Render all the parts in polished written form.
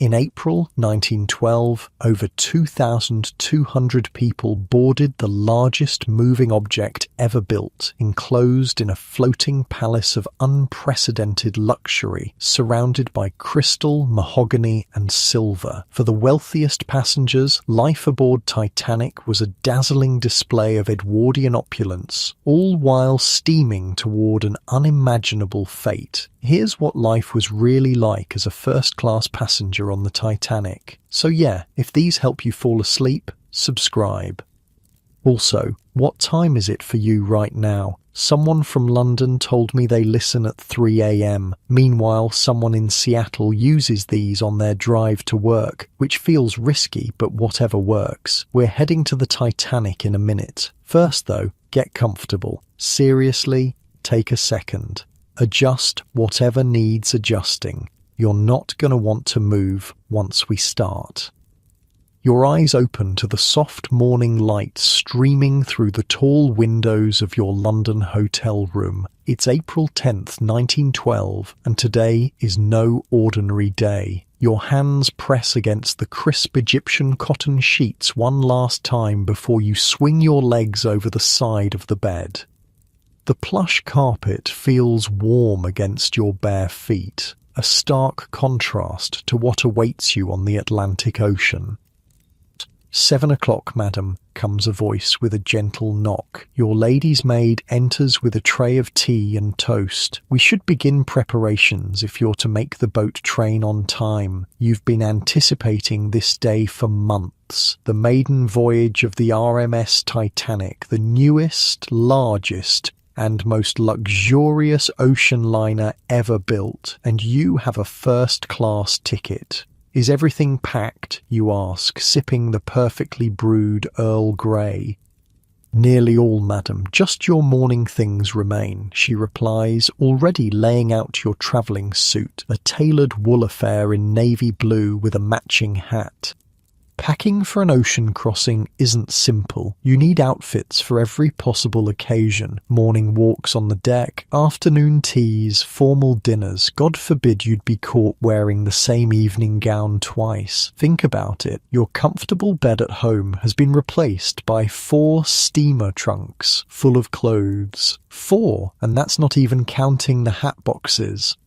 In April 1912, over 2,200 people boarded the largest moving object ever built, enclosed in a floating palace of unprecedented luxury, surrounded by crystal, mahogany, and silver. For the wealthiest passengers, life aboard Titanic was a dazzling display of Edwardian opulence, all while steaming toward an unimaginable fate. Here's what life was really like as a first-class passenger on the Titanic. So yeah, if these help you fall asleep, subscribe. Also, what time is it for you right now? Someone from London told me they listen at 3 a.m. Meanwhile, someone in Seattle uses these on their drive to work, which feels risky, but whatever works. We're heading to the Titanic in a minute. First though, get comfortable. Seriously, take a second. Adjust whatever needs adjusting. You're not going to want to move once we start. Your eyes open to the soft morning light streaming through the tall windows of your London hotel room. It's April 10th, 1912, and today is no ordinary day. Your hands press against the crisp Egyptian cotton sheets one last time before you swing your legs over the side of the bed. The plush carpet feels warm against your bare feet, a stark contrast to what awaits you on the Atlantic Ocean. 7 o'clock, madam, comes a voice with a gentle knock. Your lady's maid enters with a tray of tea and toast. We should begin preparations if you're to make the boat train on time. You've been anticipating this day for months. The maiden voyage of the RMS Titanic, the newest, largest, and most luxurious ocean liner ever built, and you have a first-class ticket. Is everything packed, you ask, sipping the perfectly brewed Earl Grey. Nearly all, madam. Just your morning things remain, she replies, already laying out your travelling suit, a tailored wool affair in navy blue with a matching hat. Packing for an ocean crossing isn't simple. You need outfits for every possible occasion. Morning walks on the deck, afternoon teas, formal dinners. God forbid you'd be caught wearing the same evening gown twice. Think about it. Your comfortable bed at home has been replaced by 4 steamer trunks full of clothes. 4, and that's not even counting the hat boxes.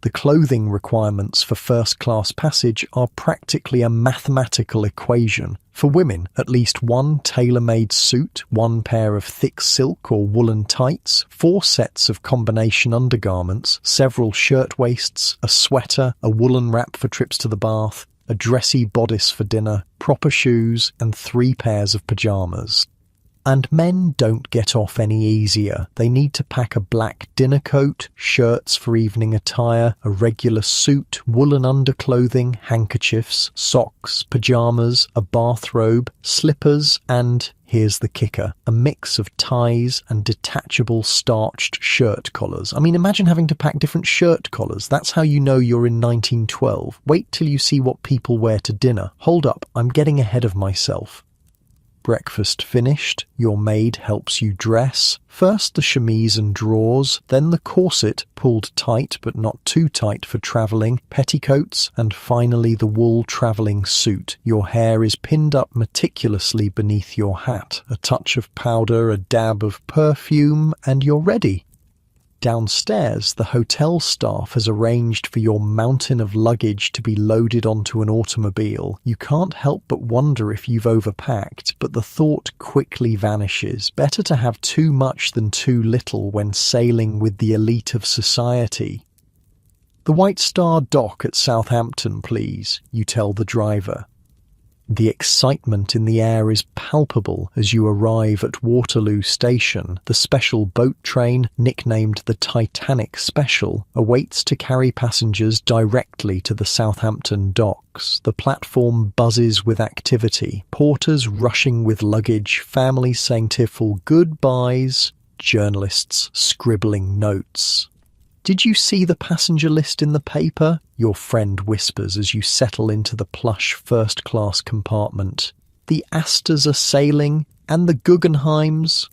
The clothing requirements for first-class passage are practically a mathematical equation. For women, at least 1 tailor-made suit, 1 pair of thick silk or woolen tights, 4 sets of combination undergarments, several shirtwaists, a sweater, a woolen wrap for trips to the bath, a dressy bodice for dinner, proper shoes, and 3 pairs of pyjamas. And men don't get off any easier. They need to pack a black dinner coat, shirts for evening attire, a regular suit, woolen underclothing, handkerchiefs, socks, pyjamas, a bathrobe, slippers, and, here's the kicker, a mix of ties and detachable starched shirt collars. I mean, imagine having to pack different shirt collars. That's how you know you're in 1912. Wait till you see what people wear to dinner. Hold up, I'm getting ahead of myself. Breakfast finished, your maid helps you dress. First the chemise and drawers, then the corset, pulled tight but not too tight for travelling, petticoats, and finally the wool travelling suit. Your hair is pinned up meticulously beneath your hat. A touch of powder, a dab of perfume, and you're ready. Downstairs, the hotel staff has arranged for your mountain of luggage to be loaded onto an automobile. You can't help but wonder if you've overpacked, but the thought quickly vanishes. Better to have too much than too little when sailing with the elite of society. The White Star dock at Southampton, please, you tell the driver. The excitement in the air is palpable as you arrive at Waterloo Station. The special boat train, nicknamed the Titanic Special, awaits to carry passengers directly to the Southampton docks. The platform buzzes with activity, porters rushing with luggage, families saying tearful goodbyes, journalists scribbling notes. Did you see the passenger list in the paper? Your friend whispers as you settle into the plush first-class compartment. The Astors are sailing, and the Guggenheims.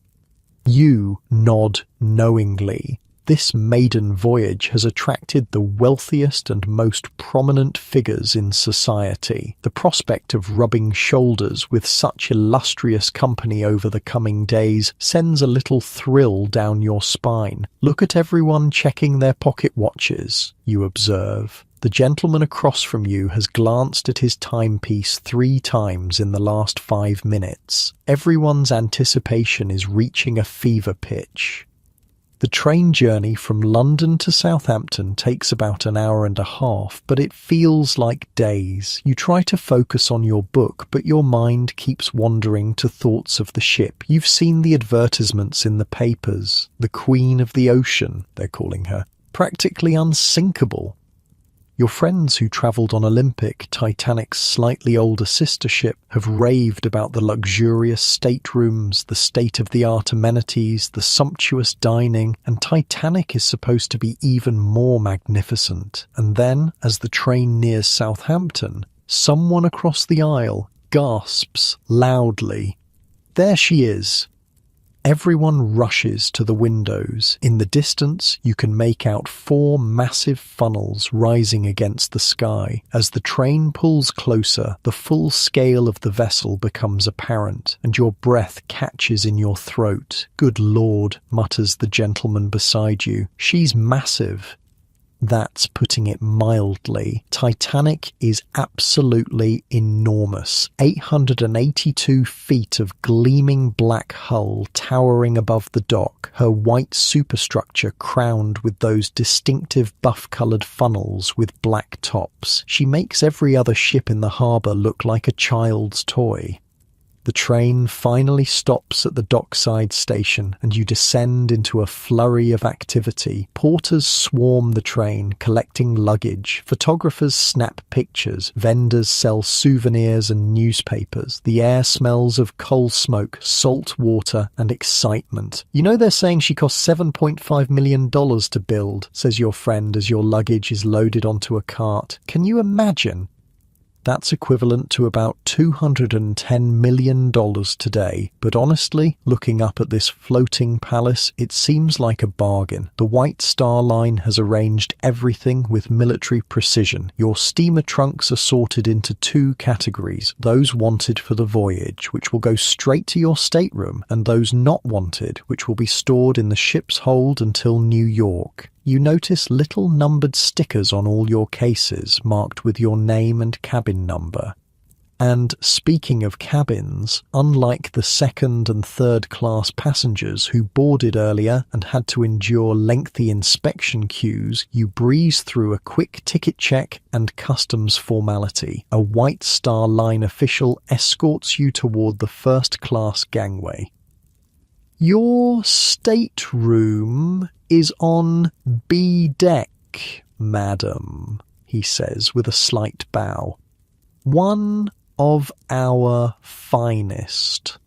You nod knowingly. This maiden voyage has attracted the wealthiest and most prominent figures in society. The prospect of rubbing shoulders with such illustrious company over the coming days sends a little thrill down your spine. Look at everyone checking their pocket watches, you observe. The gentleman across from you has glanced at his timepiece 3 times in the last 5 minutes. Everyone's anticipation is reaching a fever pitch. The train journey from London to Southampton takes about an hour and a half, but it feels like days. You try to focus on your book, but your mind keeps wandering to thoughts of the ship. You've seen the advertisements in the papers. The Queen of the Ocean, they're calling her. Practically unsinkable. Your friends who travelled on Olympic, Titanic's slightly older sister ship, have raved about the luxurious staterooms, the state-of-the-art amenities, the sumptuous dining, and Titanic is supposed to be even more magnificent. And then, as the train nears Southampton, someone across the aisle gasps loudly. There she is. Everyone rushes to the windows. In the distance, you can make out 4 massive funnels rising against the sky. As the train pulls closer, the full scale of the vessel becomes apparent, and your breath catches in your throat. "Good Lord," mutters the gentleman beside you. "She's massive." That's putting it mildly. Titanic is absolutely enormous. 882 feet of gleaming black hull towering above the dock, her white superstructure crowned with those distinctive buff-coloured funnels with black tops. She makes every other ship in the harbour look like a child's toy. The train finally stops at the dockside station and you descend into a flurry of activity. Porters swarm the train, collecting luggage. Photographers snap pictures. Vendors sell souvenirs and newspapers. The air smells of coal smoke, salt water, and excitement. "You know they're saying she cost $7.5 million to build," says your friend as your luggage is loaded onto a cart. "Can you imagine?" That's equivalent to about $210 million today. But honestly, looking up at this floating palace, it seems like a bargain. The White Star Line has arranged everything with military precision. Your steamer trunks are sorted into 2 categories. Those wanted for the voyage, which will go straight to your stateroom, and those not wanted, which will be stored in the ship's hold until New York. You notice little numbered stickers on all your cases, marked with your name and cabin number. And speaking of cabins, unlike the second and third class passengers who boarded earlier and had to endure lengthy inspection queues, you breeze through a quick ticket check and customs formality. A White Star Line official escorts you toward the first class gangway. "Your stateroom is on B deck, madam," he says with a slight bow. "One of our finest."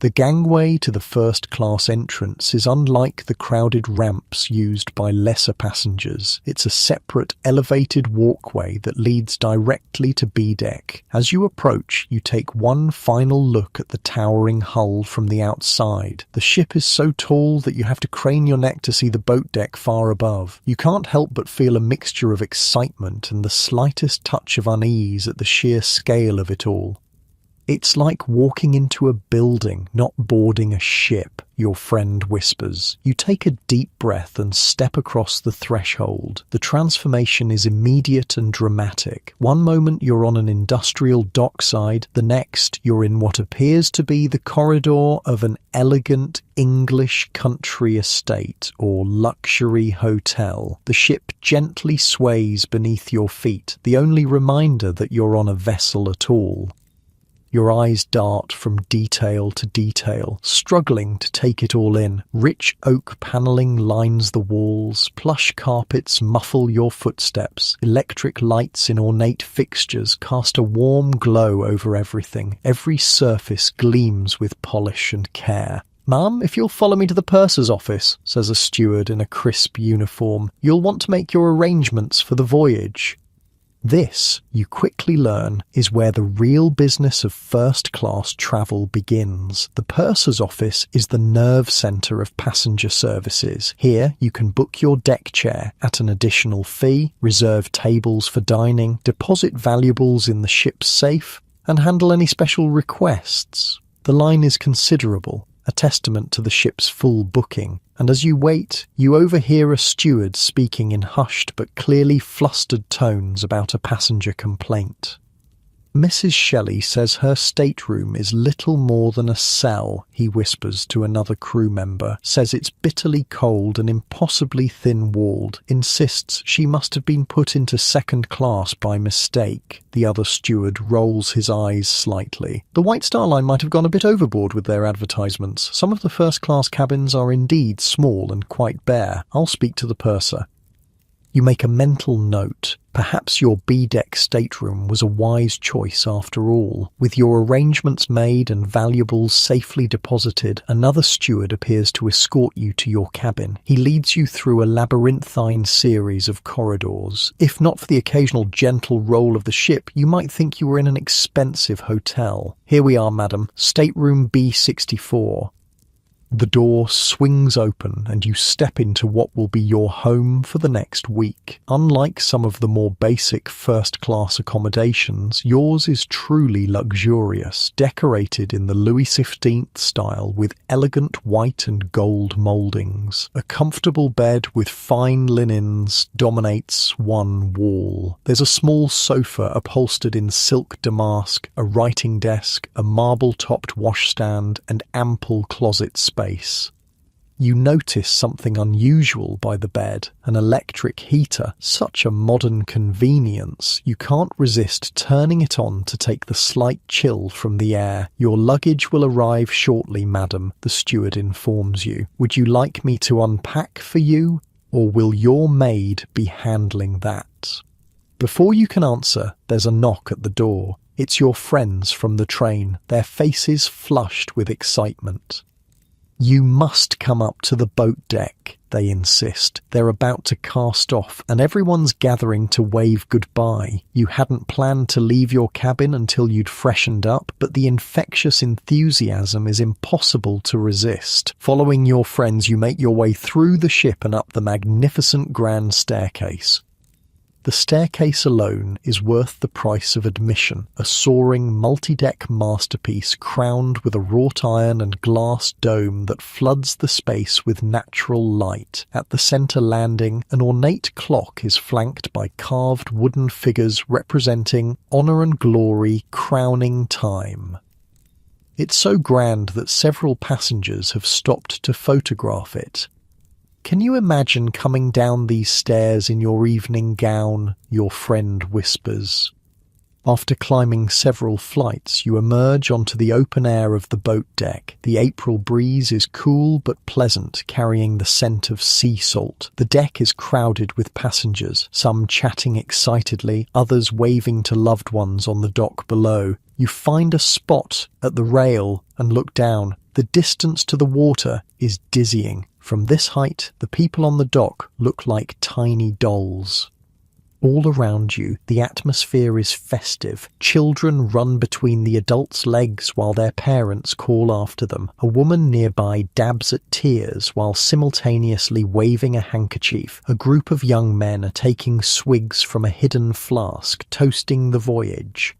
The gangway to the first-class entrance is unlike the crowded ramps used by lesser passengers. It's a separate, elevated walkway that leads directly to B-deck. As you approach, you take one final look at the towering hull from the outside. The ship is so tall that you have to crane your neck to see the boat deck far above. You can't help but feel a mixture of excitement and the slightest touch of unease at the sheer scale of it all. "It's like walking into a building, not boarding a ship," your friend whispers. You take a deep breath and step across the threshold. The transformation is immediate and dramatic. One moment you're on an industrial dockside, the next you're in what appears to be the corridor of an elegant English country estate or luxury hotel. The ship gently sways beneath your feet, the only reminder that you're on a vessel at all. Your eyes dart from detail to detail, struggling to take it all in. Rich oak panelling lines the walls, plush carpets muffle your footsteps, electric lights in ornate fixtures cast a warm glow over everything. Every surface gleams with polish and care. "Ma'am, if you'll follow me to the purser's office," says a steward in a crisp uniform, "you'll want to make your arrangements for the voyage." This, you quickly learn, is where the real business of first-class travel begins. The purser's office is the nerve centre of passenger services. Here, you can book your deck chair at an additional fee, reserve tables for dining, deposit valuables in the ship's safe, and handle any special requests. The line is considerable, a testament to the ship's full booking, and as you wait, you overhear a steward speaking in hushed but clearly flustered tones about a passenger complaint. Mrs. Shelley says her stateroom is little more than a cell, he whispers to another crew member, says it's bitterly cold and impossibly thin-walled, insists she must have been put into second class by mistake. The other steward rolls his eyes slightly. The White Star Line might have gone a bit overboard with their advertisements. Some of the first-class cabins are indeed small and quite bare. I'll speak to the purser. You make a mental note. Perhaps your B-deck stateroom was a wise choice after all. With your arrangements made and valuables safely deposited, another steward appears to escort you to your cabin. He leads you through a labyrinthine series of corridors. If not for the occasional gentle roll of the ship, you might think you were in an expensive hotel. Here we are, madam. Stateroom B64. The door swings open and you step into what will be your home for the next week. Unlike some of the more basic first-class accommodations, yours is truly luxurious, decorated in the Louis XV style with elegant white and gold mouldings. A comfortable bed with fine linens dominates one wall. There's a small sofa upholstered in silk damask, a writing desk, a marble-topped washstand, and ample closet space. You notice something unusual by the bed, an electric heater, such a modern convenience. You can't resist turning it on to take the slight chill from the air. Your luggage will arrive shortly, madam, the steward informs you. Would you like me to unpack for you, or will your maid be handling that? Before you can answer, there's a knock at the door. It's your friends from the train, their faces flushed with excitement. You must come up to the boat deck, they insist. They're about to cast off, and everyone's gathering to wave goodbye. You hadn't planned to leave your cabin until you'd freshened up, but the infectious enthusiasm is impossible to resist. Following your friends, you make your way through the ship and up the magnificent grand staircase. The staircase alone is worth the price of admission, a soaring multi-deck masterpiece crowned with a wrought iron and glass dome that floods the space with natural light. At the centre landing, an ornate clock is flanked by carved wooden figures representing honour and glory crowning time. It's so grand that several passengers have stopped to photograph it. Can you imagine coming down these stairs in your evening gown? Your friend whispers. After climbing several flights, you emerge onto the open air of the boat deck. The April breeze is cool but pleasant, carrying the scent of sea salt. The deck is crowded with passengers, some chatting excitedly, others waving to loved ones on the dock below. You find a spot at the rail and look down. The distance to the water is dizzying. From this height, the people on the dock look like tiny dolls. All around you, the atmosphere is festive. Children run between the adults' legs while their parents call after them. A woman nearby dabs at tears while simultaneously waving a handkerchief. A group of young men are taking swigs from a hidden flask, toasting the voyage.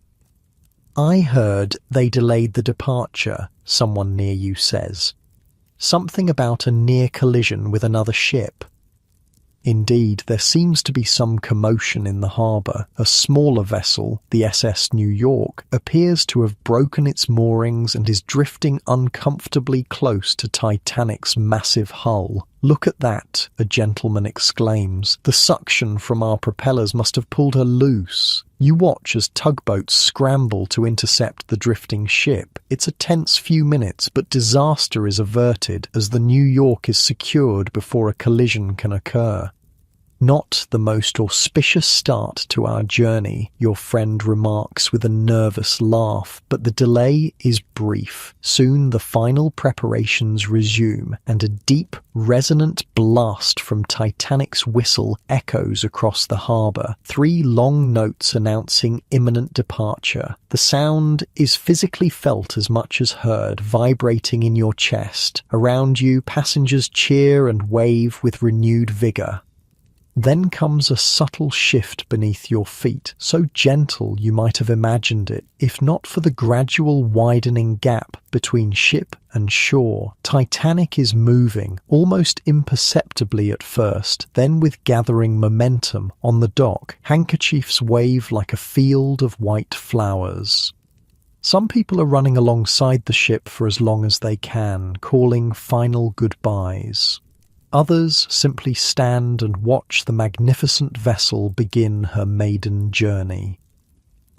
I heard they delayed the departure, someone near you says. Something about a near collision with another ship. Indeed, there seems to be some commotion in the harbour. A smaller vessel, the SS New York, appears to have broken its moorings and is drifting uncomfortably close to Titanic's massive hull. "Look at that," a gentleman exclaims. "The suction from our propellers must have pulled her loose." You watch as tugboats scramble to intercept the drifting ship. It's a tense few minutes, but disaster is averted as the New York is secured before a collision can occur. Not the most auspicious start to our journey, your friend remarks with a nervous laugh, but the delay is brief. Soon the final preparations resume, and a deep, resonant blast from Titanic's whistle echoes across the harbour, 3 long notes announcing imminent departure. The sound is physically felt as much as heard, vibrating in your chest. Around you, passengers cheer and wave with renewed vigour. Then comes a subtle shift beneath your feet, so gentle you might have imagined it, if not for the gradual widening gap between ship and shore. Titanic is moving, almost imperceptibly at first, then with gathering momentum on the dock. Handkerchiefs wave like a field of white flowers. Some people are running alongside the ship for as long as they can, calling final goodbyes. Others simply stand and watch the magnificent vessel begin her maiden journey.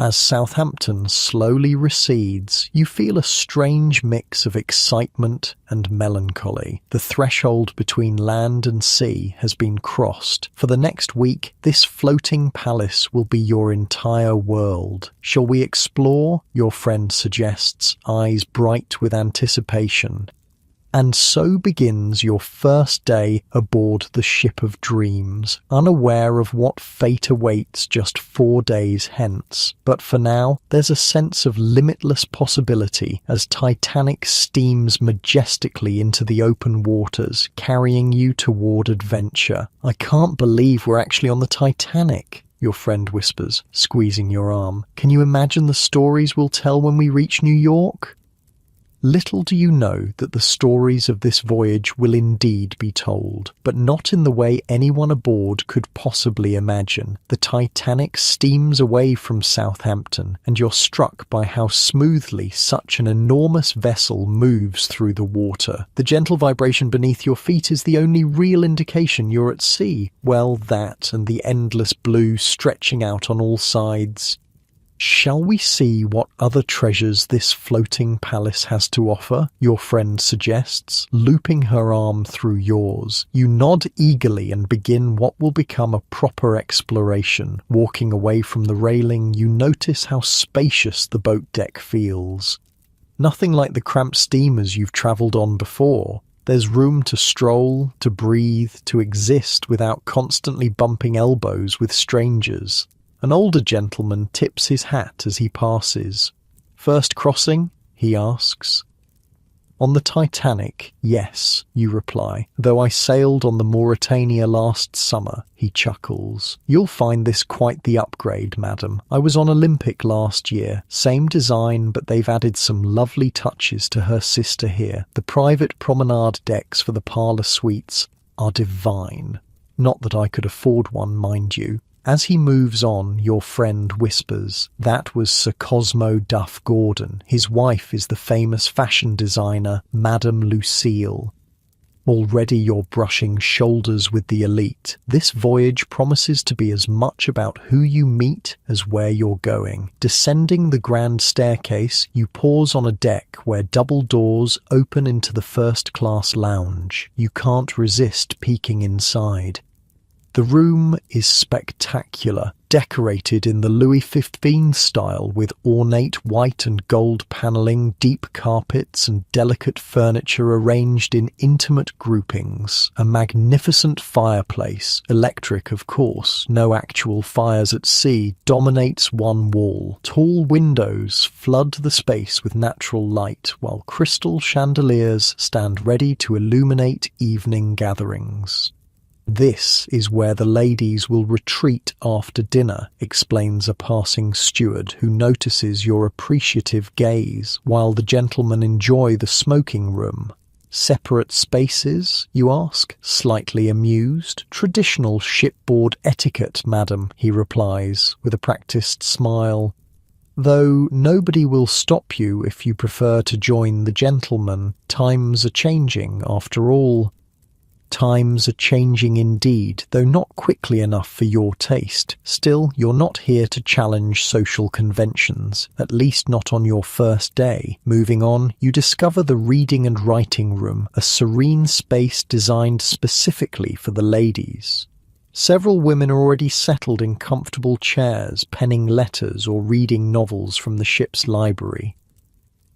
As Southampton slowly recedes, you feel a strange mix of excitement and melancholy. The threshold between land and sea has been crossed. For the next week, this floating palace will be your entire world. Shall we explore? Your friend suggests, eyes bright with anticipation. And so begins your first day aboard the ship of dreams, unaware of what fate awaits just 4 days hence. But for now, there's a sense of limitless possibility as Titanic steams majestically into the open waters, carrying you toward adventure. I can't believe we're actually on the Titanic, your friend whispers, squeezing your arm. Can you imagine the stories we'll tell when we reach New York? Little do you know that the stories of this voyage will indeed be told, but not in the way anyone aboard could possibly imagine. The Titanic steams away from Southampton, and you're struck by how smoothly such an enormous vessel moves through the water. The gentle vibration beneath your feet is the only real indication you're at sea. Well, that and the endless blue stretching out on all sides. Shall we see what other treasures this floating palace has to offer? Your friend suggests, looping her arm through yours. You nod eagerly and begin what will become a proper exploration. Walking away from the railing, you notice how spacious the boat deck feels. Nothing like the cramped steamers you've travelled on before. There's room to stroll, to breathe, to exist without constantly bumping elbows with strangers. An older gentleman tips his hat as he passes. "First crossing?" he asks. "On the Titanic, yes," you reply, "though I sailed on the Mauretania last summer," he chuckles. "You'll find this quite the upgrade, madam. I was on Olympic last year. Same design, but they've added some lovely touches to her sister here. The private promenade decks for the parlour suites are divine. Not that I could afford one, mind you." As he moves on, your friend whispers, "That was Sir Cosmo Duff Gordon. His wife is the famous fashion designer, Madame Lucille." Already you're brushing shoulders with the elite. This voyage promises to be as much about who you meet as where you're going. Descending the grand staircase, you pause on a deck where double doors open into the first-class lounge. You can't resist peeking inside. The room is spectacular, decorated in the Louis XV style with ornate white and gold panelling, deep carpets and delicate furniture arranged in intimate groupings. A magnificent fireplace, electric of course, no actual fires at sea, dominates one wall. Tall windows flood the space with natural light, while crystal chandeliers stand ready to illuminate evening gatherings. "This is where the ladies will retreat after dinner," explains a passing steward who notices your appreciative gaze, while the gentlemen enjoy the smoking room. "Separate spaces, you ask, slightly amused? Traditional shipboard etiquette, madam," he replies, with a practised smile. "Though nobody will stop you if you prefer to join the gentlemen. Times are changing, after all." Times are changing indeed, though not quickly enough for your taste. Still, you're not here to challenge social conventions, at least not on your first day. Moving on, you discover the reading and writing room, a serene space designed specifically for the ladies. Several women are already settled in comfortable chairs, penning letters or reading novels from the ship's library.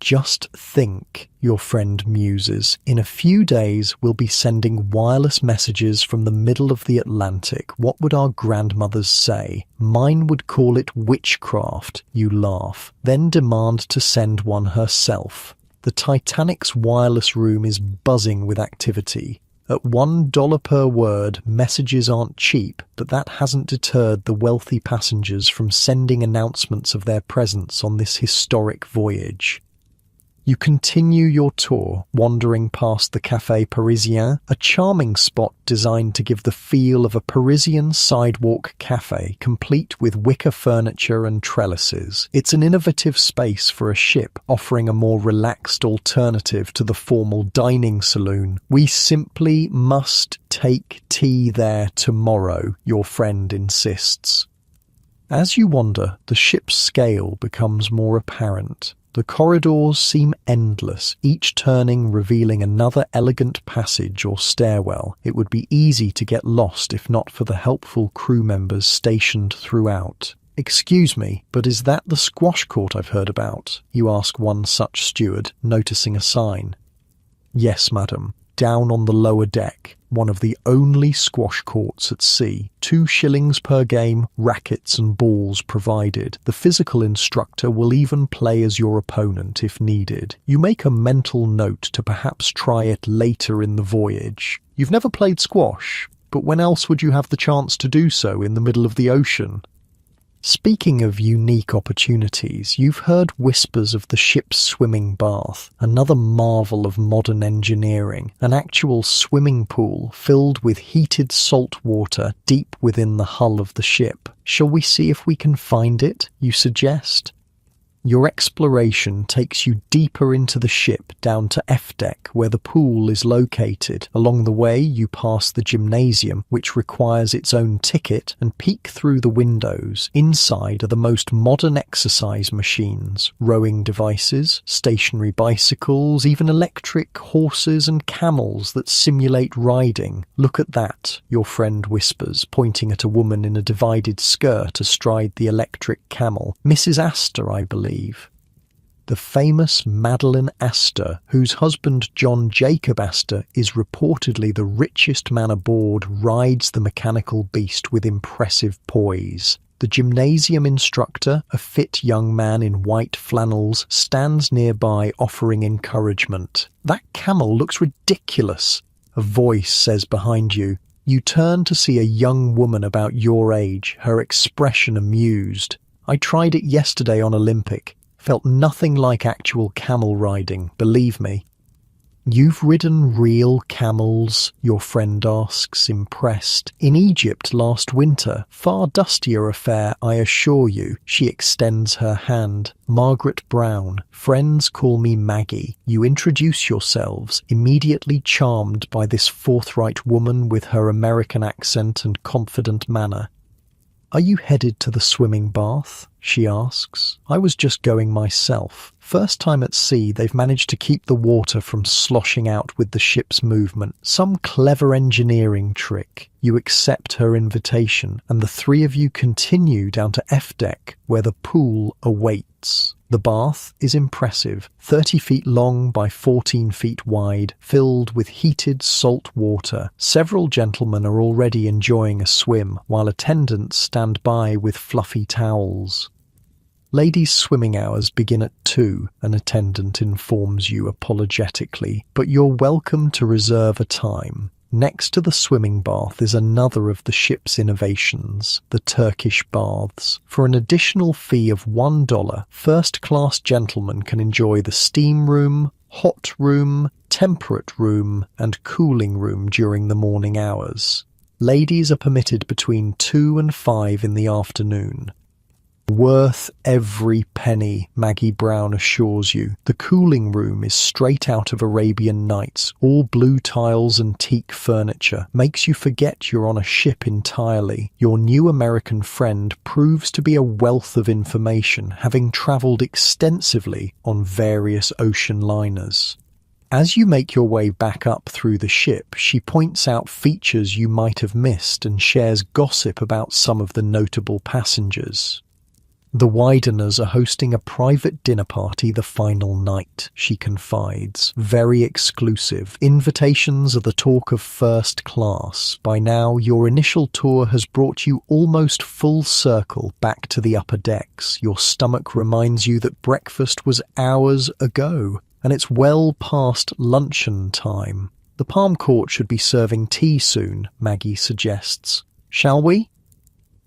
Just think, your friend muses, in a few days we'll be sending wireless messages from the middle of the Atlantic. What would our grandmothers say? Mine would call it witchcraft, you laugh, then demand to send one herself. The Titanic's wireless room is buzzing with activity. At $1 per word, messages aren't cheap, but that hasn't deterred the wealthy passengers from sending announcements of their presence on this historic voyage. You continue your tour, wandering past the Café Parisien, a charming spot designed to give the feel of a Parisian sidewalk cafe, complete with wicker furniture and trellises. It's an innovative space for a ship, offering a more relaxed alternative to the formal dining saloon. We simply must take tea there tomorrow, your friend insists. As you wander, the ship's scale becomes more apparent. The corridors seem endless, each turning revealing another elegant passage or stairwell. It would be easy to get lost if not for the helpful crew members stationed throughout. "Excuse me, but is that the squash court I've heard about?" you ask one such steward, noticing a sign. "Yes, madam. Down on the lower deck, one of the only squash courts at sea. 2 shillings per game, rackets and balls provided. The physical instructor will even play as your opponent if needed. You make a mental note to perhaps try it later in the voyage. You've never played squash, but when else would you have the chance to do so in the middle of the ocean? Speaking of unique opportunities, you've heard whispers of the ship's swimming bath, another marvel of modern engineering, an actual swimming pool filled with heated salt water deep within the hull of the ship. Shall we see if we can find it, you suggest? Your exploration takes you deeper into the ship down to F-deck where the pool is located. Along the way you pass the gymnasium, which requires its own ticket, and peek through the windows. Inside are the most modern exercise machines, rowing devices, stationary bicycles, even electric horses and camels that simulate riding. "Look at that," your friend whispers, pointing at a woman in a divided skirt astride the electric camel. "Mrs. Astor, I believe." The famous Madeline Astor, whose husband John Jacob Astor is reportedly the richest man aboard, rides the mechanical beast with impressive poise. The gymnasium instructor, a fit young man in white flannels, stands nearby offering encouragement. "That camel looks ridiculous," a voice says behind you. You turn to see a young woman about your age, her expression amused. "I tried it yesterday on Olympic. Felt nothing like actual camel riding, believe me." "You've ridden real camels?" your friend asks, impressed. "In Egypt last winter. Far dustier affair, I assure you." She extends her hand. "Margaret Brown. Friends call me Maggie." You introduce yourselves, immediately charmed by this forthright woman with her American accent and confident manner. "Are you headed to the swimming bath?" she asks. "I was just going myself. First time at sea, they've managed to keep the water from sloshing out with the ship's movement. Some clever engineering trick." You accept her invitation, and the three of you continue down to F-deck, where the pool awaits. The bath is impressive, 30 feet long by 14 feet wide, filled with heated salt water. Several gentlemen are already enjoying a swim, while attendants stand by with fluffy towels. "Ladies' swimming hours begin at 2, an attendant informs you apologetically, but you're welcome to reserve a time. Next to the swimming bath is another of the ship's innovations, the Turkish baths. For an additional fee of $1, first-class gentlemen can enjoy the steam room, hot room, temperate room, and cooling room during the morning hours. Ladies are permitted between 2 and 5 in the afternoon. Worth every penny, Maggie Brown assures you. The cooling room is straight out of Arabian Nights, all blue tiles and teak furniture. Makes you forget you're on a ship entirely. Your new American friend proves to be a wealth of information, having travelled extensively on various ocean liners. As you make your way back up through the ship, she points out features you might have missed and shares gossip about some of the notable passengers. The Wideners are hosting a private dinner party the final night, she confides. Very exclusive. Invitations are the talk of first class. By now, your initial tour has brought you almost full circle back to the upper decks. Your stomach reminds you that breakfast was hours ago, and it's well past luncheon time. The Palm Court should be serving tea soon, Maggie suggests. Shall we?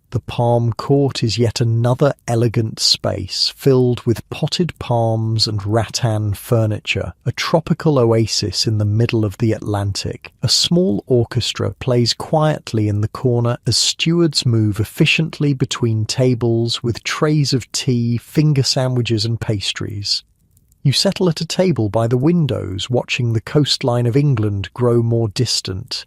The Palm Court is yet another elegant space filled with potted palms and rattan furniture, a tropical oasis in the middle of the Atlantic. A small orchestra plays quietly in the corner as stewards move efficiently between tables with trays of tea, finger sandwiches and pastries. You settle at a table by the windows, watching the coastline of England grow more distant.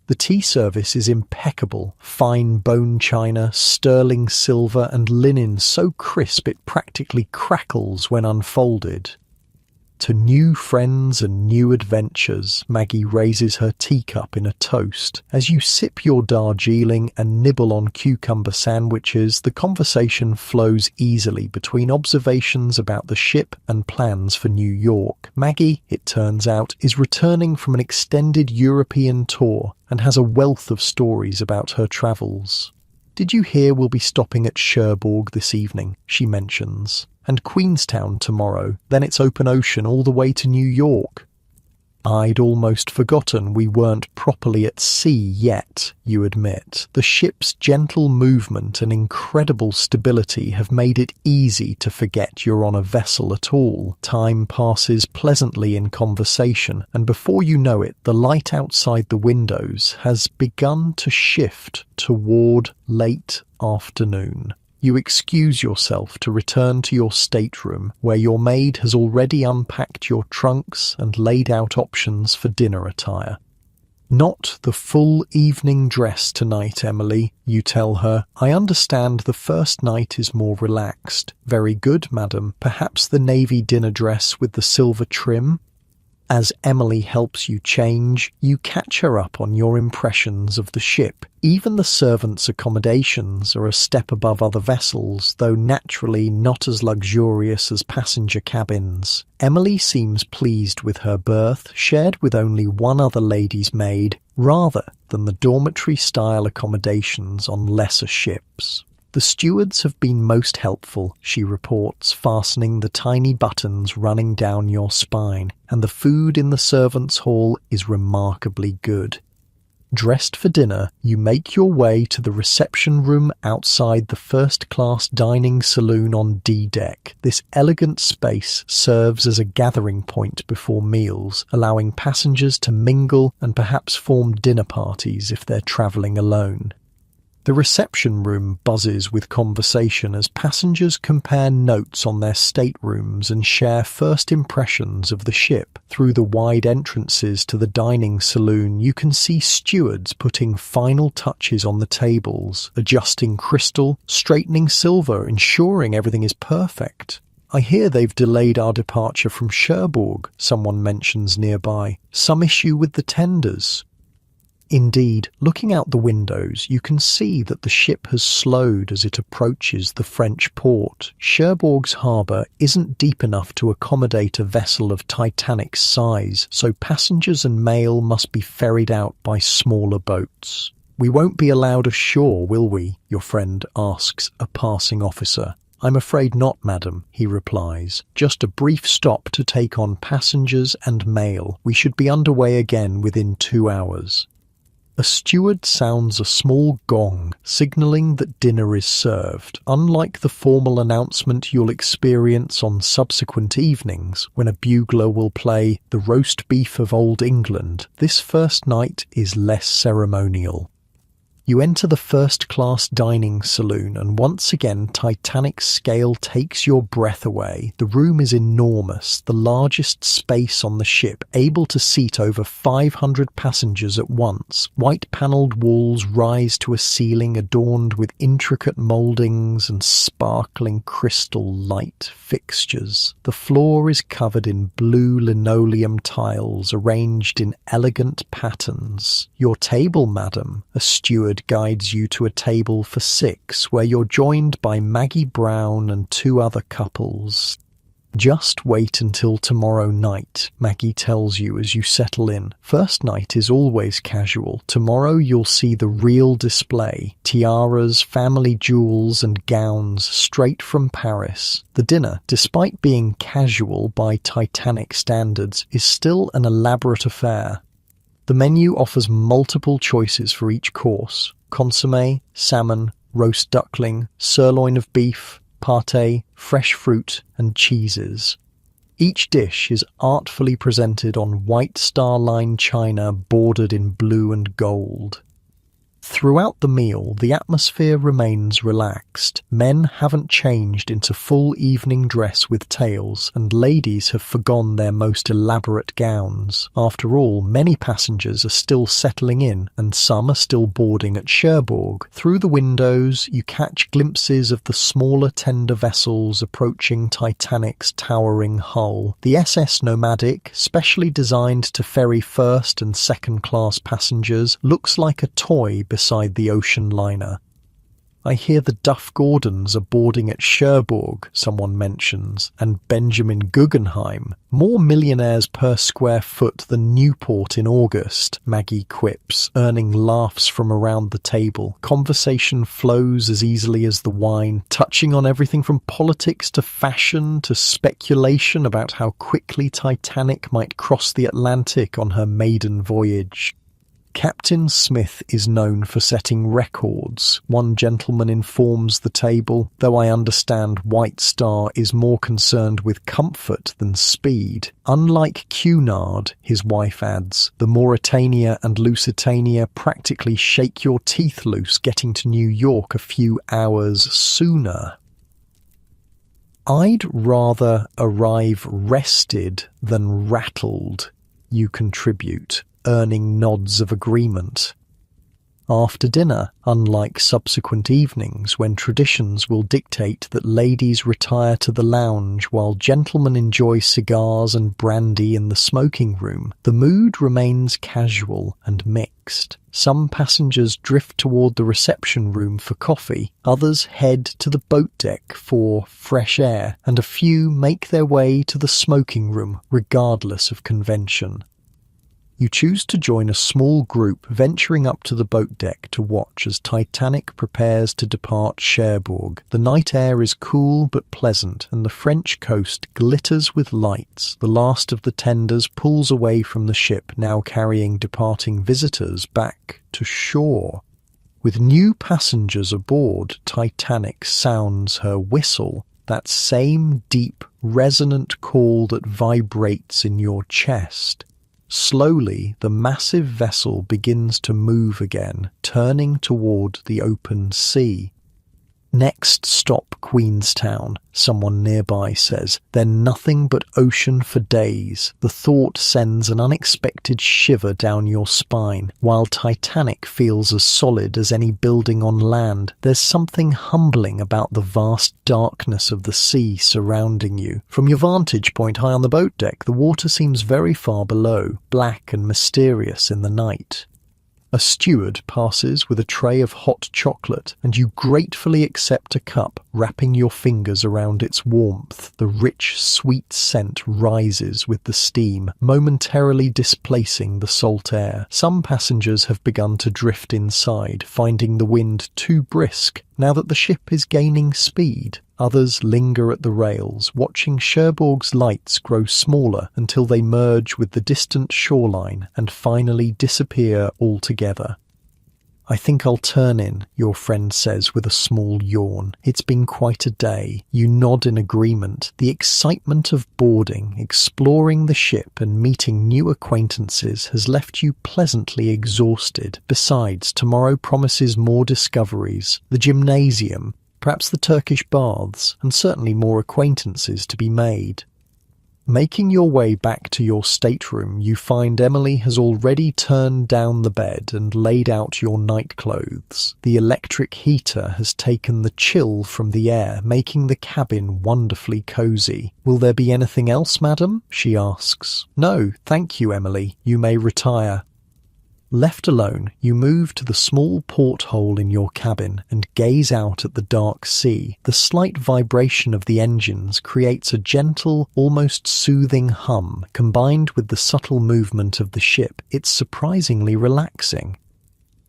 The tea service is impeccable, fine bone china, sterling silver and linen so crisp it practically crackles when unfolded. To new friends and new adventures, Maggie raises her teacup in a toast. As you sip your Darjeeling and nibble on cucumber sandwiches, the conversation flows easily between observations about the ship and plans for New York. Maggie, it turns out, is returning from an extended European tour and has a wealth of stories about her travels. "Did you hear we'll be stopping at Cherbourg this evening?" she mentions. "And Queenstown tomorrow, then it's open ocean all the way to New York." "I'd almost forgotten we weren't properly at sea yet," you admit. The ship's gentle movement and incredible stability have made it easy to forget you're on a vessel at all. Time passes pleasantly in conversation, and before you know it, the light outside the windows has begun to shift toward late afternoon. You excuse yourself to return to your stateroom, where your maid has already unpacked your trunks and laid out options for dinner attire. "Not the full evening dress tonight, Emily," you tell her. "I understand the first night is more relaxed." "Very good, madam. Perhaps the navy dinner dress with the silver trim?" As Emily helps you change, you catch her up on your impressions of the ship. Even the servants' accommodations are a step above other vessels, though naturally not as luxurious as passenger cabins. Emily seems pleased with her berth, shared with only one other lady's maid, rather than the dormitory-style accommodations on lesser ships. "The stewards have been most helpful," she reports, fastening the tiny buttons running down your spine, "and the food in the servants' hall is remarkably good." Dressed for dinner, you make your way to the reception room outside the first-class dining saloon on D-deck. This elegant space serves as a gathering point before meals, allowing passengers to mingle and perhaps form dinner parties if they're travelling alone. The reception room buzzes with conversation as passengers compare notes on their staterooms and share first impressions of the ship. Through the wide entrances to the dining saloon, you can see stewards putting final touches on the tables, adjusting crystal, straightening silver, ensuring everything is perfect. "I hear they've delayed our departure from Cherbourg," someone mentions nearby. "Some issue with the tenders." Indeed, looking out the windows, you can see that the ship has slowed as it approaches the French port. Cherbourg's harbour isn't deep enough to accommodate a vessel of Titanic's size, so passengers and mail must be ferried out by smaller boats. "We won't be allowed ashore, will we?" your friend asks a passing officer. "I'm afraid not, madam," he replies. "Just a brief stop to take on passengers and mail. We should be underway again within 2 hours." A steward sounds a small gong, signalling that dinner is served. Unlike the formal announcement you'll experience on subsequent evenings, when a bugler will play "The Roast Beef of Old England," this first night is less ceremonial. You enter the first-class dining saloon, and once again Titanic's scale takes your breath away. The room is enormous, the largest space on the ship, able to seat over 500 passengers at once. White-panelled walls rise to a ceiling adorned with intricate mouldings and sparkling crystal light fixtures. The floor is covered in blue linoleum tiles arranged in elegant patterns. Your table, madam, a steward guides you to a table for 6 where you're joined by Maggie Brown and 2 other couples. Just wait until tomorrow night, Maggie tells you as you settle in. First night is always casual. Tomorrow you'll see the real display. Tiaras, family jewels and gowns straight from Paris. The dinner, despite being casual by Titanic standards, is still an elaborate affair. The menu offers multiple choices for each course: consommé, salmon, roast duckling, sirloin of beef, pâté, fresh fruit, and cheeses. Each dish is artfully presented on white star-lined china bordered in blue and gold. Throughout the meal, the atmosphere remains relaxed. Men haven't changed into full evening dress with tails, and ladies have forgone their most elaborate gowns. After all, many passengers are still settling in, and some are still boarding at Cherbourg. Through the windows, you catch glimpses of the smaller tender vessels approaching Titanic's towering hull. The SS Nomadic, specially designed to ferry first and second-class passengers, looks like a toy beside the ocean liner. I hear the Duff Gordons are boarding at Cherbourg, someone mentions, and Benjamin Guggenheim. More millionaires per square foot than Newport in August, Maggie quips, earning laughs from around the table. Conversation flows as easily as the wine, touching on everything from politics to fashion to speculation about how quickly Titanic might cross the Atlantic on her maiden voyage. Captain Smith is known for setting records, one gentleman informs the table, though I understand White Star is more concerned with comfort than speed. Unlike Cunard, his wife adds, the Mauretania and Lusitania practically shake your teeth loose getting to New York a few hours sooner. I'd rather arrive rested than rattled, you contribute, earning nods of agreement. After dinner, unlike subsequent evenings when traditions will dictate that ladies retire to the lounge while gentlemen enjoy cigars and brandy in the smoking room, the mood remains casual and mixed. Some passengers drift toward the reception room for coffee, others head to the boat deck for fresh air, and a few make their way to the smoking room regardless of convention. You choose to join a small group venturing up to the boat deck to watch as Titanic prepares to depart Cherbourg. The night air is cool but pleasant, and the French coast glitters with lights. The last of the tenders pulls away from the ship, now carrying departing visitors back to shore. With new passengers aboard, Titanic sounds her whistle, that same deep, resonant call that vibrates in your chest. Slowly, the massive vessel begins to move again, turning toward the open sea. Next stop Queenstown, someone nearby says. Then nothing but ocean for days. The thought sends an unexpected shiver down your spine. While Titanic feels as solid as any building on land, there's something humbling about the vast darkness of the sea surrounding you. From your vantage point high on the boat deck, the water seems very far below, black and mysterious in the night. A steward passes with a tray of hot chocolate, and you gratefully accept a cup, wrapping your fingers around its warmth. The rich, sweet scent rises with the steam, momentarily displacing the salt air. Some passengers have begun to drift inside, finding the wind too brisk, now that the ship is gaining speed. Others linger at the rails, watching Cherbourg's lights grow smaller until they merge with the distant shoreline and finally disappear altogether. "I think I'll turn in," your friend says with a small yawn. "It's been quite a day." You nod in agreement. The excitement of boarding, exploring the ship and meeting new acquaintances has left you pleasantly exhausted. Besides, tomorrow promises more discoveries. The gymnasium, perhaps the Turkish baths, and certainly more acquaintances to be made. Making your way back to your stateroom, you find Emily has already turned down the bed and laid out your night clothes. The electric heater has taken the chill from the air, making the cabin wonderfully cozy. "Will there be anything else, madam?" she asks. "No, thank you, Emily. You may retire." Left alone, you move to the small porthole in your cabin and gaze out at the dark sea. The slight vibration of the engines creates a gentle, almost soothing hum. Combined with the subtle movement of the ship, it's surprisingly relaxing.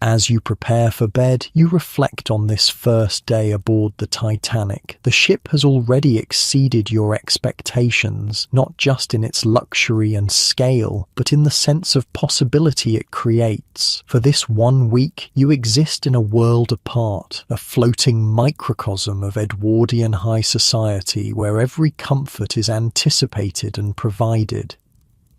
As you prepare for bed, you reflect on this first day aboard the Titanic. The ship has already exceeded your expectations, not just in its luxury and scale, but in the sense of possibility it creates. For this 1 week, you exist in a world apart, a floating microcosm of Edwardian high society where every comfort is anticipated and provided.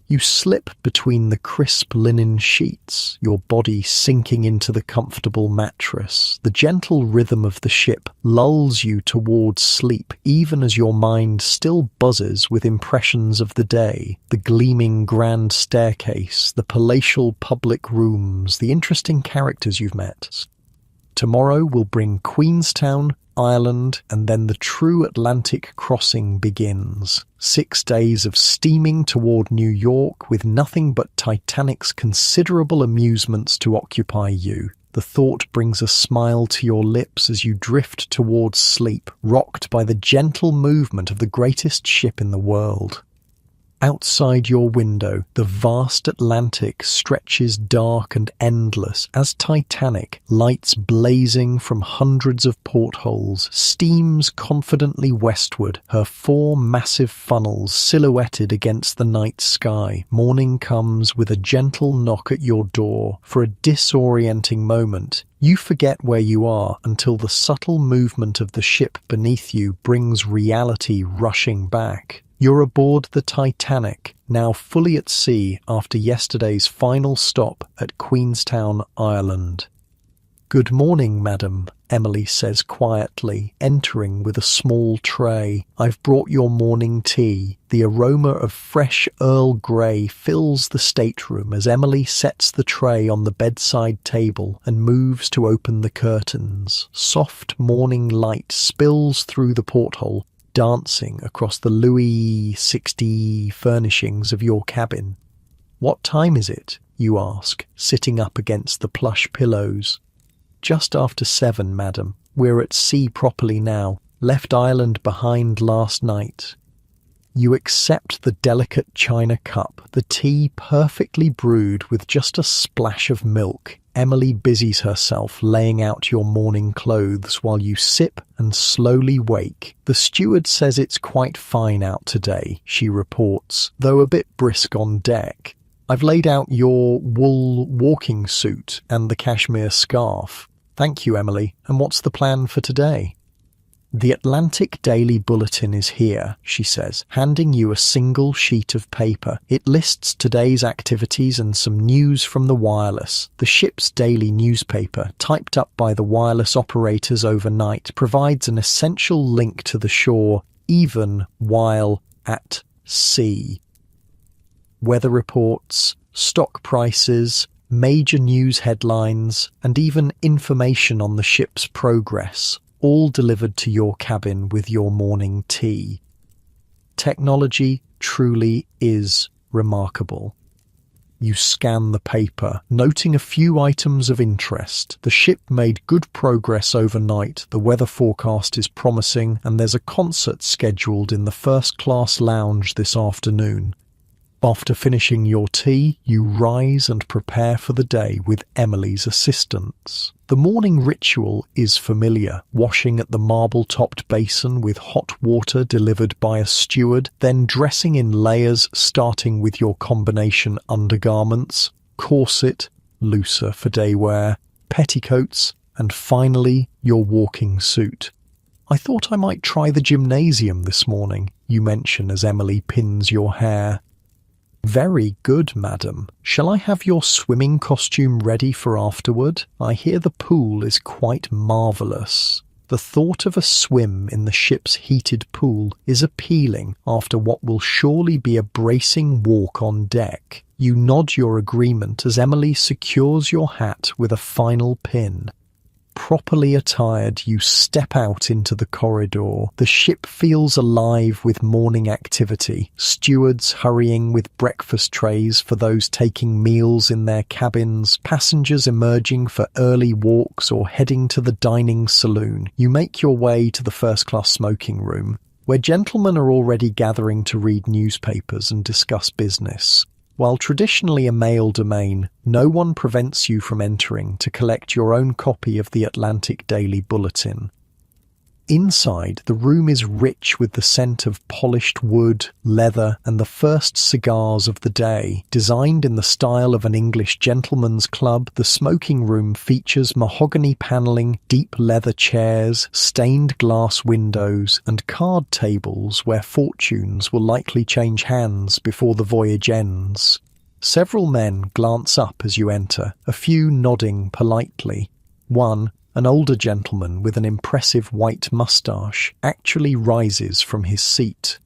You slip between the crisp linen sheets, your body sinking into the comfortable mattress. The gentle rhythm of the ship lulls you towards sleep, even as your mind still buzzes with impressions of the day. The gleaming grand staircase, the palatial public rooms, the interesting characters you've met. Tomorrow will bring Queenstown, Ireland, and then the true Atlantic crossing begins. 6 days of steaming toward New York with nothing but Titanic's considerable amusements to occupy you. The thought brings a smile to your lips as you drift towards sleep, rocked by the gentle movement of the greatest ship in the world. Outside your window, the vast Atlantic stretches dark and endless as Titanic, lights blazing from hundreds of portholes, steams confidently westward, her 4 massive funnels silhouetted against the night sky. Morning comes with a gentle knock at your door. For a disorienting moment, you forget where you are until the subtle movement of the ship beneath you brings reality rushing back. You're aboard the Titanic, now fully at sea after yesterday's final stop at Queenstown, Ireland. "Good morning, madam," Emily says quietly, entering with a small tray. "I've brought your morning tea." The aroma of fresh Earl Grey fills the stateroom as Emily sets the tray on the bedside table and moves to open the curtains. Soft morning light spills through the porthole, dancing across the Louis XVI furnishings of your cabin. "What time is it?" you ask, sitting up against the plush pillows. "Just after 7, madam. We're at sea properly now. Left Ireland behind last night." You accept the delicate china cup, the tea perfectly brewed with just a splash of milk. Emily busies herself laying out your morning clothes while you sip and slowly wake. "The steward says it's quite fine out today," she reports, though a bit brisk on deck. "I've laid out your wool walking suit and the cashmere scarf." "Thank you, Emily. And what's the plan for today?" "The Atlantic Daily Bulletin is here," she says, handing you a single sheet of paper. It lists today's activities and some news from the wireless. The ship's daily newspaper, typed up by the wireless operators overnight, provides an essential link to the shore, even while at sea. Weather reports, stock prices, major news headlines, and even information on the ship's progress, all delivered to your cabin with your morning tea. Technology truly is remarkable. You scan the paper, noting a few items of interest. The ship made good progress overnight, the weather forecast is promising, and there's a concert scheduled in the first-class lounge this afternoon. After finishing your tea, you rise and prepare for the day with Emily's assistance. The morning ritual is familiar, washing at the marble-topped basin with hot water delivered by a steward, then dressing in layers starting with your combination undergarments, corset, looser for day wear, petticoats, and finally your walking suit. "I thought I might try the gymnasium this morning," you mention as Emily pins your hair. "Very good, madam. Shall I have your swimming costume ready for afterward? I hear the pool is quite marvellous." The thought of a swim in the ship's heated pool is appealing after what will surely be a bracing walk on deck. You nod your agreement as Emily secures your hat with a final pin. Properly attired, you step out into the corridor. The ship feels alive with morning activity. Stewards hurrying with breakfast trays for those taking meals in their cabins, passengers emerging for early walks or heading to the dining saloon. You make your way to the first-class smoking room, where gentlemen are already gathering to read newspapers and discuss business. While traditionally a male domain, no one prevents you from entering to collect your own copy of the Atlantic Daily Bulletin. Inside, the room is rich with the scent of polished wood, leather, and the first cigars of the day. Designed in the style of an English gentleman's club, the smoking room features mahogany paneling, deep leather chairs, stained glass windows, and card tables where fortunes will likely change hands before the voyage ends. Several men glance up as you enter, a few nodding politely. One, an older gentleman with an impressive white moustache, actually rises from his seat.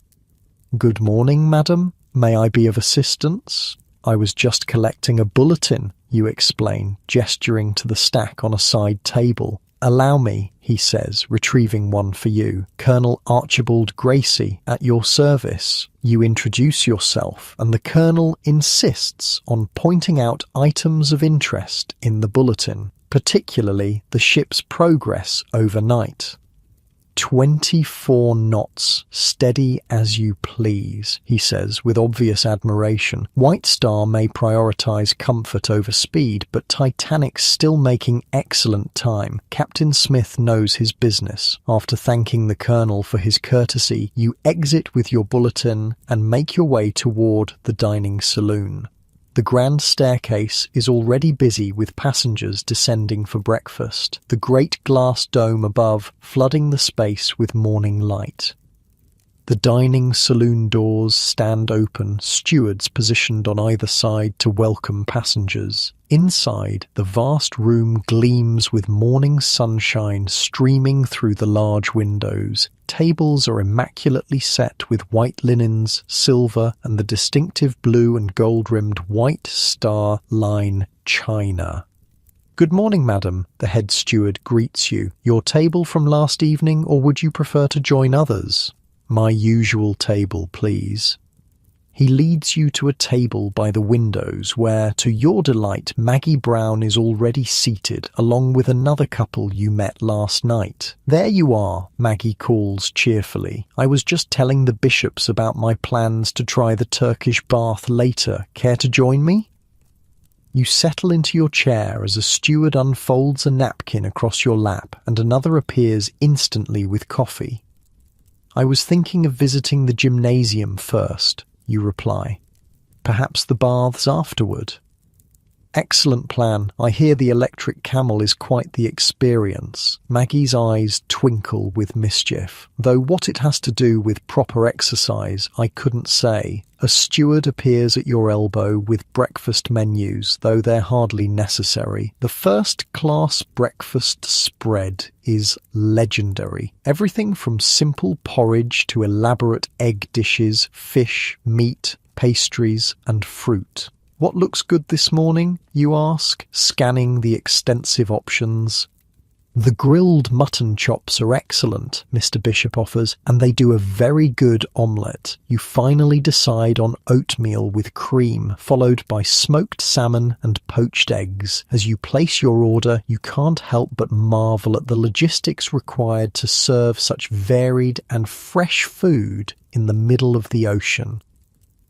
"Good morning, madam. May I be of assistance?" "I was just collecting a bulletin," you explain, gesturing to the stack on a side table. "Allow me," he says, retrieving one for you. "Colonel Archibald Gracie, at your service." You introduce yourself, and the colonel insists on pointing out items of interest in the bulletin, particularly the ship's progress overnight. 24 knots, steady as you please, he says with obvious admiration. White Star may prioritize comfort over speed, but Titanic's still making excellent time. Captain Smith knows his business. After thanking the colonel for his courtesy, you exit with your bulletin and make your way toward the dining saloon. The grand staircase is already busy with passengers descending for breakfast, the great glass dome above flooding the space with morning light. The dining saloon doors stand open, stewards positioned on either side to welcome passengers. Inside, the vast room gleams with morning sunshine streaming through the large windows. Tables are immaculately set with white linens, silver, and the distinctive blue and gold-rimmed White Star Line china. "Good morning, madam," the head steward greets you. "Your table from last evening, or would you prefer to join others?" "My usual table, please." He leads you to a table by the windows where, to your delight, Maggie Brown is already seated, along with another couple you met last night. "There you are," Maggie calls cheerfully. "I was just telling the bishops about my plans to try the Turkish bath later. Care to join me?" You settle into your chair as a steward unfolds a napkin across your lap and another appears instantly with coffee. "I was thinking of visiting the gymnasium first," you reply. "Perhaps the baths afterward." "Excellent plan. I hear the electric camel is quite the experience." Maggie's eyes twinkle with mischief, though what it has to do with proper exercise I couldn't say. A steward appears at your elbow with breakfast menus, though they're hardly necessary. The first-class breakfast spread is legendary. Everything from simple porridge to elaborate egg dishes, fish, meat, pastries, and fruit. "What looks good this morning?" you ask, scanning the extensive options. "The grilled mutton chops are excellent," Mr. Bishop offers, "and they do a very good omelette." You finally decide on oatmeal with cream, followed by smoked salmon and poached eggs. As you place your order, you can't help but marvel at the logistics required to serve such varied and fresh food in the middle of the ocean.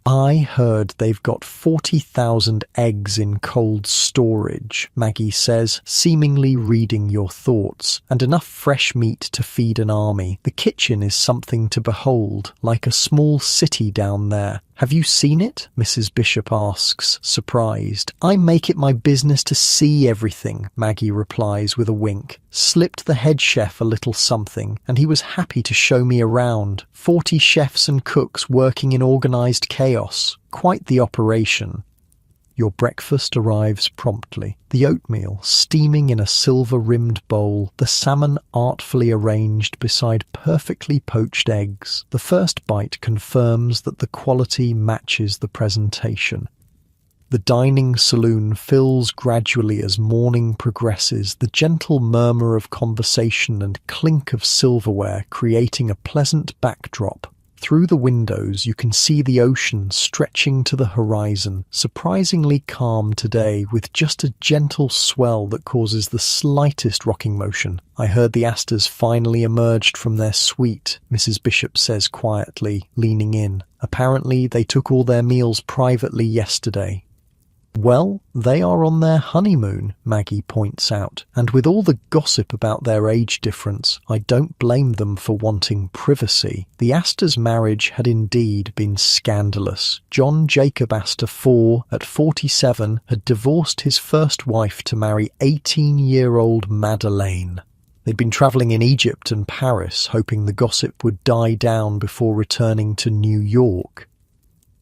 "I heard they've got 40,000 eggs in cold storage," Maggie says, seemingly reading your thoughts, "and enough fresh meat to feed an army. The kitchen is something to behold, like a small city down there. "Have you seen it?" Mrs. Bishop asks, surprised. "I make it my business to see everything," Maggie replies with a wink. "Slipped the head chef a little something, and he was happy to show me around. 40 chefs and cooks working in organised chaos. Quite the operation." Your breakfast arrives promptly. The oatmeal steaming in a silver-rimmed bowl, the salmon artfully arranged beside perfectly poached eggs. The first bite confirms that the quality matches the presentation. The dining saloon fills gradually as morning progresses, the gentle murmur of conversation and clink of silverware creating a pleasant backdrop. Through the windows you can see the ocean stretching to the horizon, surprisingly calm today with just a gentle swell that causes the slightest rocking motion. "I heard the Astors finally emerged from their suite," Mrs. Bishop says quietly, leaning in. "Apparently they took all their meals privately yesterday." "Well, they are on their honeymoon," Maggie points out, "and with all the gossip about their age difference, I don't blame them for wanting privacy." The Astors' marriage had indeed been scandalous. John Jacob Astor IV, at 47, had divorced his first wife to marry 18-year-old Madeleine. They'd been travelling in Egypt and Paris, hoping the gossip would die down before returning to New York.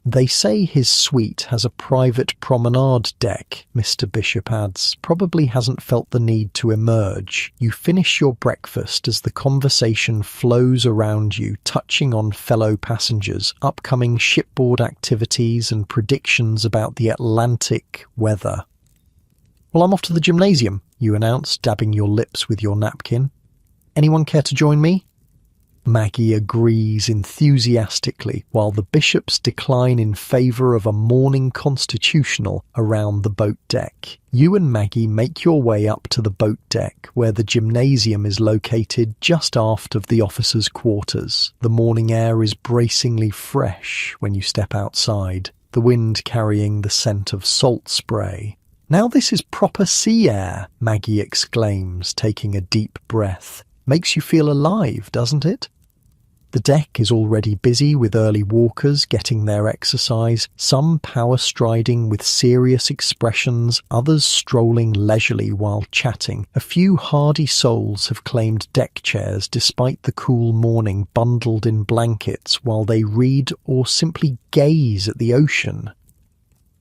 "They say his suite has a private promenade deck," Mr. Bishop adds. "Probably hasn't felt the need to emerge." You finish your breakfast as the conversation flows around you, touching on fellow passengers, upcoming shipboard activities and predictions about the Atlantic weather. "Well, I'm off to the gymnasium," you announce, dabbing your lips with your napkin. "Anyone care to join me?" Maggie agrees enthusiastically, while the bishops decline in favour of a morning constitutional around the boat deck. You and Maggie make your way up to the boat deck, where the gymnasium is located just aft of the officers' quarters. The morning air is bracingly fresh when you step outside, the wind carrying the scent of salt spray. "Now this is proper sea air," Maggie exclaims, taking a deep breath. "Makes you feel alive, doesn't it?" The deck is already busy with early walkers getting their exercise, some power striding with serious expressions, others strolling leisurely while chatting. A few hardy souls have claimed deck chairs despite the cool morning, bundled in blankets while they read or simply gaze at the ocean.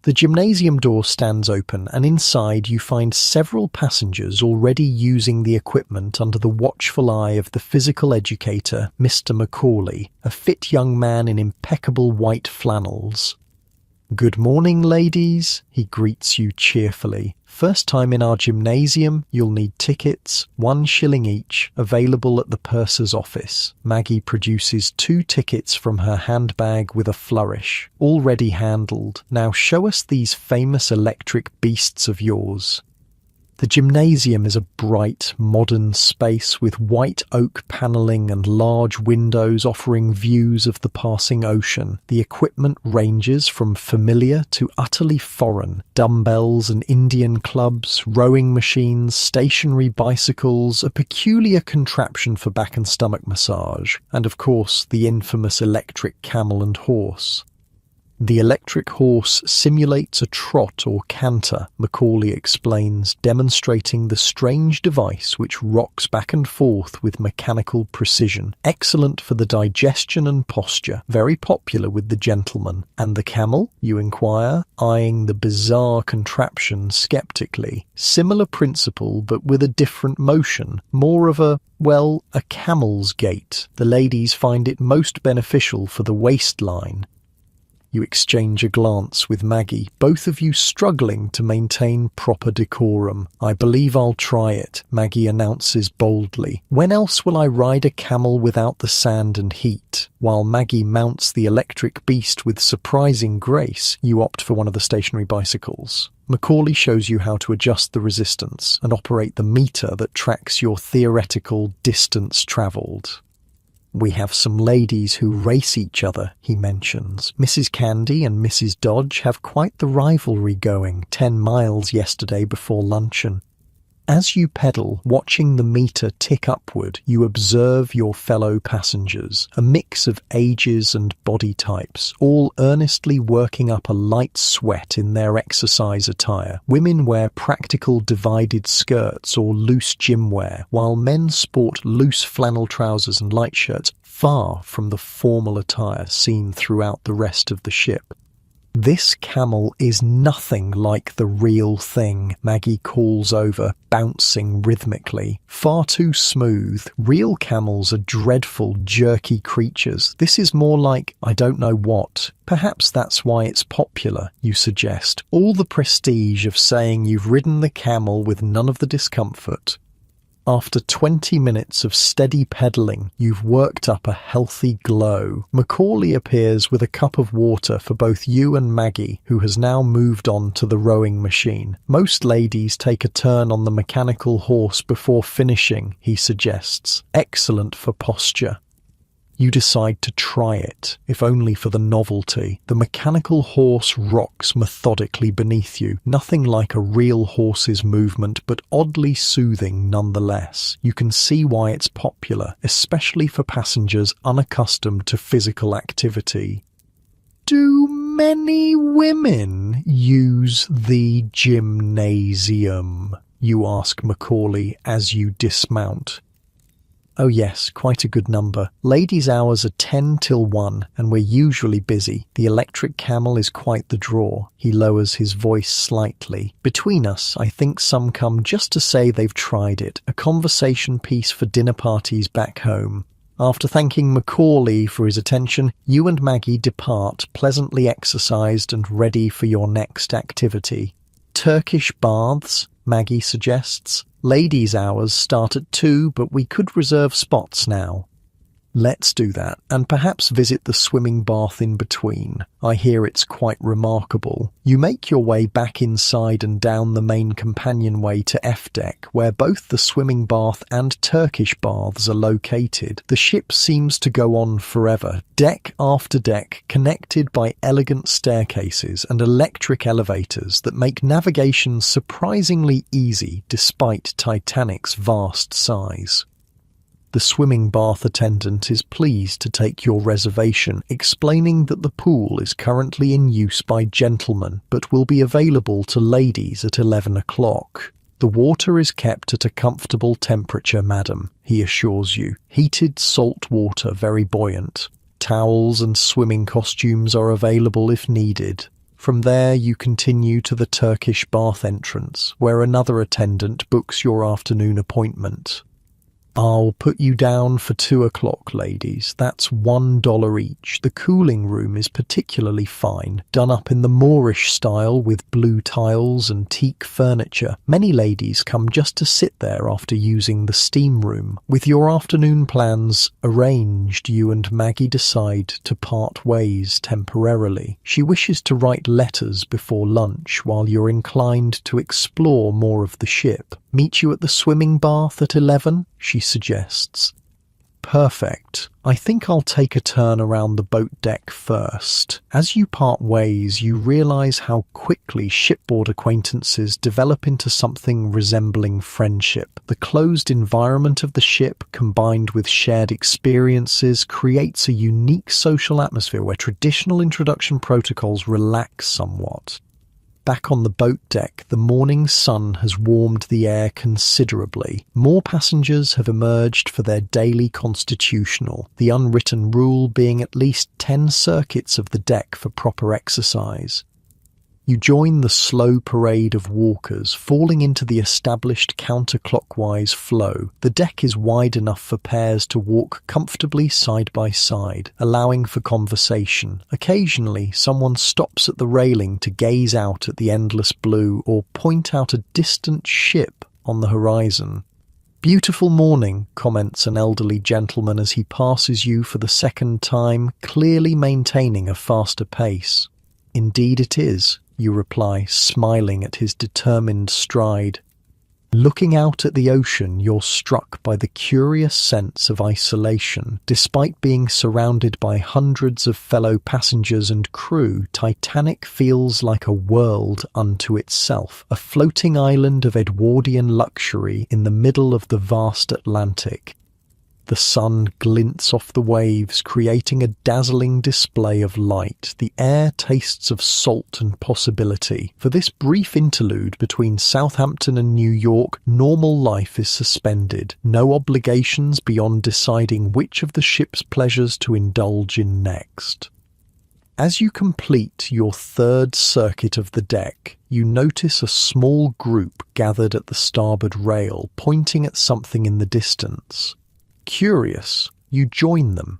The gymnasium door stands open, and inside you find several passengers already using the equipment under the watchful eye of the physical educator, Mr. Macaulay, a fit young man in impeccable white flannels. "Good morning, ladies," he greets you cheerfully. "First time in our gymnasium, you'll need tickets, 1 shilling each, available at the purser's office." Maggie produces 2 tickets from her handbag with a flourish. "Already handled. Now show us these famous electric beasts of yours." The gymnasium is a bright, modern space with white oak panelling and large windows offering views of the passing ocean. The equipment ranges from familiar to utterly foreign. Dumbbells and Indian clubs, rowing machines, stationary bicycles, a peculiar contraption for back and stomach massage, and of course the infamous electric camel and horse. The electric horse simulates a trot or canter, Macaulay explains, demonstrating the strange device which rocks back and forth with mechanical precision. Excellent for the digestion and posture, very popular with the gentlemen. "And the camel?" you inquire, eyeing the bizarre contraption skeptically. Similar principle, but with a different motion, more of a camel's gait. The ladies find it most beneficial for the waistline. You exchange a glance with Maggie, both of you struggling to maintain proper decorum. "I believe I'll try it," Maggie announces boldly. "When else will I ride a camel without the sand and heat?" While Maggie mounts the electric beast with surprising grace, you opt for one of the stationary bicycles. Macaulay shows you how to adjust the resistance and operate the meter that tracks your theoretical distance travelled. "We have some ladies who race each other," he mentions. "Mrs. Candy and Mrs. Dodge have quite the rivalry going, 10 miles yesterday before luncheon." As you pedal, watching the meter tick upward, you observe your fellow passengers, a mix of ages and body types, all earnestly working up a light sweat in their exercise attire. Women wear practical divided skirts or loose gym wear, while men sport loose flannel trousers and light shirts, far from the formal attire seen throughout the rest of the ship. "This camel is nothing like the real thing," Maggie calls over, bouncing rhythmically. "Far too smooth. Real camels are dreadful, jerky creatures. This is more like I don't know what. Perhaps that's why it's popular," you suggest. "All the prestige of saying you've ridden the camel with none of the discomfort." After 20 minutes of steady pedaling, you've worked up a healthy glow. Macaulay appears with a cup of water for both you and Maggie, who has now moved on to the rowing machine. "Most ladies take a turn on the mechanical horse before finishing," he suggests. "Excellent for posture." You decide to try it, if only for the novelty. The mechanical horse rocks methodically beneath you, nothing like a real horse's movement, but oddly soothing nonetheless. You can see why it's popular, especially for passengers unaccustomed to physical activity. Do many women use the gymnasium? You ask Macaulay as you dismount. "Oh yes, quite a good number. Ladies' hours are 10 till 1, and we're usually busy. The electric camel is quite the draw." He lowers his voice slightly. "Between us, I think some come just to say they've tried it, a conversation piece for dinner parties back home." After thanking Macaulay for his attention, you and Maggie depart, pleasantly exercised and ready for your next activity. "Turkish baths," Maggie suggests. "Ladies' hours start at 2, but we could reserve spots now." "Let's do that, and perhaps visit the swimming bath in between. I hear it's quite remarkable." You make your way back inside and down the main companionway to F deck, where both the swimming bath and Turkish baths are located. The ship seems to go on forever, deck after deck, connected by elegant staircases and electric elevators that make navigation surprisingly easy despite Titanic's vast size. The swimming bath attendant is pleased to take your reservation, explaining that the pool is currently in use by gentlemen, but will be available to ladies at 11 o'clock. "The water is kept at a comfortable temperature, madam," he assures you. "Heated salt water, very buoyant. Towels and swimming costumes are available if needed." From there you continue to the Turkish bath entrance, where another attendant books your afternoon appointment. "I'll put you down for 2 o'clock, ladies. That's $1 each. The cooling room is particularly fine, done up in the Moorish style with blue tiles and teak furniture. Many ladies come just to sit there after using the steam room. With your afternoon plans arranged, you and Maggie decide to part ways temporarily. She wishes to write letters before lunch, while you're inclined to explore more of the ship. "Meet you at the swimming bath at 11, she suggests. "Perfect. I think I'll take a turn around the boat deck first." As you part ways, you realize how quickly shipboard acquaintances develop into something resembling friendship. The closed environment of the ship, combined with shared experiences, creates a unique social atmosphere where traditional introduction protocols relax somewhat. Back on the boat deck, the morning sun has warmed the air considerably. More passengers have emerged for their daily constitutional, the unwritten rule being at least 10 circuits of the deck for proper exercise. You join the slow parade of walkers, falling into the established counterclockwise flow. The deck is wide enough for pairs to walk comfortably side by side, allowing for conversation. Occasionally, someone stops at the railing to gaze out at the endless blue or point out a distant ship on the horizon. "Beautiful morning," comments an elderly gentleman as he passes you for the second time, clearly maintaining a faster pace. "Indeed it is," you reply, smiling at his determined stride. Looking out at the ocean, you're struck by the curious sense of isolation. Despite being surrounded by hundreds of fellow passengers and crew, Titanic feels like a world unto itself, a floating island of Edwardian luxury in the middle of the vast Atlantic. The sun glints off the waves, creating a dazzling display of light. The air tastes of salt and possibility. For this brief interlude between Southampton and New York, normal life is suspended. No obligations beyond deciding which of the ship's pleasures to indulge in next. As you complete your third circuit of the deck, you notice a small group gathered at the starboard rail, pointing at something in the distance. Curious, you join them.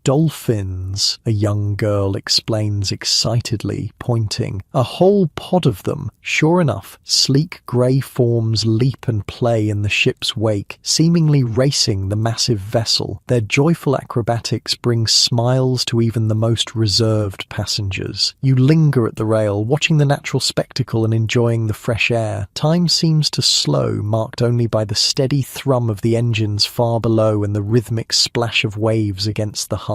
"Dolphins," a young girl explains excitedly, pointing. "A whole pod of them." Sure enough, sleek grey forms leap and play in the ship's wake, seemingly racing the massive vessel. Their joyful acrobatics bring smiles to even the most reserved passengers. You linger at the rail, watching the natural spectacle and enjoying the fresh air. Time seems to slow, marked only by the steady thrum of the engines far below and the rhythmic splash of waves against the hull.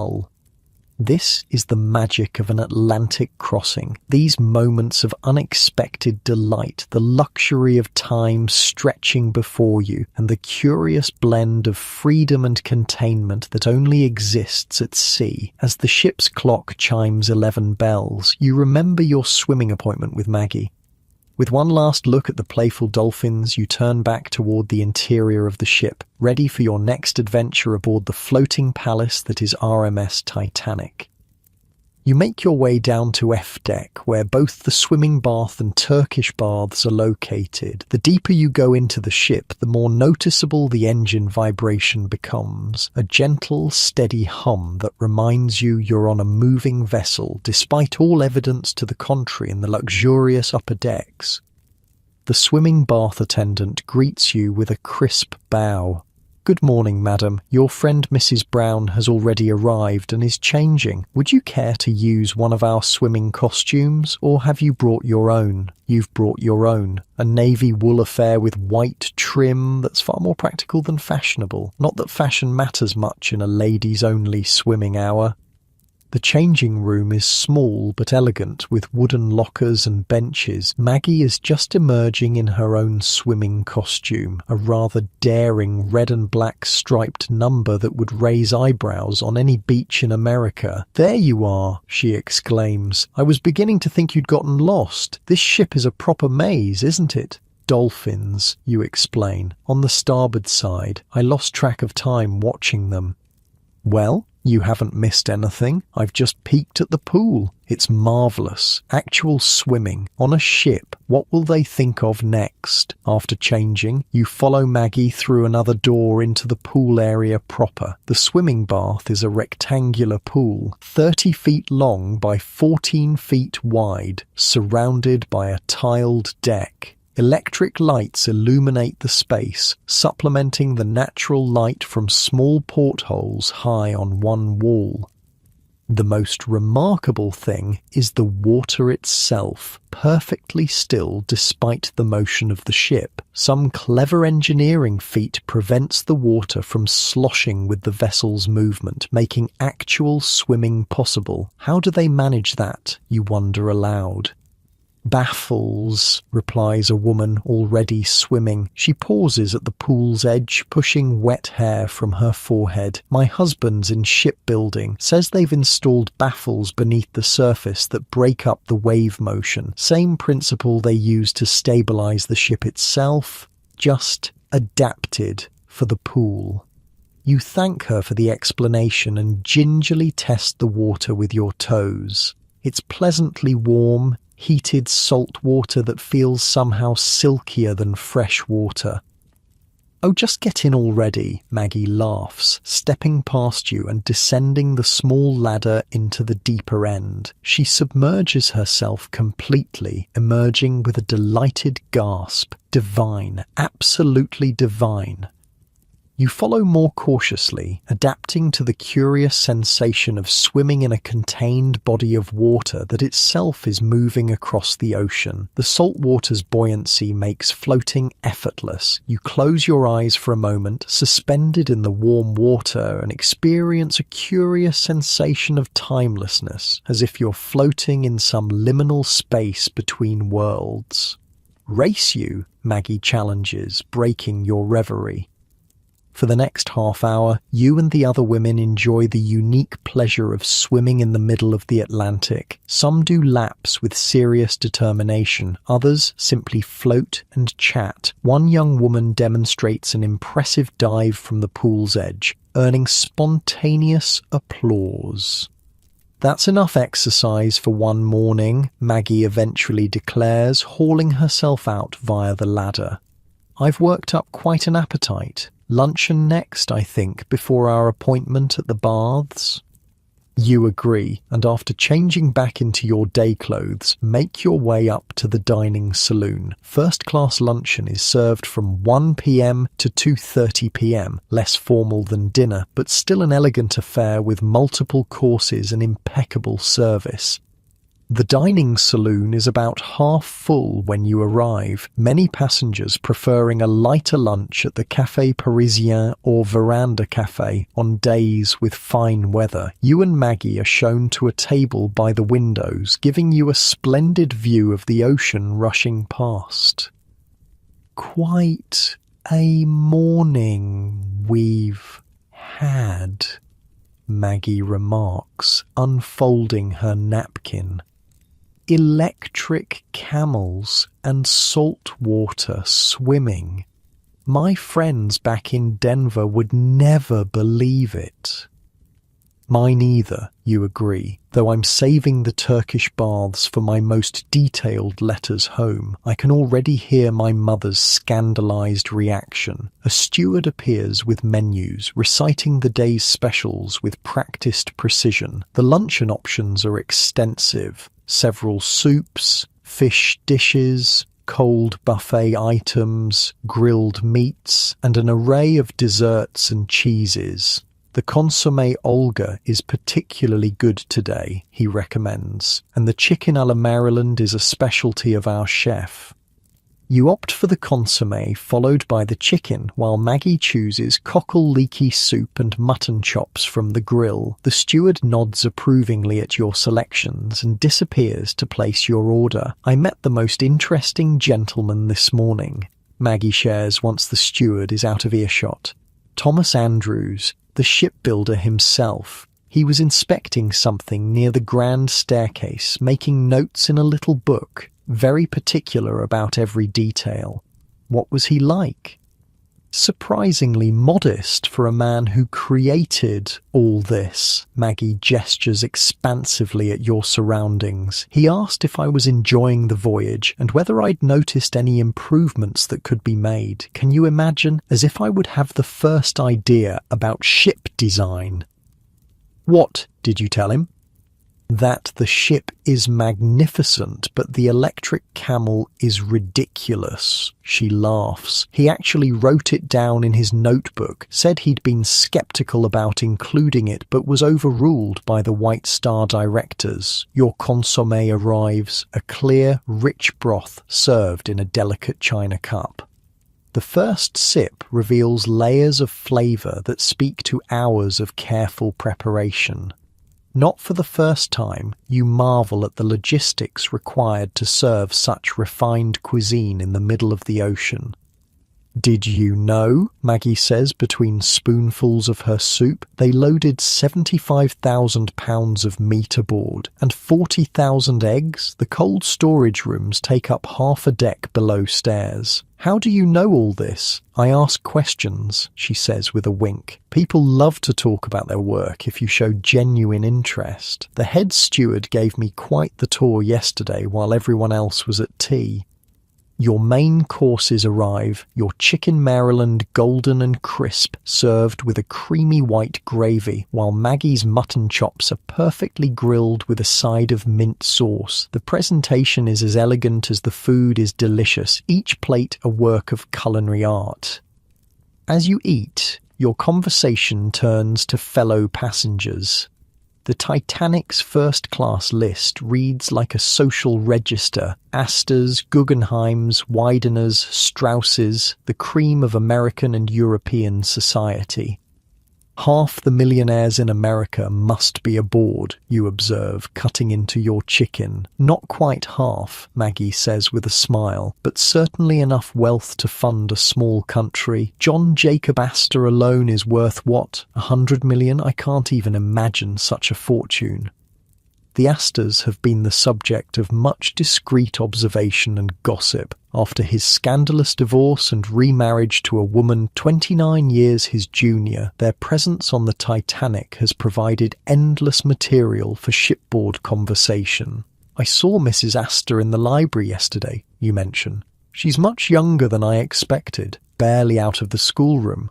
This is the magic of an Atlantic crossing. These moments of unexpected delight, the luxury of time stretching before you, and the curious blend of freedom and containment that only exists at sea. As the ship's clock chimes 11 bells, you remember your swimming appointment with Maggie. With one last look at the playful dolphins, you turn back toward the interior of the ship, ready for your next adventure aboard the floating palace that is RMS Titanic. You make your way down to F deck, where both the swimming bath and Turkish baths are located. The deeper you go into the ship, the more noticeable the engine vibration becomes, a gentle, steady hum that reminds you you're on a moving vessel, despite all evidence to the contrary in the luxurious upper decks. The swimming bath attendant greets you with a crisp bow. "Good morning, madam. Your friend Mrs. Brown has already arrived and is changing. Would you care to use one of our swimming costumes, or have you brought your own?" You've brought your own. A navy wool affair with white trim that's far more practical than fashionable. Not that fashion matters much in a ladies-only swimming hour. The changing room is small but elegant, with wooden lockers and benches. Maggie is just emerging in her own swimming costume, a rather daring red and black striped number that would raise eyebrows on any beach in America. "There you are," she exclaims. "I was beginning to think you'd gotten lost. This ship is a proper maze, isn't it?" "Dolphins," you explain. "On the starboard side. I lost track of time watching them." "Well, you haven't missed anything. I've just peeked at the pool. It's marvellous. Actual swimming on a ship. What will they think of next?" After changing, you follow Maggie through another door into the pool area proper. The swimming bath is a rectangular pool, 30 feet long by 14 feet wide, surrounded by a tiled deck. Electric lights illuminate the space, supplementing the natural light from small portholes high on one wall. The most remarkable thing is the water itself, perfectly still despite the motion of the ship. Some clever engineering feat prevents the water from sloshing with the vessel's movement, making actual swimming possible. How do they manage that, you wonder aloud? "Baffles," replies a woman already swimming. She pauses at the pool's edge, pushing wet hair from her forehead. "My husband's in shipbuilding. Says they've installed baffles beneath the surface that break up the wave motion. Same principle they use to stabilize the ship itself, just adapted for the pool." You thank her for the explanation and gingerly test the water with your toes. It's pleasantly warm, heated salt water that feels somehow silkier than fresh water. "Oh, just get in already," Maggie laughs, stepping past you and descending the small ladder into the deeper end. She submerges herself completely, emerging with a delighted gasp. Divine, absolutely divine. You follow more cautiously, adapting to the curious sensation of swimming in a contained body of water that itself is moving across the ocean. The salt water's buoyancy makes floating effortless. You close your eyes for a moment, suspended in the warm water, and experience a curious sensation of timelessness, as if you're floating in some liminal space between worlds. "Race you," Maggie challenges, breaking your reverie. For the next half hour, you and the other women enjoy the unique pleasure of swimming in the middle of the Atlantic. Some do laps with serious determination, others simply float and chat. One young woman demonstrates an impressive dive from the pool's edge, earning spontaneous applause. "That's enough exercise for one morning," Maggie eventually declares, hauling herself out via the ladder. "I've worked up quite an appetite. Luncheon next, I think, before our appointment at the baths." You agree, and after changing back into your day clothes, make your way up to the dining saloon. First-class luncheon is served from 1 p.m. to 2:30 p.m, less formal than dinner, but still an elegant affair with multiple courses and impeccable service. The dining saloon is about half full when you arrive, many passengers preferring a lighter lunch at the Café Parisien or Veranda Café on days with fine weather. You and Maggie are shown to a table by the windows, giving you a splendid view of the ocean rushing past. "Quite a morning we've had," Maggie remarks, unfolding her napkin. "Electric camels and saltwater swimming. My friends back in Denver would never believe it." "Mine either," you agree, "though I'm saving the Turkish baths for my most detailed letters home. I can already hear my mother's scandalized reaction." A steward appears with menus, reciting the day's specials with practiced precision. The luncheon options are extensive. Several soups, fish dishes, cold buffet items, grilled meats, and an array of desserts and cheeses. "The consommé Olga is particularly good today," he recommends, "and the chicken à la Maryland is a specialty of our chef." You opt for the consommé, followed by the chicken, while Maggie chooses cockle leaky soup and mutton chops from the grill. The steward nods approvingly at your selections and disappears to place your order. "I met the most interesting gentleman this morning," Maggie shares once the steward is out of earshot. "Thomas Andrews, the shipbuilder himself. He was inspecting something near the grand staircase, making notes in a little book, very particular about every detail." "What was he like?" "Surprisingly modest for a man who created all this." Maggie gestures expansively at your surroundings. "He asked if I was enjoying the voyage and whether I'd noticed any improvements that could be made. Can you imagine? As if I would have the first idea about ship design." "What did you tell him?" "That the ship is magnificent, but the electric camel is ridiculous." She laughs. "He actually wrote it down in his notebook, said he'd been skeptical about including it, but was overruled by the White Star directors." Your consommé arrives, a clear, rich broth served in a delicate china cup. The first sip reveals layers of flavor that speak to hours of careful preparation. Not for the first time, you marvel at the logistics required to serve such refined cuisine in the middle of the ocean. "Did you know," Maggie says between spoonfuls of her soup, "they loaded 75,000 pounds of meat aboard and 40,000 eggs? The cold storage rooms take up half a deck below stairs." "How do you know all this?" "I ask questions," she says with a wink. "People love to talk about their work if you show genuine interest. The head steward gave me quite the tour yesterday while everyone else was at tea." Your main courses arrive, your chicken Maryland golden and crisp, served with a creamy white gravy, while Maggie's mutton chops are perfectly grilled with a side of mint sauce. The presentation is as elegant as the food is delicious, each plate a work of culinary art. As you eat, Your conversation turns to fellow passengers. The Titanic's first-class list reads like a social register. Astors, Guggenheims, Weideners, Strausses, the cream of American and European society. Half the millionaires in America must be aboard, you observe, cutting into your chicken. Not quite half, Maggie says with a smile, but certainly enough wealth to fund a small country. John Jacob Astor alone is worth what? 100 million? I can't even imagine such a fortune. The Astors have been the subject of much discreet observation and gossip. After his scandalous divorce and remarriage to a woman 29 years his junior, their presence on the Titanic has provided endless material for shipboard conversation. I saw Mrs. Astor in the library yesterday, you mention. She's much younger than I expected, barely out of the schoolroom.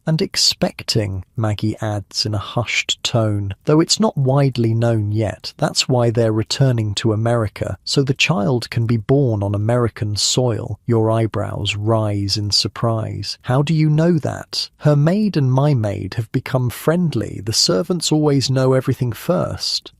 And expecting, Maggie adds in a hushed tone, though it's not widely known yet. That's why they're returning to America, so the child can be born on American soil. Your eyebrows rise in surprise. How do you know that? Her maid and my maid have become friendly. The servants always know everything first.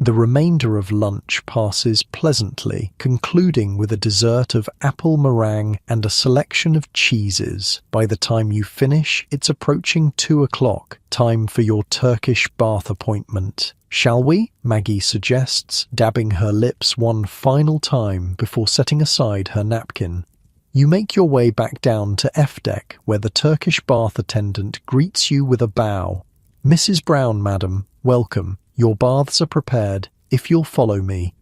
The remainder of lunch passes pleasantly, concluding with a dessert of apple meringue and a selection of cheeses. By the time you finish, it's approaching 2 o'clock, time for your Turkish bath appointment. Shall we? Maggie suggests, dabbing her lips one final time before setting aside her napkin. You make your way back down to F deck, where the Turkish bath attendant greets you with a bow. Mrs. Brown, madam, welcome. Your baths are prepared, if you'll follow me.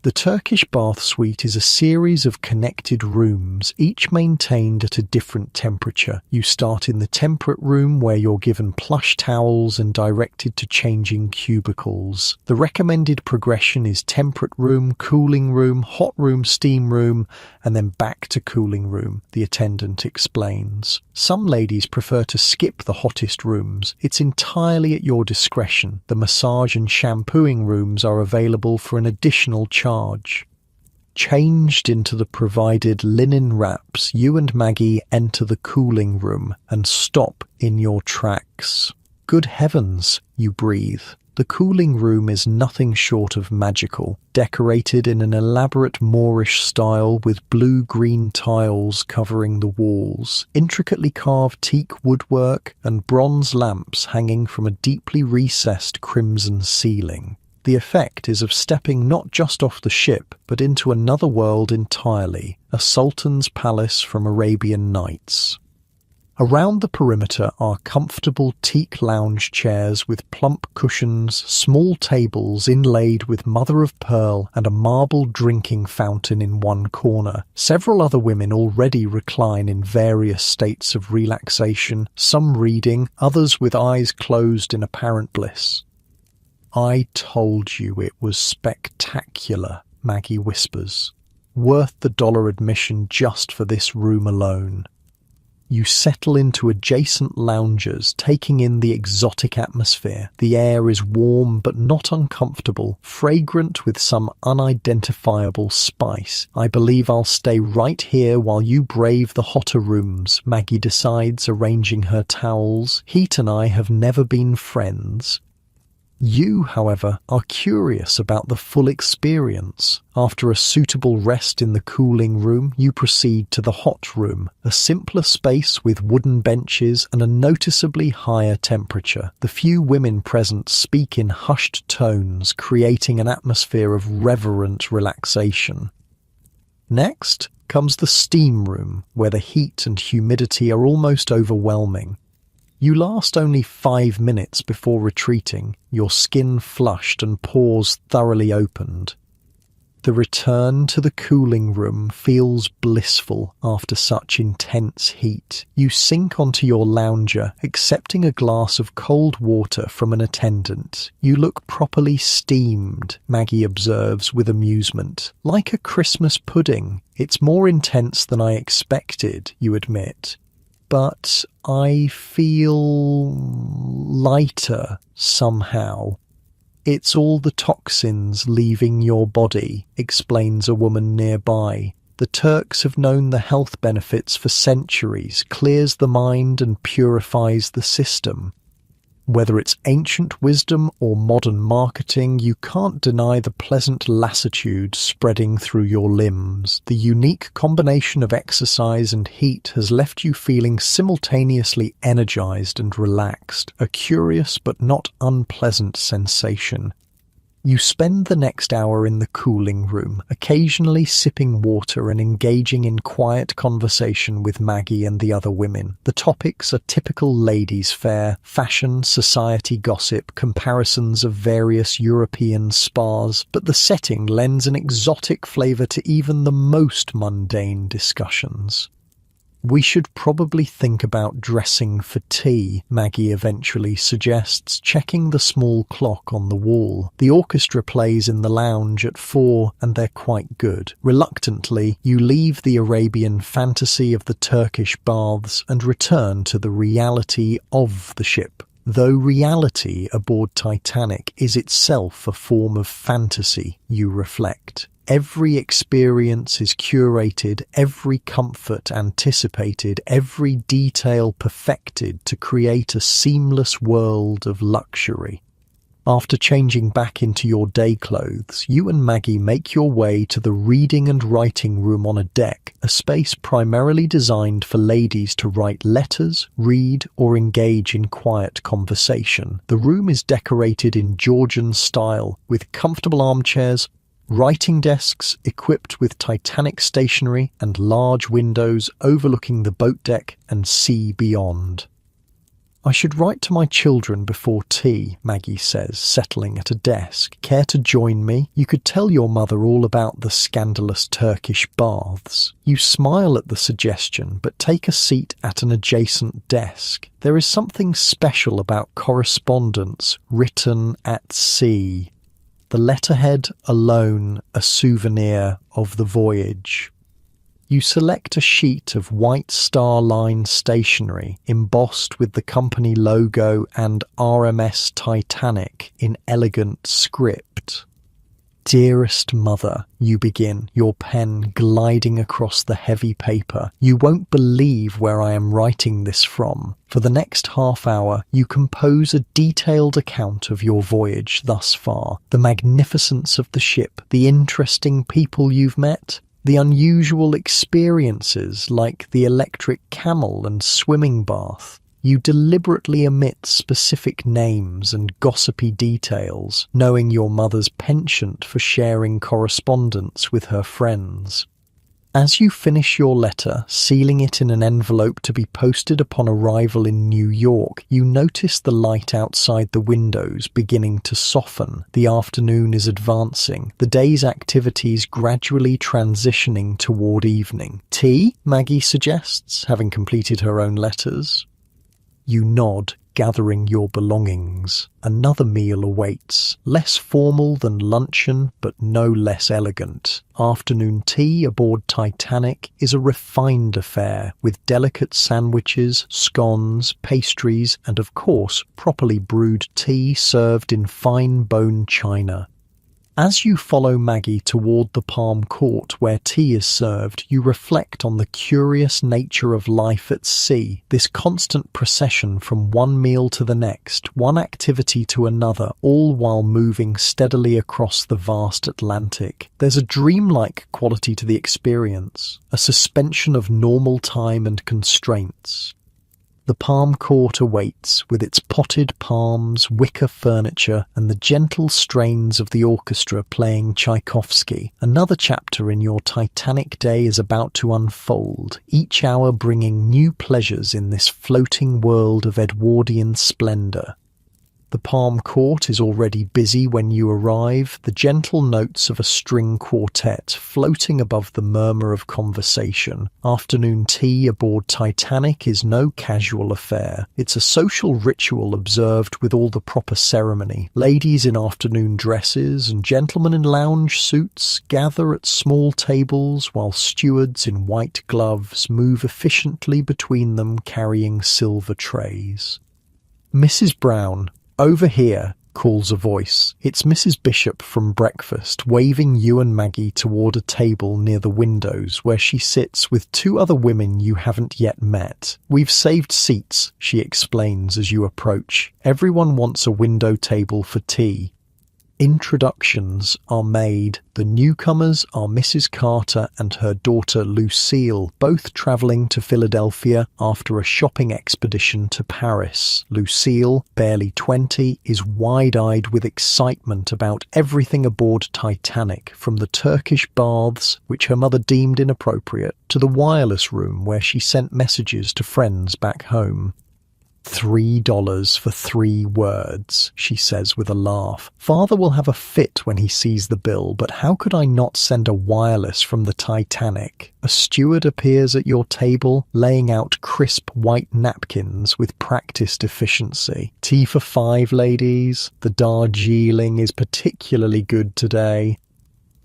The Turkish bath suite is a series of connected rooms, each maintained at a different temperature. You start in the temperate room where you're given plush towels and directed to changing cubicles. The recommended progression is temperate room, cooling room, hot room, steam room, and then back to cooling room, the attendant explains. Some ladies prefer to skip the hottest rooms. It's entirely at your discretion. The massage and shampooing rooms are available for an additional charge. Changed into the provided linen wraps, you and Maggie enter the cooling room and stop in your tracks. Good heavens, you breathe. The cooling room is nothing short of magical, decorated in an elaborate Moorish style with blue-green tiles covering the walls, intricately carved teak woodwork and bronze lamps hanging from a deeply recessed crimson ceiling. The effect is of stepping not just off the ship, but into another world entirely, a sultan's palace from Arabian Nights. Around the perimeter are comfortable teak lounge chairs with plump cushions, small tables inlaid with mother-of-pearl, and a marble drinking fountain in one corner. Several other women already recline in various states of relaxation, some reading, others with eyes closed in apparent bliss. I told you it was spectacular, Maggie whispers. Worth the $1 admission just for this room alone. You settle into adjacent lounges, taking in the exotic atmosphere. The air is warm but not uncomfortable, fragrant with some unidentifiable spice. I believe I'll stay right here while you brave the hotter rooms, Maggie decides, arranging her towels. Heat and I have never been friends. You, however, are curious about the full experience. After a suitable rest in the cooling room, you proceed to the hot room, a simpler space with wooden benches and a noticeably higher temperature. The few women present speak in hushed tones, creating an atmosphere of reverent relaxation. Next comes the steam room, where the heat and humidity are almost overwhelming. You last only 5 minutes before retreating, your skin flushed and pores thoroughly opened. The return to the cooling room feels blissful after such intense heat. You sink onto your lounger, accepting a glass of cold water from an attendant. You look properly steamed, Maggie observes with amusement. Like a Christmas pudding. It's more intense than I expected, you admit. But I feel lighter somehow. It's all the toxins leaving your body, explains a woman nearby. The Turks have known the health benefits for centuries, clears the mind and purifies the system. Whether it's ancient wisdom or modern marketing, you can't deny the pleasant lassitude spreading through your limbs. The unique combination of exercise and heat has left you feeling simultaneously energized and relaxed, a curious but not unpleasant sensation. You spend the next hour in the cooling room, occasionally sipping water and engaging in quiet conversation with Maggie and the other women. The topics are typical ladies' fare, fashion, society gossip, comparisons of various European spas, but the setting lends an exotic flavor to even the most mundane discussions. "We should probably think about dressing for tea," Maggie eventually suggests, checking the small clock on the wall. The orchestra plays in the lounge at 4, and they're quite good. Reluctantly, you leave the Arabian fantasy of the Turkish baths and return to the reality of the ship. Though reality aboard Titanic is itself a form of fantasy, you reflect. Every experience is curated, every comfort anticipated, every detail perfected to create a seamless world of luxury. After changing back into your day clothes, you and Maggie make your way to the reading and writing room on a deck, a space primarily designed for ladies to write letters, read, or engage in quiet conversation. The room is decorated in Georgian style, with comfortable armchairs, writing desks equipped with Titanic stationery, and large windows overlooking the boat deck and sea beyond. "I should write to my children before tea," Maggie says, settling at a desk. "Care to join me? You could tell your mother all about the scandalous Turkish baths." You smile at the suggestion, but take a seat at an adjacent desk. There is something special about correspondence written at sea. The letterhead alone a souvenir of the voyage. You select a sheet of white Star Line stationery embossed with the company logo and RMS Titanic in elegant script. "Dearest Mother," you begin, your pen gliding across the heavy paper. "You won't believe where I am writing this from." For the next half hour, you compose a detailed account of your voyage thus far, the magnificence of the ship, the interesting people you've met, the unusual experiences like the electric camel and swimming bath. You deliberately omit specific names and gossipy details, knowing your mother's penchant for sharing correspondence with her friends. As you finish your letter, sealing it in an envelope to be posted upon arrival in New York, you notice the light outside the windows beginning to soften. The afternoon is advancing, the day's activities gradually transitioning toward evening. "Tea?" Maggie suggests, having completed her own letters. You nod, gathering your belongings. Another meal awaits, less formal than luncheon, but no less elegant. Afternoon tea aboard Titanic is a refined affair, with delicate sandwiches, scones, pastries, and of course, properly brewed tea served in fine bone china. As you follow Maggie toward the Palm Court where tea is served, you reflect on the curious nature of life at sea, this constant procession from one meal to the next, one activity to another, all while moving steadily across the vast Atlantic. There's a dreamlike quality to the experience, a suspension of normal time and constraints. The Palm Court awaits, with its potted palms, wicker furniture, and the gentle strains of the orchestra playing Tchaikovsky. Another chapter in your Titanic day is about to unfold, each hour bringing new pleasures in this floating world of Edwardian splendor. The Palm Court is already busy when you arrive, the gentle notes of a string quartet floating above the murmur of conversation. Afternoon tea aboard Titanic is no casual affair. It's a social ritual observed with all the proper ceremony. Ladies in afternoon dresses and gentlemen in lounge suits gather at small tables while stewards in white gloves move efficiently between them carrying silver trays. "Mrs. Brown, over here," calls a voice. It's Mrs. Bishop from breakfast, waving you and Maggie toward a table near the windows where she sits with two other women you haven't yet met. We've saved seats, she explains as you approach. Everyone wants a window table for tea. Introductions are made. The newcomers are Mrs. Carter and her daughter Lucille, both travelling to Philadelphia after a shopping expedition to Paris. Lucille, barely 20, is wide-eyed with excitement about everything aboard Titanic, from the Turkish baths, which her mother deemed inappropriate, to the wireless room where she sent messages to friends back home. $3 for 3 words, she says with a laugh. Father will have a fit when he sees the bill, but how could I not send a wireless from the Titanic? A steward appears at your table, laying out crisp white napkins with practiced efficiency. Tea for 5, ladies. The Darjeeling is particularly good today.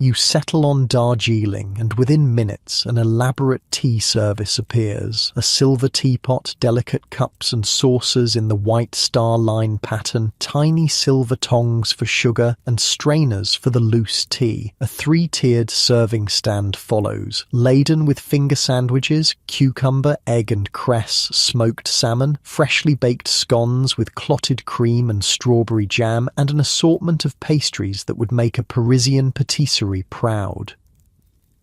You settle on Darjeeling, and within minutes an elaborate tea service appears. A silver teapot, delicate cups and saucers in the white star line pattern, tiny silver tongs for sugar, and strainers for the loose tea. A 3-tiered serving stand follows, laden with finger sandwiches, cucumber, egg and cress, smoked salmon, freshly baked scones with clotted cream and strawberry jam, and an assortment of pastries that would make a Parisian patisserie proud.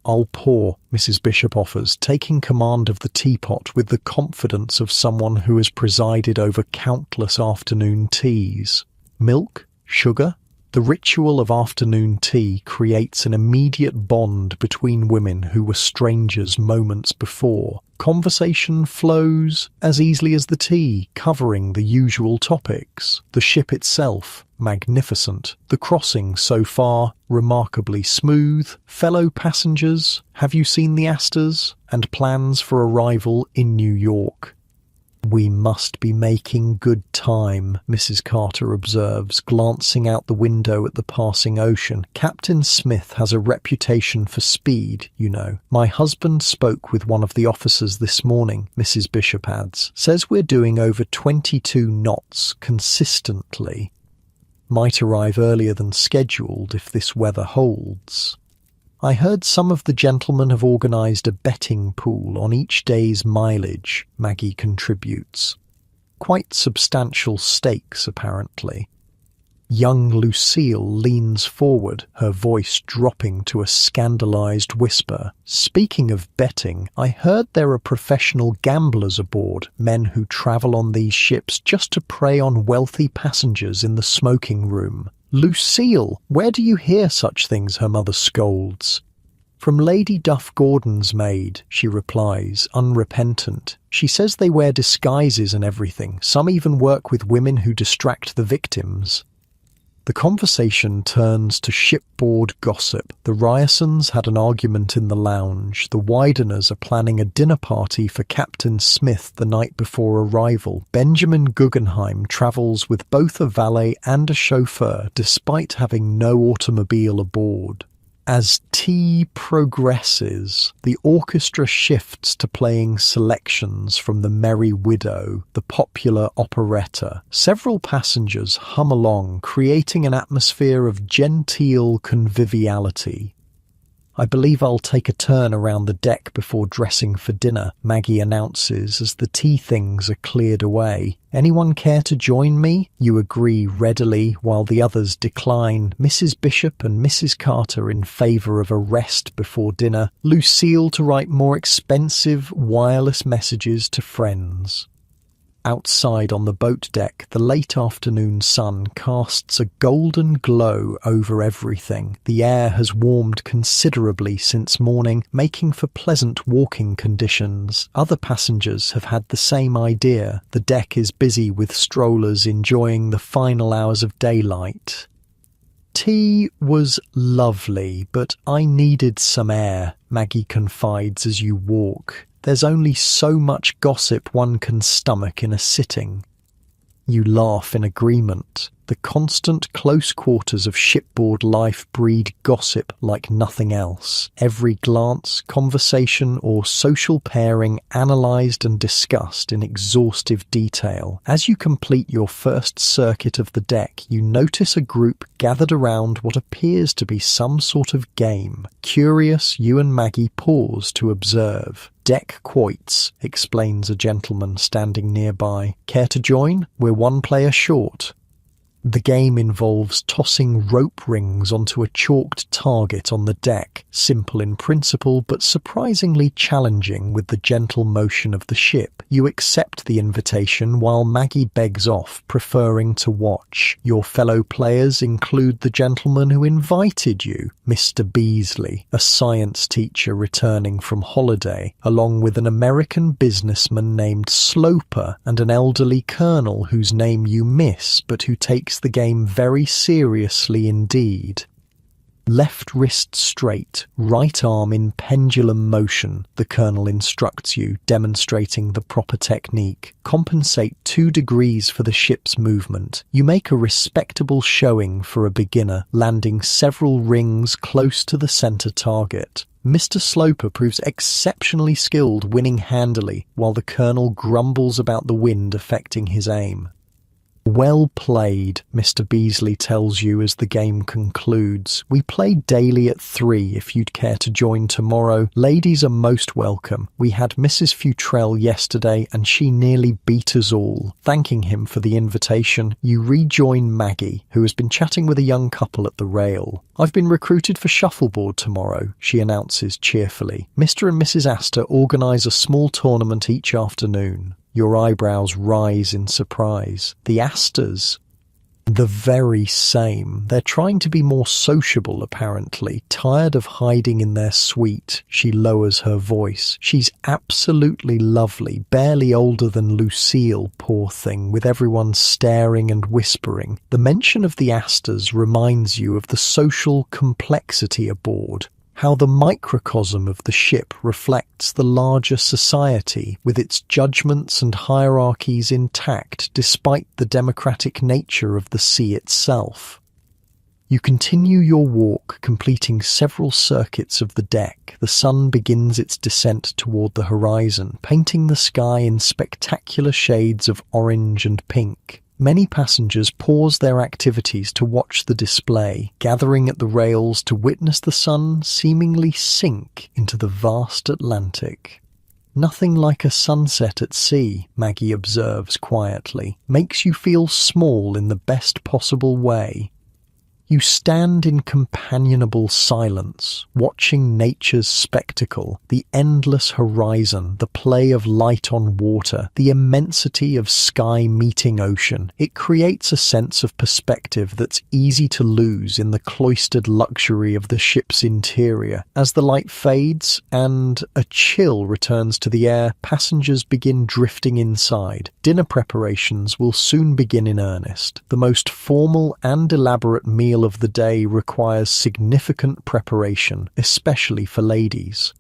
I'll pour, Mrs. Bishop offers, taking command of the teapot with the confidence of someone who has presided over countless afternoon teas. Milk? Sugar? The ritual of afternoon tea creates an immediate bond between women who were strangers moments before. Conversation flows as easily as the tea, covering the usual topics. The ship itself, magnificent. The crossing so far, remarkably smooth. Fellow passengers, have you seen the Astors? And plans for arrival in New York. We must be making good time, Mrs. Carter observes, glancing out the window at the passing ocean. Captain Smith has a reputation for speed, you know. My husband spoke with one of the officers this morning, Mrs. Bishop adds. Says we're doing over 22 knots consistently. Might arrive earlier than scheduled if this weather holds. I heard some of the gentlemen have organised a betting pool on each day's mileage, Maggie contributes. Quite substantial stakes, apparently. Young Lucille leans forward, her voice dropping to a scandalised whisper. Speaking of betting, I heard there are professional gamblers aboard, men who travel on these ships just to prey on wealthy passengers in the smoking room. Lucille, where do you hear such things? Her mother scolds. From Lady Duff Gordon's maid, she replies, unrepentant. She says they wear disguises and everything. Some even work with women who distract the victims. The conversation turns to shipboard gossip. The Ryersons had an argument in the lounge. The Wideners are planning a dinner party for Captain Smith the night before arrival. Benjamin Guggenheim travels with both a valet and a chauffeur, despite having no automobile aboard. As tea progresses, the orchestra shifts to playing selections from The Merry Widow, the popular operetta. Several passengers hum along, creating an atmosphere of genteel conviviality. I believe I'll take a turn around the deck before dressing for dinner, Maggie announces as the tea things are cleared away. Anyone care to join me? You agree readily, while the others decline. Mrs. Bishop and Mrs. Carter in favour of a rest before dinner. Lucille to write more expensive wireless messages to friends. Outside on the boat deck, the late afternoon sun casts a golden glow over everything. The air has warmed considerably since morning, making for pleasant walking conditions. Other passengers have had the same idea. The deck is busy with strollers enjoying the final hours of daylight. Tea was lovely, but I needed some air, Maggie confides as you walk. There's only so much gossip one can stomach in a sitting. You laugh in agreement. The constant close quarters of shipboard life breed gossip like nothing else. Every glance, conversation, or social pairing analysed and discussed in exhaustive detail. As you complete your first circuit of the deck, you notice a group gathered around what appears to be some sort of game. Curious, you and Maggie pause to observe. "Deck quoits," explains a gentleman standing nearby. "Care to join? We're one player short." The game involves tossing rope rings onto a chalked target on the deck, simple in principle but surprisingly challenging with the gentle motion of the ship. You accept the invitation while Maggie begs off, preferring to watch. Your fellow players include the gentleman who invited you, Mr. Beasley, a science teacher returning from holiday, along with an American businessman named Sloper and an elderly colonel whose name you miss but who takes the game very seriously indeed. Left wrist straight, right arm in pendulum motion, the colonel instructs you, demonstrating the proper technique. Compensate 2 degrees for the ship's movement. You make a respectable showing for a beginner, landing several rings close to the center target. Mr. Sloper proves exceptionally skilled, winning handily, while the colonel grumbles about the wind affecting his aim. "Well played," Mr. Beasley tells you as the game concludes. "We play daily at 3 if you'd care to join tomorrow. Ladies are most welcome. We had Mrs. Futrell yesterday and she nearly beat us all." Thanking him for the invitation, you rejoin Maggie, who has been chatting with a young couple at the rail. "I've been recruited for shuffleboard tomorrow," she announces cheerfully. "Mr. and Mrs. Astor organise a small tournament each afternoon." Your eyebrows rise in surprise. "The Astors?" "The very same. They're trying to be more sociable, apparently. Tired of hiding in their suite." She lowers her voice. "She's absolutely lovely, barely older than Lucille, poor thing, with everyone staring and whispering." The mention of the Astors reminds you of the social complexity aboard. How the microcosm of the ship reflects the larger society, with its judgments and hierarchies intact despite the democratic nature of the sea itself. You continue your walk, completing several circuits of the deck. The sun begins its descent toward the horizon, painting the sky in spectacular shades of orange and pink. Many passengers pause their activities to watch the display, gathering at the rails to witness the sun seemingly sink into the vast Atlantic. "Nothing like a sunset at sea," Maggie observes quietly. "Makes you feel small in the best possible way." You stand in companionable silence, watching nature's spectacle, the endless horizon, the play of light on water, the immensity of sky meeting ocean. It creates a sense of perspective that's easy to lose in the cloistered luxury of the ship's interior. As the light fades and a chill returns to the air, passengers begin drifting inside. Dinner preparations will soon begin in earnest. The most formal and elaborate meal of the day requires significant preparation, especially for ladies.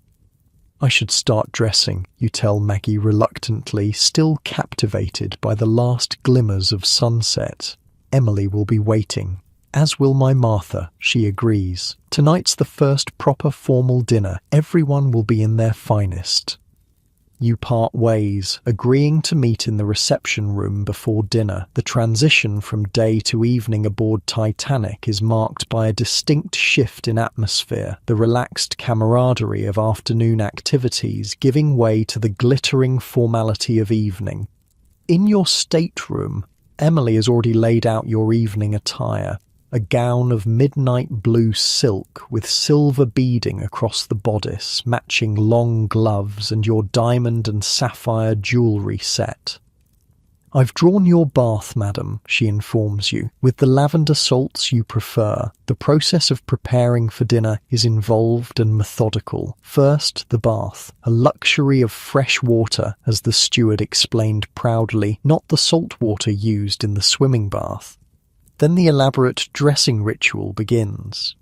"I should start dressing," you tell Maggie reluctantly, still captivated by the last glimmers of sunset. "Emily will be waiting." "As will my Martha," she agrees. "Tonight's the first proper formal dinner. Everyone will be in their finest." You part ways, agreeing to meet in the reception room before dinner. The transition from day to evening aboard Titanic is marked by a distinct shift in atmosphere, the relaxed camaraderie of afternoon activities giving way to the glittering formality of evening. In your stateroom, Emily has already laid out your evening attire. A gown of midnight blue silk with silver beading across the bodice, matching long gloves and your diamond and sapphire jewellery set. "I've drawn your bath, madam," she informs you, "with the lavender salts you prefer. The process of preparing for dinner is involved and methodical. First, the bath, a luxury of fresh water, as the steward explained proudly, not the salt water used in the swimming bath. Then the elaborate dressing ritual begins.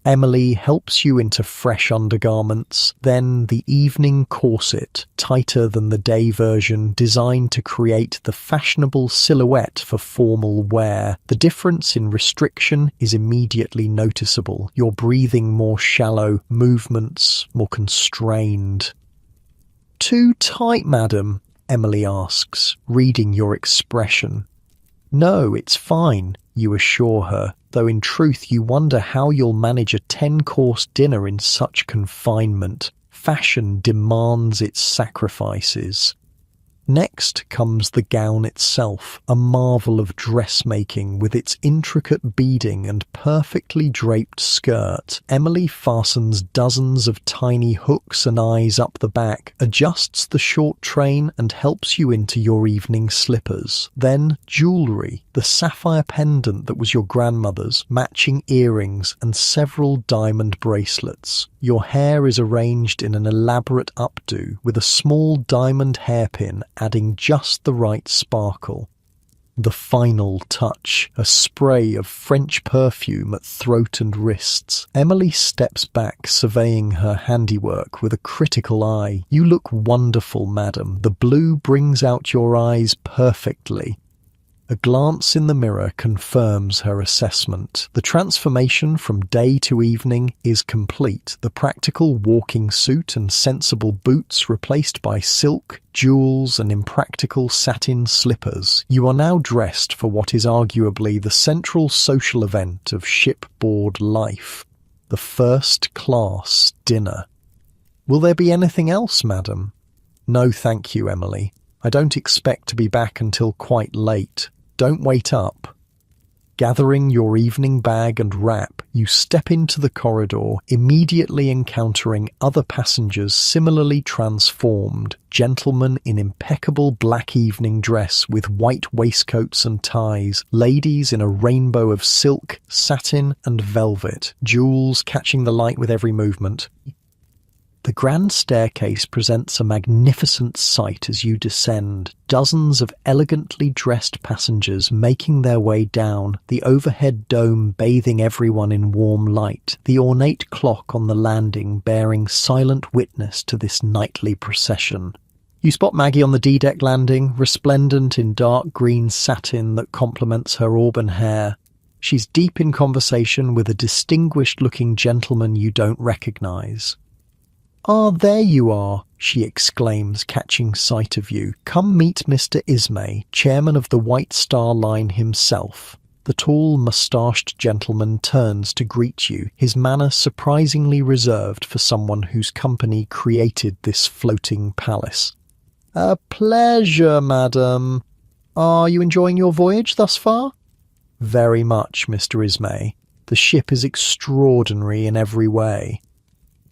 Emily helps you into fresh undergarments, then the evening corset, tighter than the day version, designed to create the fashionable silhouette for formal wear. The difference in restriction is immediately noticeable. Your breathing more shallow, movements more constrained. "Too tight, madam?" Emily asks, reading your expression. "No, it's fine," you assure her, though in truth you wonder how you'll manage a 10-course dinner in such confinement. Fashion demands its sacrifices. Next comes the gown itself, a marvel of dressmaking with its intricate beading and perfectly draped skirt. Emily fastens dozens of tiny hooks and eyes up the back, adjusts the short train and helps you into your evening slippers. Then jewellery, the sapphire pendant that was your grandmother's, matching earrings and several diamond bracelets. Your hair is arranged in an elaborate updo with a small diamond hairpin adding just the right sparkle. The final touch, a spray of French perfume at throat and wrists. Emily steps back, surveying her handiwork with a critical eye. "You look wonderful, madam. The blue brings out your eyes perfectly." A glance in the mirror confirms her assessment. The transformation from day to evening is complete. The practical walking suit and sensible boots replaced by silk, jewels, and impractical satin slippers. You are now dressed for what is arguably the central social event of shipboard life, the first-class dinner. "Will there be anything else, madam?" "No, thank you, Emily. I don't expect to be back until quite late. Don't wait up." Gathering your evening bag and wrap, you step into the corridor, immediately encountering other passengers similarly transformed. Gentlemen in impeccable black evening dress with white waistcoats and ties, ladies in a rainbow of silk, satin, and velvet, jewels catching the light with every movement. The grand staircase presents a magnificent sight as you descend, dozens of elegantly dressed passengers making their way down, the overhead dome bathing everyone in warm light, the ornate clock on the landing bearing silent witness to this nightly procession. You spot Maggie on the D-deck landing, resplendent in dark green satin that complements her auburn hair. She's deep in conversation with a distinguished-looking gentleman you don't recognize. "Ah, there you are," she exclaims, catching sight of you. "Come meet Mr. Ismay, chairman of the White Star Line himself." The tall, moustached gentleman turns to greet you, his manner surprisingly reserved for someone whose company created this floating palace. "A pleasure, madam. Are you enjoying your voyage thus far?" "Very much, Mr. Ismay. The ship is extraordinary in every way."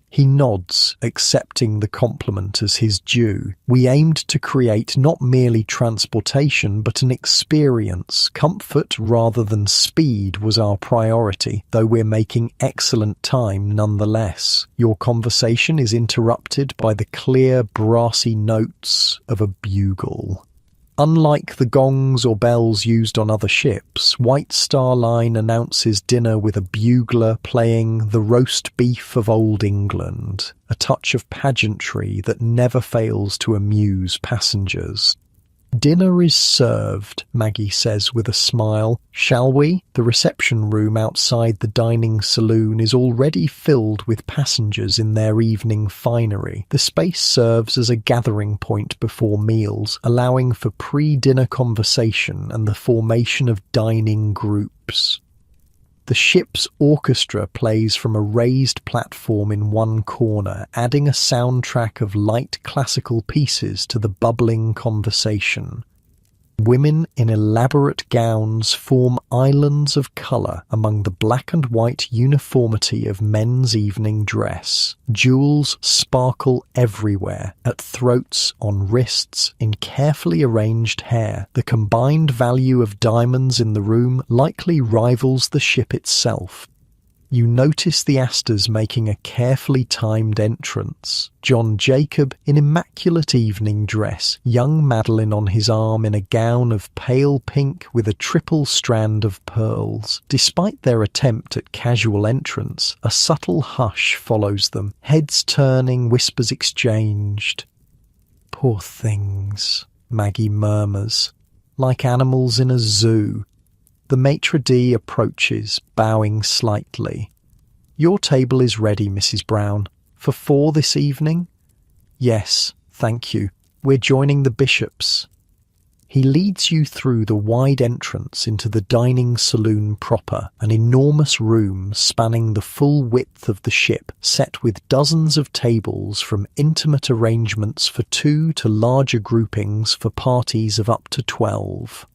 He nods, accepting the compliment as his due. "We aimed to create not merely transportation, but an experience. Comfort rather than speed was our priority, though we're making excellent time nonetheless." Your conversation is interrupted by the clear, brassy notes of a bugle. Unlike the gongs or bells used on other ships, White Star Line announces dinner with a bugler playing "The Roast Beef of Old England," a touch of pageantry that never fails to amuse passengers. "Dinner is served," Maggie says with a smile. "Shall we?" The reception room outside the dining saloon is already filled with passengers in their evening finery. The space serves as a gathering point before meals, allowing for pre-dinner conversation and the formation of dining groups. The ship's orchestra plays from a raised platform in one corner, adding a soundtrack of light classical pieces to the bubbling conversation. Women in elaborate gowns form islands of colour among the black and white uniformity of men's evening dress. Jewels sparkle everywhere, at throats, on wrists, in carefully arranged hair. The combined value of diamonds in the room likely rivals the ship itself. You notice the Astors making a carefully timed entrance. John Jacob in immaculate evening dress, young Madeline on his arm in a gown of pale pink with a triple strand of pearls. Despite their attempt at casual entrance, a subtle hush follows them, heads turning, whispers exchanged. "Poor things," Maggie murmurs, "like animals in a zoo." The maitre d' approaches, bowing slightly. "Your table is ready, Mrs. Brown. For 4 this evening?" "Yes, thank you. We're joining the Bishops." He leads you through the wide entrance into the dining saloon proper, an enormous room spanning the full width of the ship, set with dozens of tables from intimate arrangements for 2 to larger groupings for parties of up to 12.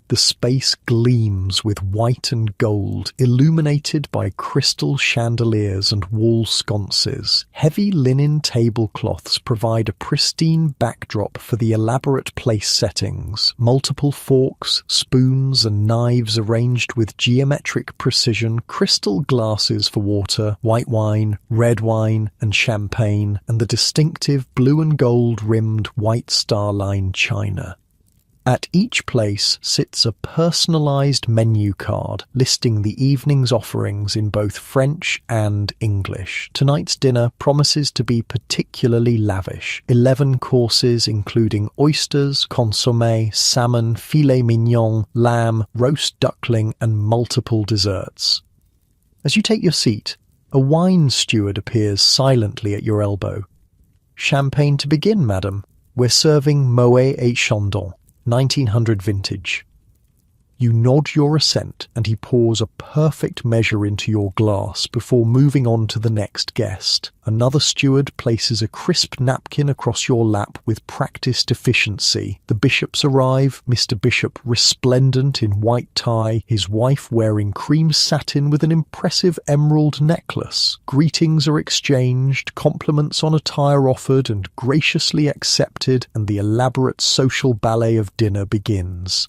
The space gleams with white and gold, illuminated by crystal chandeliers and wall sconces. Heavy linen tablecloths provide a pristine backdrop for the elaborate place settings. Multiple forks, spoons and knives arranged with geometric precision, crystal glasses for water, white wine, red wine and champagne, and the distinctive blue and gold rimmed white star-line china. At each place sits a personalised menu card listing the evening's offerings in both French and English. Tonight's dinner promises to be particularly lavish. 11 courses including oysters, consommé, salmon, filet mignon, lamb, roast duckling and multiple desserts. As you take your seat, a wine steward appears silently at your elbow. "Champagne to begin, madam. We're serving Moet et Chandon. 1900 vintage." You nod your assent and he pours a perfect measure into your glass before moving on to the next guest. Another steward places a crisp napkin across your lap with practiced efficiency. The Bishops arrive, Mr. Bishop resplendent in white tie, his wife wearing cream satin with an impressive emerald necklace. Greetings are exchanged, compliments on attire offered and graciously accepted, and the elaborate social ballet of dinner begins.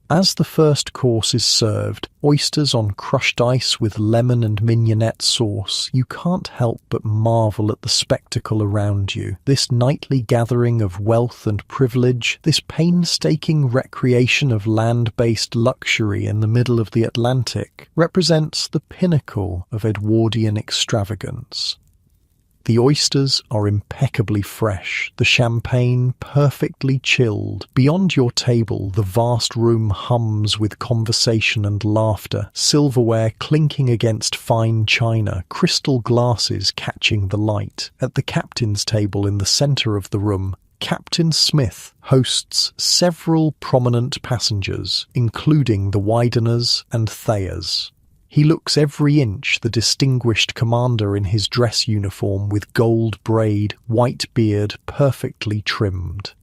As the first course is served, oysters on crushed ice with lemon and mignonette sauce, you can't help but marvel at the spectacle around you. This nightly gathering of wealth and privilege, this painstaking recreation of land-based luxury in the middle of the Atlantic, represents the pinnacle of Edwardian extravagance. The oysters are impeccably fresh, the champagne perfectly chilled. Beyond your table, the vast room hums with conversation and laughter, silverware clinking against fine china, crystal glasses catching the light. At the captain's table in the centre of the room, Captain Smith hosts several prominent passengers, including the Wideners and Thayers. He looks every inch the distinguished commander in his dress uniform with gold braid, white beard, perfectly trimmed.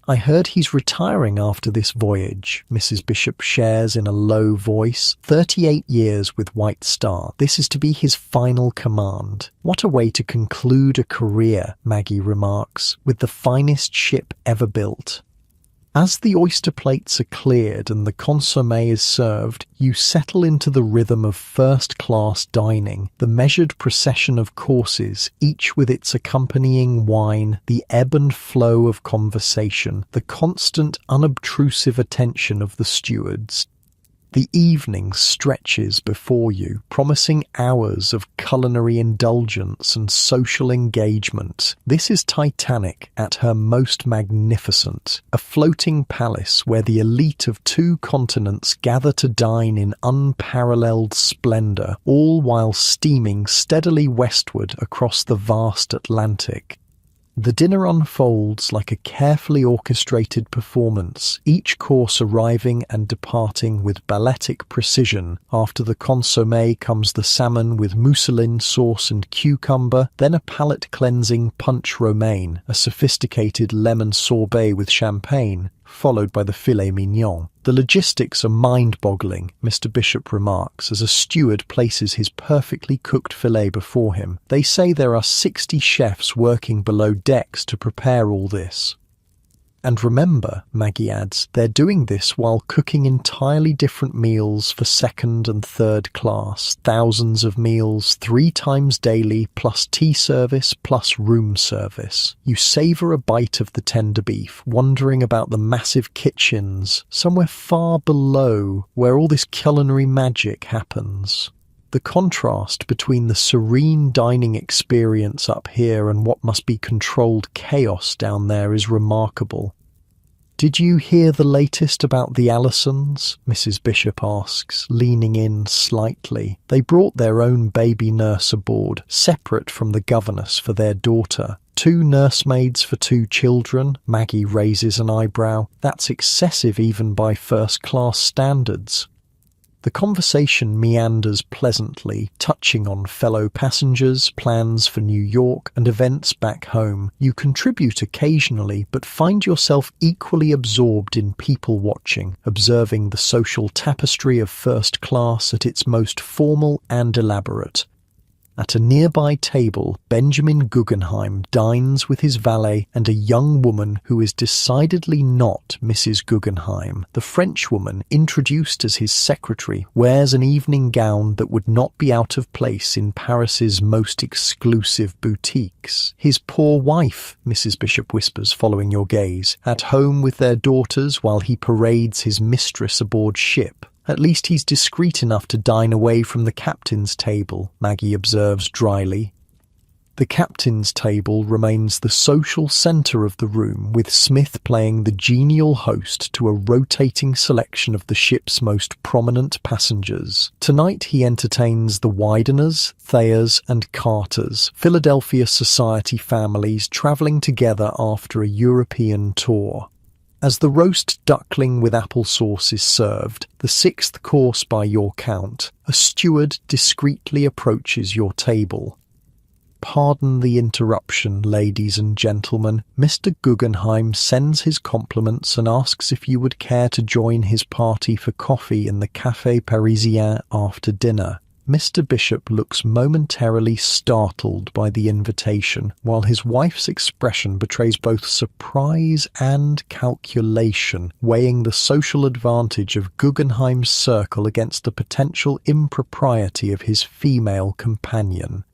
"I heard he's retiring after this voyage," Mrs. Bishop shares in a low voice. 38 years with White Star. This is to be his final command. "What a way to conclude a career," Maggie remarks, "with the finest ship ever built." As the oyster plates are cleared and the consommé is served, you settle into the rhythm of first-class dining, the measured procession of courses, each with its accompanying wine, the ebb and flow of conversation, the constant unobtrusive attention of the stewards. The evening stretches before you, promising hours of culinary indulgence and social engagement. This is Titanic at her most magnificent, a floating palace where the elite of 2 continents gather to dine in unparalleled splendour, all while steaming steadily westward across the vast Atlantic. The dinner unfolds like a carefully orchestrated performance, each course arriving and departing with balletic precision. After the consommé comes the salmon with mousseline sauce and cucumber, then a palate-cleansing punch romaine, a sophisticated lemon sorbet with champagne, followed by the filet mignon. The logistics are mind-boggling, Mr. Bishop remarks as a steward places his perfectly cooked filet before him. They say there are 60 chefs working below decks to prepare all this. And remember, Maggie adds, they're doing this while cooking entirely different meals for second and third class. Thousands of meals, 3 times daily, plus tea service, plus room service. You savour a bite of the tender beef, wondering about the massive kitchens, somewhere far below where all this culinary magic happens. The contrast between the serene dining experience up here and what must be controlled chaos down there is remarkable. "Did you hear the latest about the Allisons?" Mrs. Bishop asks, leaning in slightly. "They brought their own baby nurse aboard, separate from the governess, for their daughter. 2 nursemaids for 2 children." Maggie raises an eyebrow. "That's excessive even by first-class standards." The conversation meanders pleasantly, touching on fellow passengers, plans for New York, and events back home. You contribute occasionally, but find yourself equally absorbed in people watching, observing the social tapestry of first class at its most formal and elaborate. At a nearby table, Benjamin Guggenheim dines with his valet and a young woman who is decidedly not Mrs. Guggenheim. The Frenchwoman, introduced as his secretary, wears an evening gown that would not be out of place in Paris's most exclusive boutiques. "His poor wife," Mrs. Bishop whispers, following your gaze, "at home with their daughters while he parades his mistress aboard ship. At least he's discreet enough to dine away from the captain's table," Maggie observes dryly. The captain's table remains the social centre of the room, with Smith playing the genial host to a rotating selection of the ship's most prominent passengers. Tonight he entertains the Wideners, Thayers and Carters, Philadelphia society families travelling together after a European tour. As the roast duckling with applesauce is served, the 6th course by your count, a steward discreetly approaches your table. "Pardon the interruption, ladies and gentlemen. Mr. Guggenheim sends his compliments and asks if you would care to join his party for coffee in the Café Parisien after dinner." Mr. Bishop looks momentarily startled by the invitation, while his wife's expression betrays both surprise and calculation, weighing the social advantage of Guggenheim's circle against the potential impropriety of his female companion.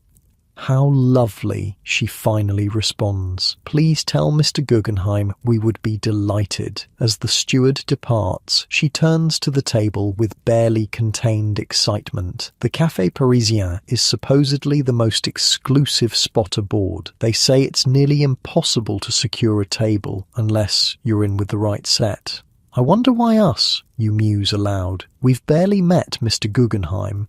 "How lovely," she finally responds. "Please tell Mr. Guggenheim we would be delighted." As the steward departs, she turns to the table with barely contained excitement. The Café Parisien is supposedly the most exclusive spot aboard. They say it's nearly impossible to secure a table unless you're in with the right set. "I wonder why us?" you muse aloud. "We've barely met Mr. Guggenheim."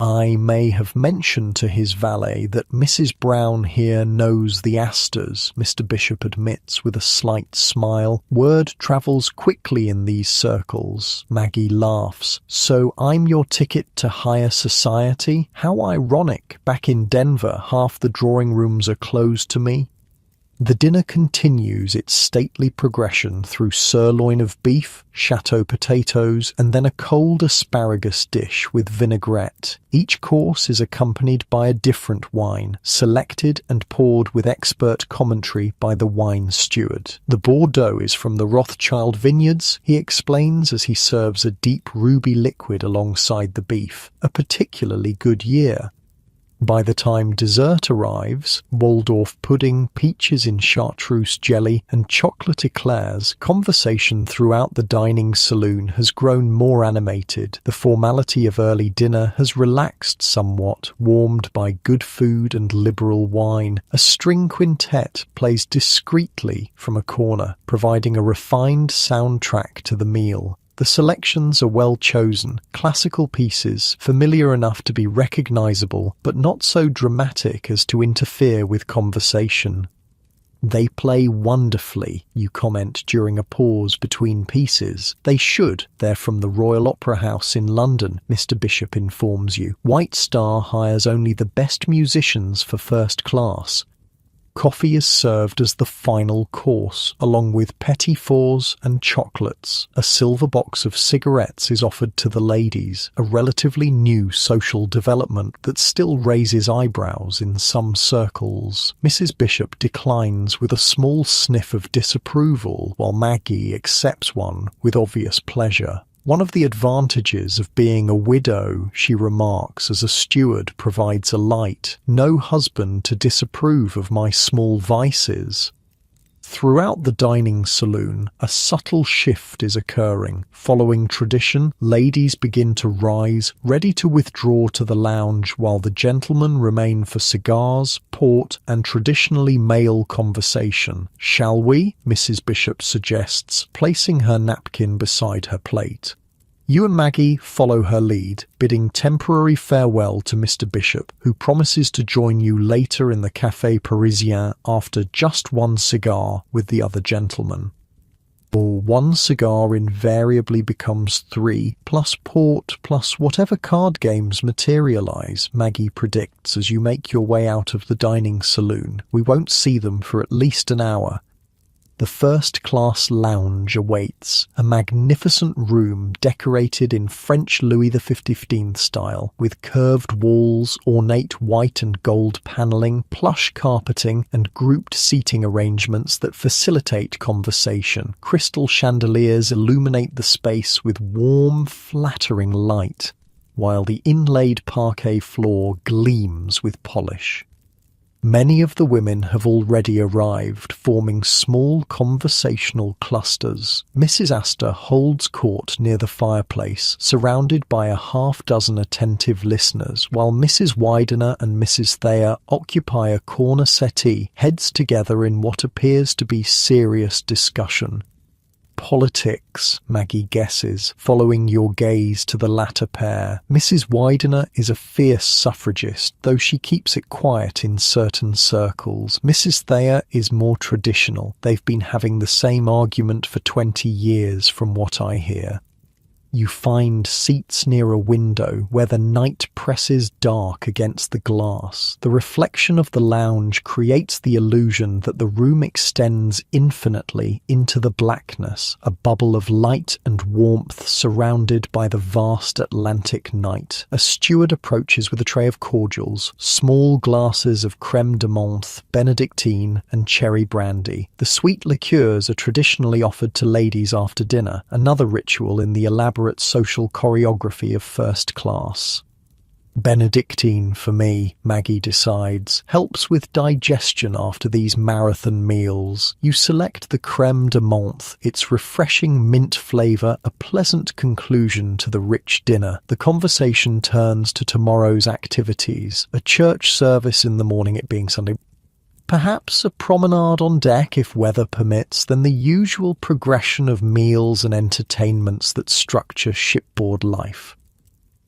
I may have mentioned to his valet that Mrs. Brown here knows the Astors, Mr. Bishop admits with a slight smile. "Word travels quickly in these circles." Maggie laughs. "So I'm your ticket to higher society? How ironic. Back in Denver, half the drawing rooms are closed to me." The dinner continues its stately progression through sirloin of beef, chateau potatoes, and then a cold asparagus dish with vinaigrette. Each course is accompanied by a different wine, selected and poured with expert commentary by the wine steward. "The Bordeaux is from the Rothschild vineyards," he explains as he serves a deep ruby liquid alongside the beef. "A particularly good year." By the time dessert arrives, Waldorf pudding, peaches in chartreuse jelly, and chocolate eclairs, conversation throughout the dining saloon has grown more animated. The formality of early dinner has relaxed somewhat, warmed by good food and liberal wine. A string quintet plays discreetly from a corner, providing a refined soundtrack to the meal. The selections are well chosen, classical pieces, familiar enough to be recognizable, but not so dramatic as to interfere with conversation. "They play wonderfully," you comment during a pause between pieces. "They should. They're from the Royal Opera House in London," Mr. Bishop informs you. "White Star hires only the best musicians for first class." Coffee is served as the final course, along with petit fours and chocolates. A silver box of cigarettes is offered to the ladies, a relatively new social development that still raises eyebrows in some circles. Mrs. Bishop declines with a small sniff of disapproval, while Maggie accepts one with obvious pleasure. One of the advantages of being a widow, she remarks as a steward provides a light, no husband to disapprove of my small vices. Throughout the dining saloon, a subtle shift is occurring. Following tradition, ladies begin to rise, ready to withdraw to the lounge, while the gentlemen remain for cigars, port, and traditionally male conversation. "Shall we?" Mrs. Bishop suggests, placing her napkin beside her plate. You and Maggie follow her lead, bidding temporary farewell to Mr. Bishop, who promises to join you later in the Café Parisien after just one cigar with the other gentleman. One cigar invariably becomes 3, plus port, plus whatever card games materialize, Maggie predicts as you make your way out of the dining saloon. We won't see them for at least an hour. The first-class lounge awaits, a magnificent room decorated in French Louis XV style, with curved walls, ornate white and gold panelling, plush carpeting, and grouped seating arrangements that facilitate conversation. Crystal chandeliers illuminate the space with warm, flattering light, while the inlaid parquet floor gleams with polish. Many of the women have already arrived, forming small conversational clusters. Mrs. Astor holds court near the fireplace, surrounded by a half-dozen attentive listeners, while Mrs. Widener and Mrs. Thayer occupy a corner settee, heads together in what appears to be serious discussion. Politics, Maggie guesses, following your gaze to the latter pair. Mrs. Widener is a fierce suffragist, though she keeps it quiet in certain circles. Mrs. Thayer is more traditional. They've been having the same argument for 20 years, from what I hear. You find seats near a window where the night presses dark against the glass. The reflection of the lounge creates the illusion that the room extends infinitely into the blackness, a bubble of light and warmth surrounded by the vast Atlantic night. A steward approaches with a tray of cordials, small glasses of crème de menthe, Benedictine, and cherry brandy. The sweet liqueurs are traditionally offered to ladies after dinner, another ritual in the elaborate social choreography of first class. Benedictine for me, Maggie decides, helps with digestion after these marathon meals. You select the crème de menthe, its refreshing mint flavour, a pleasant conclusion to the rich dinner. The conversation turns to tomorrow's activities, a church service in the morning, it being Sunday. Perhaps a promenade on deck if weather permits, then the usual progression of meals and entertainments that structure shipboard life.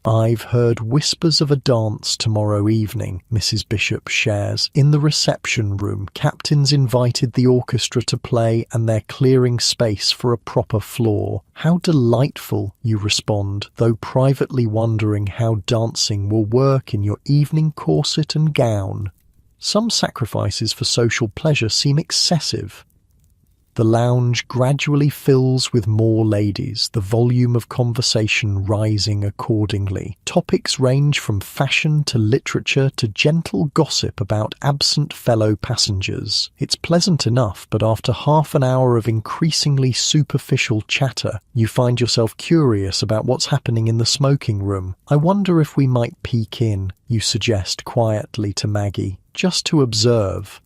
I've heard whispers of a dance tomorrow evening, Mrs. Bishop shares. In the reception room, captains invited the orchestra to play and they're clearing space for a proper floor. How delightful, you respond, though privately wondering how dancing will work in your evening corset and gown. Some sacrifices for social pleasure seem excessive. The lounge gradually fills with more ladies, the volume of conversation rising accordingly. Topics range from fashion to literature to gentle gossip about absent fellow passengers. It's pleasant enough, but after half an hour of increasingly superficial chatter, you find yourself curious about what's happening in the smoking room. I wonder if we might peek in, you suggest quietly to Maggie, just to observe.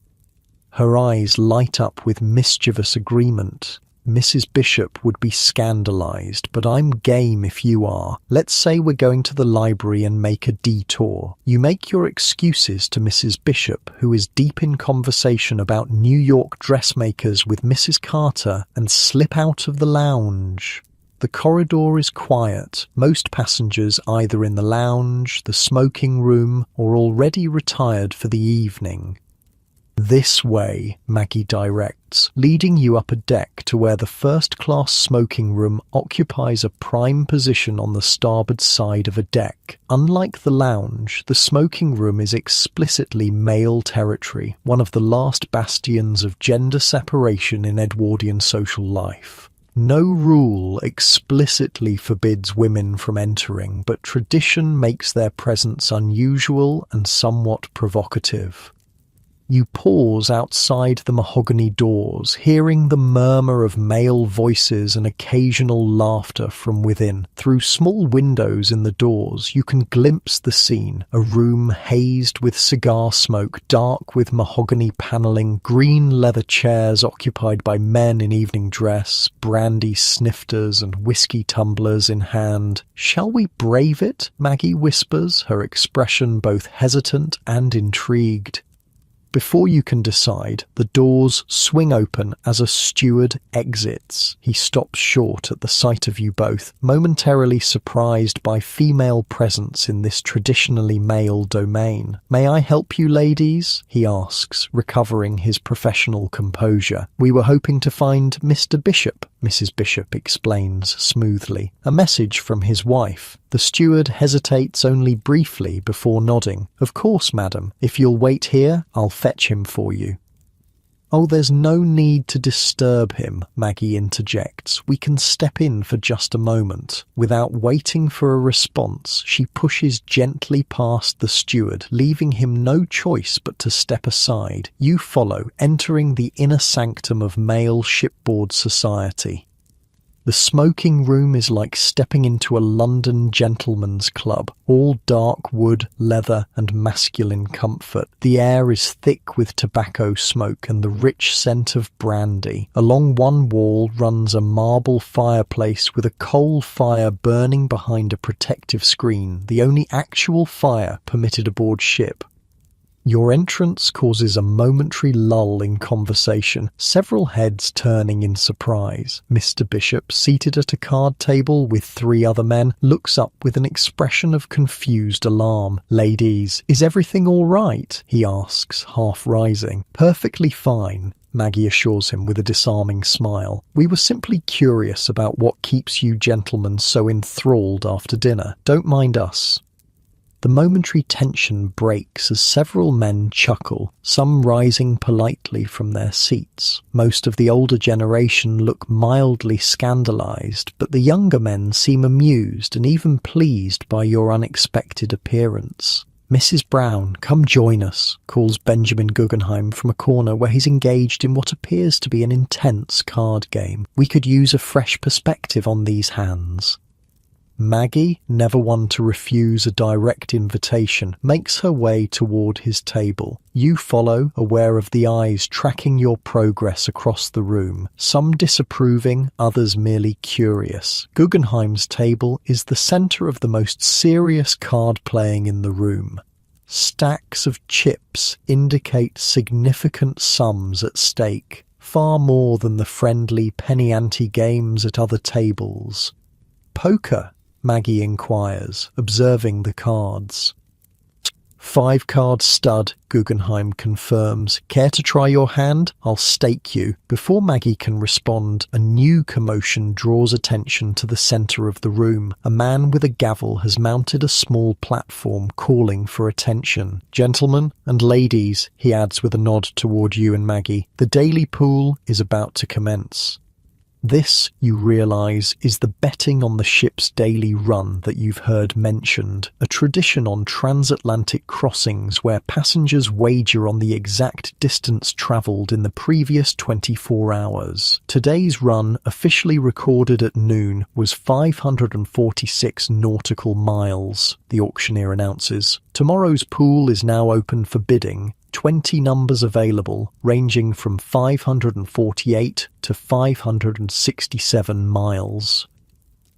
Her eyes light up with mischievous agreement. Mrs. Bishop would be scandalized, but I'm game if you are. Let's say we're going to the library and make a detour. You make your excuses to Mrs. Bishop, who is deep in conversation about New York dressmakers with Mrs. Carter, and slip out of the lounge. The corridor is quiet, most passengers either in the lounge, the smoking room, or already retired for the evening. "This way," Maggie directs, leading you up a deck to where the first-class smoking room occupies a prime position on the starboard side of a deck. Unlike the lounge, the smoking room is explicitly male territory, one of the last bastions of gender separation in Edwardian social life. No rule explicitly forbids women from entering, but tradition makes their presence unusual and somewhat provocative. You pause outside the mahogany doors, hearing the murmur of male voices and occasional laughter from within. Through small windows in the doors, you can glimpse the scene, a room hazed with cigar smoke, dark with mahogany paneling, green leather chairs occupied by men in evening dress, brandy snifters and whiskey tumblers in hand. "Shall we brave it?" Maggie whispers, her expression both hesitant and intrigued. Before you can decide, the doors swing open as a steward exits. He stops short at the sight of you both, momentarily surprised by female presence in this traditionally male domain. "May I help you, ladies?" he asks, recovering his professional composure. "We were hoping to find Mr. Bishop," Mrs. Bishop explains smoothly. "A message from his wife." The steward hesitates only briefly before nodding. "Of course, madam. If you'll wait here, I'll fetch him for you." "Oh, there's no need to disturb him," Maggie interjects. "We can step in for just a moment." Without waiting for a response, she pushes gently past the steward, leaving him no choice but to step aside. You follow, entering the inner sanctum of male shipboard society. The smoking room is like stepping into a London gentleman's club, all dark wood, leather, and masculine comfort. The air is thick with tobacco smoke and the rich scent of brandy. Along one wall runs a marble fireplace with a coal fire burning behind a protective screen, the only actual fire permitted aboard ship. Your entrance causes a momentary lull in conversation, several heads turning in surprise. Mr. Bishop, seated at a card table with 3 other men, looks up with an expression of confused alarm. "Ladies, is everything all right?" he asks, half rising. "Perfectly fine," Maggie assures him with a disarming smile. "We were simply curious about what keeps you gentlemen so enthralled after dinner. Don't mind us." The momentary tension breaks as several men chuckle, some rising politely from their seats. Most of the older generation look mildly scandalized, but the younger men seem amused and even pleased by your unexpected appearance. "Mrs. Brown, come join us," calls Benjamin Guggenheim from a corner where he's engaged in what appears to be an intense card game. "We could use a fresh perspective on these hands." Maggie, never one to refuse a direct invitation, makes her way toward his table. You follow, aware of the eyes tracking your progress across the room, some disapproving, others merely curious. Guggenheim's table is the center of the most serious card playing in the room. Stacks of chips indicate significant sums at stake, far more than the friendly penny-ante games at other tables. "Poker?" Maggie inquires, observing the cards. 5-card stud, Guggenheim confirms. "Care to try your hand? I'll stake you." Before Maggie can respond, a new commotion draws attention to the center of the room. A man with a gavel has mounted a small platform, calling for attention. "Gentlemen and ladies," he adds with a nod toward you and Maggie, "the daily pool is about to commence." This, you realize, is the betting on the ship's daily run that you've heard mentioned, a tradition on transatlantic crossings where passengers wager on the exact distance traveled in the previous 24 hours. Today's run, officially recorded at noon, was 546 nautical miles, the auctioneer announces. Tomorrow's pool is now open for bidding. 20 numbers available, ranging from 548 to 567 miles.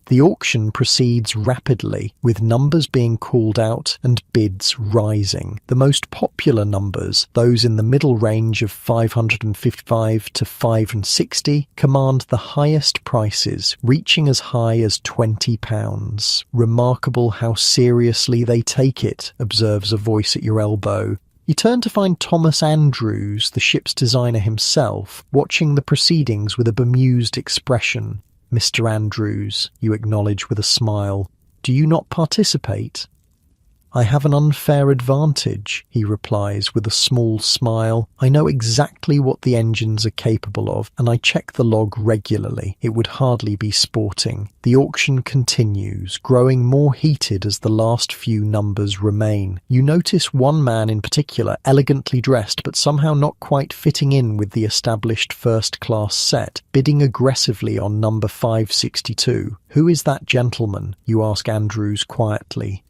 The auction proceeds rapidly, with numbers being called out and bids rising. The most popular numbers, those in the middle range of 555 to 560, command the highest prices, reaching as high as £20. "Remarkable how seriously they take it," observes a voice at your elbow. You turn to find Thomas Andrews, the ship's designer himself, watching the proceedings with a bemused expression. "Mr. Andrews," you acknowledge with a smile, "do you not participate?" "I have an unfair advantage," he replies with a small smile. "I know exactly what the engines are capable of, and I check the log regularly. It would hardly be sporting." The auction continues, growing more heated as the last few numbers remain. You notice one man in particular, elegantly dressed but somehow not quite fitting in with the established first-class set, bidding aggressively on number 562. "Who is that gentleman?" you ask Andrews quietly.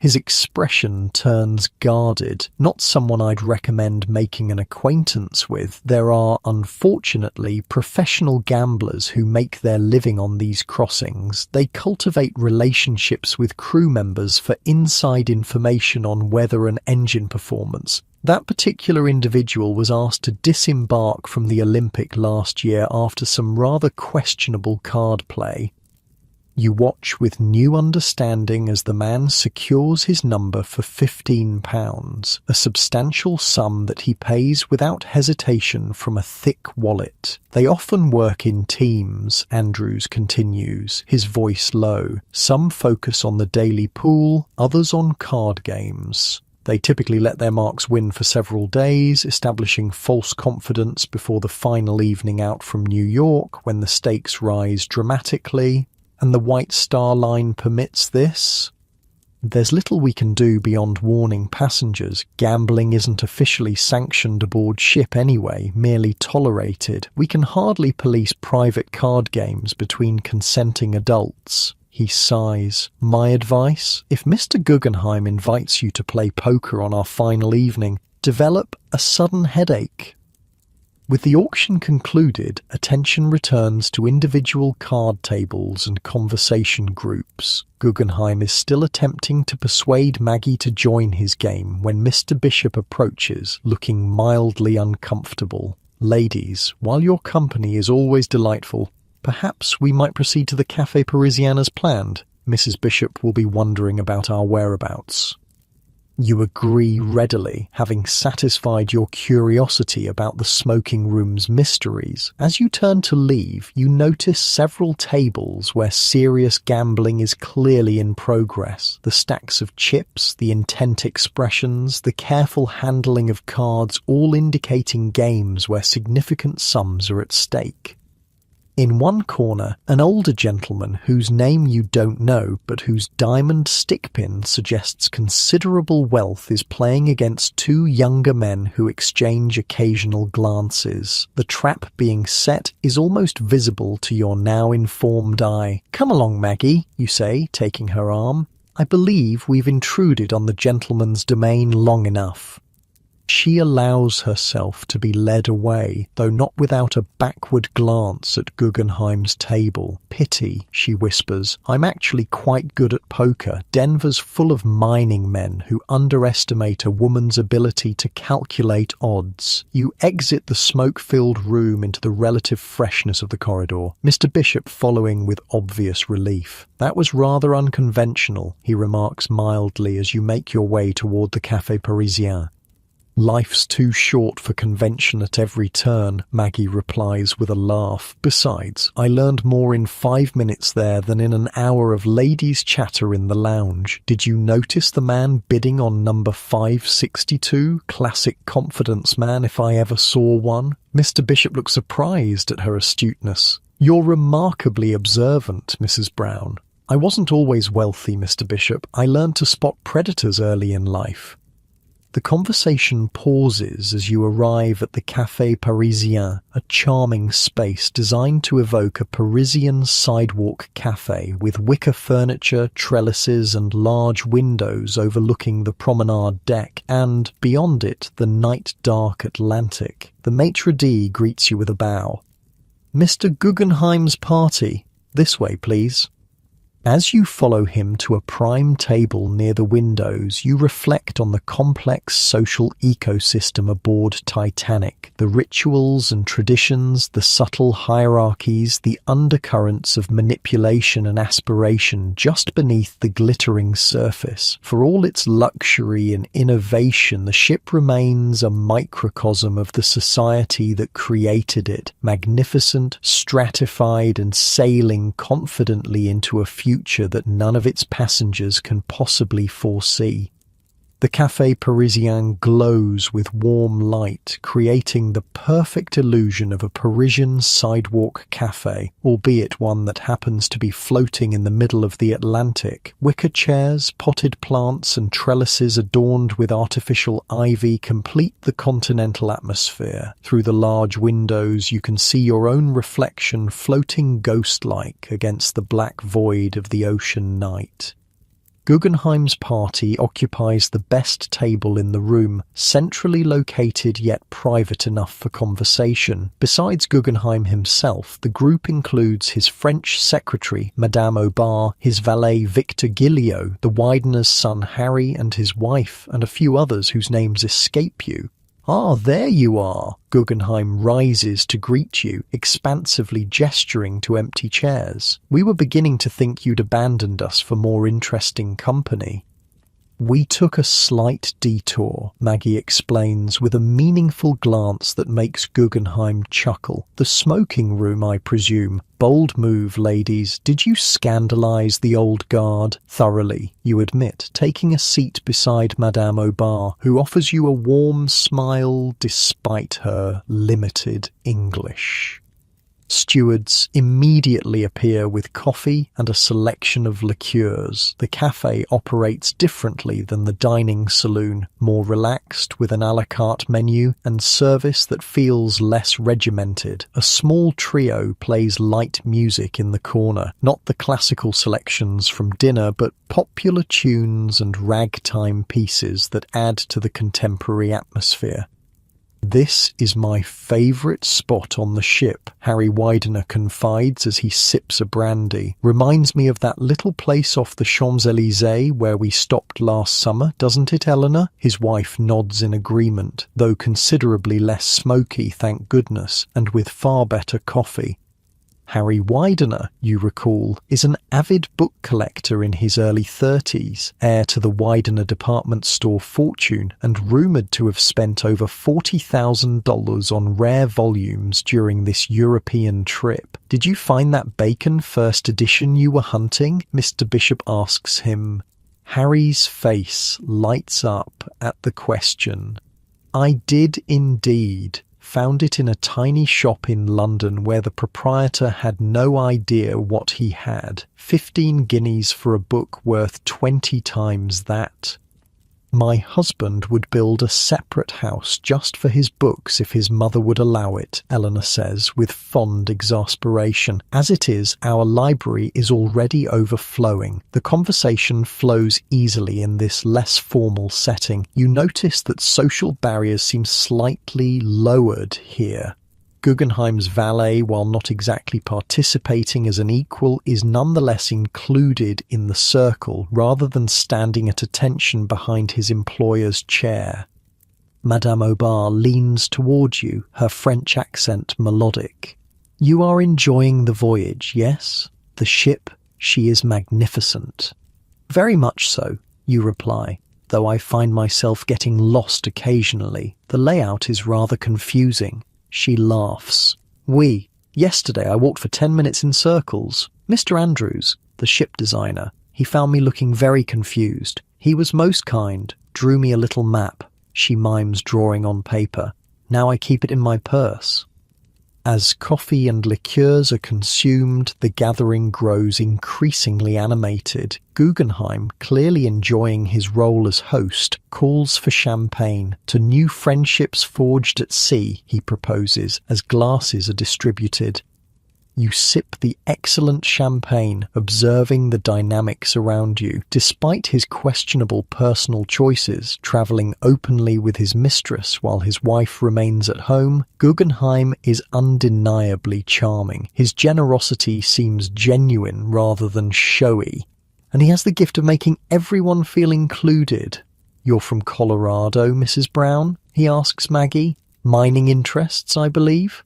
His expression turns guarded. "Not someone I'd recommend making an acquaintance with. There are, unfortunately, professional gamblers who make their living on these crossings. They cultivate relationships with crew members for inside information on weather and engine performance. That particular individual was asked to disembark from the Olympic last year after some rather questionable card play." You watch with new understanding as the man secures his number for £15, a substantial sum that he pays without hesitation from a thick wallet. "They often work in teams," Andrews continues, his voice low. "Some focus on the daily pool, others on card games. They typically let their marks win for several days, establishing false confidence before the final evening out from New York when the stakes rise dramatically. And the White Star Line permits this? There's little we can do beyond warning passengers. Gambling isn't officially sanctioned aboard ship anyway, merely tolerated. We can hardly police private card games between consenting adults." He sighs. "My advice? If Mr. Guggenheim invites you to play poker on our final evening, develop a sudden headache." With the auction concluded, attention returns to individual card tables and conversation groups. Guggenheim is still attempting to persuade Maggie to join his game when Mr. Bishop approaches, looking mildly uncomfortable. "Ladies, while your company is always delightful, perhaps we might proceed to the Café Parisien as planned. Mrs. Bishop will be wondering about our whereabouts." You agree readily, having satisfied your curiosity about the smoking room's mysteries. As you turn to leave, you notice several tables where serious gambling is clearly in progress. The stacks of chips, the intent expressions, the careful handling of cards, all indicating games where significant sums are at stake. In one corner, an older gentleman whose name you don't know, but whose diamond stickpin suggests considerable wealth, is playing against two younger men who exchange occasional glances. The trap being set is almost visible to your now informed eye. "Come along, Maggie," you say, taking her arm. "I believe we've intruded on the gentleman's domain long enough." She allows herself to be led away, though not without a backward glance at Guggenheim's table. "Pity," she whispers. "I'm actually quite good at poker. Denver's full of mining men who underestimate a woman's ability to calculate odds." You exit the smoke-filled room into the relative freshness of the corridor, Mr. Bishop following with obvious relief. "That was rather unconventional," he remarks mildly as you make your way toward the Café Parisien. "Life's too short for convention at every turn," Maggie replies with a laugh. "Besides, I learned more in 5 minutes there than in an hour of ladies' chatter in the lounge. Did you notice the man bidding on number 562? Classic confidence man if I ever saw one." Mr. Bishop looks surprised at her astuteness. "You're remarkably observant, Mrs. Brown." "I wasn't always wealthy, Mr. Bishop. I learned to spot predators early in life." The conversation pauses as you arrive at the Café Parisien, a charming space designed to evoke a Parisian sidewalk café with wicker furniture, trellises and large windows overlooking the promenade deck and, beyond it, the night-dark Atlantic. The maitre d' greets you with a bow. "Mr. Guggenheim's party. This way, please." As you follow him to a prime table near the windows, you reflect on the complex social ecosystem aboard Titanic, the rituals and traditions, the subtle hierarchies, the undercurrents of manipulation and aspiration just beneath the glittering surface. For all its luxury and innovation, the ship remains a microcosm of the society that created it, magnificent, stratified, and sailing confidently into a future that none of its passengers can possibly foresee. The Café Parisien glows with warm light, creating the perfect illusion of a Parisian sidewalk cafe, albeit one that happens to be floating in the middle of the Atlantic. Wicker chairs, potted plants, and trellises adorned with artificial ivy complete the continental atmosphere. Through the large windows, you can see your own reflection floating ghost-like against the black void of the ocean night. Guggenheim's party occupies the best table in the room, centrally located yet private enough for conversation. Besides Guggenheim himself, the group includes his French secretary, Madame Aubert, his valet Victor Gilliot, the Widener's son Harry and his wife, and a few others whose names escape you. "Ah, there you are!" Guggenheim rises to greet you, expansively gesturing to empty chairs. "We were beginning to think you'd abandoned us for more interesting company." "We took a slight detour," Maggie explains with a meaningful glance that makes Guggenheim chuckle. "The smoking room, I presume. Bold move, ladies. Did you scandalize the old guard?" "Thoroughly," you admit, taking a seat beside Madame Aubert, who offers you a warm smile despite her limited English. Stewards immediately appear with coffee and a selection of liqueurs. The cafe operates differently than the dining saloon, more relaxed with an a la carte menu and service that feels less regimented. A small trio plays light music in the corner, not the classical selections from dinner, but popular tunes and ragtime pieces that add to the contemporary atmosphere. "This is my favourite spot on the ship," Harry Widener confides as he sips a brandy. "Reminds me of that little place off the Champs-Élysées where we stopped last summer, doesn't it, Eleanor?" His wife nods in agreement, though considerably less smoky, thank goodness, and with far better coffee. Harry Widener, you recall, is an avid book collector in his early 30s, heir to the Widener department store fortune, and rumoured to have spent over $40,000 on rare volumes during this European trip. "Did you find that Bacon first edition you were hunting?" Mr. Bishop asks him. Harry's face lights up at the question. "I did indeed. Found it in a tiny shop in London where the proprietor had no idea what he had. 15 guineas for a book worth 20 times that. My husband would build a separate house just for his books if his mother would allow it," Eleanor says with fond exasperation. "As it is, our library is already overflowing." The conversation flows easily in this less formal setting. You notice that social barriers seem slightly lowered here. Guggenheim's valet, while not exactly participating as an equal, is nonetheless included in the circle rather than standing at attention behind his employer's chair. Madame Aubert leans towards you, her French accent melodic. "You are enjoying the voyage, yes? The ship, she is magnificent." "Very much so," you reply, "though I find myself getting lost occasionally. The layout is rather confusing." She laughs. Yesterday I walked for 10 minutes in circles. Mr. Andrews, the ship designer, he found me looking very confused. He was most kind, drew me a little map." She mimes drawing on paper. "Now I keep it in my purse." As coffee and liqueurs are consumed, the gathering grows increasingly animated. Guggenheim, clearly enjoying his role as host, calls for champagne. "To new friendships forged at sea," he proposes, as glasses are distributed. You sip the excellent champagne, observing the dynamics around you. Despite his questionable personal choices, traveling openly with his mistress while his wife remains at home, Guggenheim is undeniably charming. His generosity seems genuine rather than showy, and he has the gift of making everyone feel included. "You're from Colorado, Mrs. Brown?" he asks Maggie. "Mining interests, I believe?"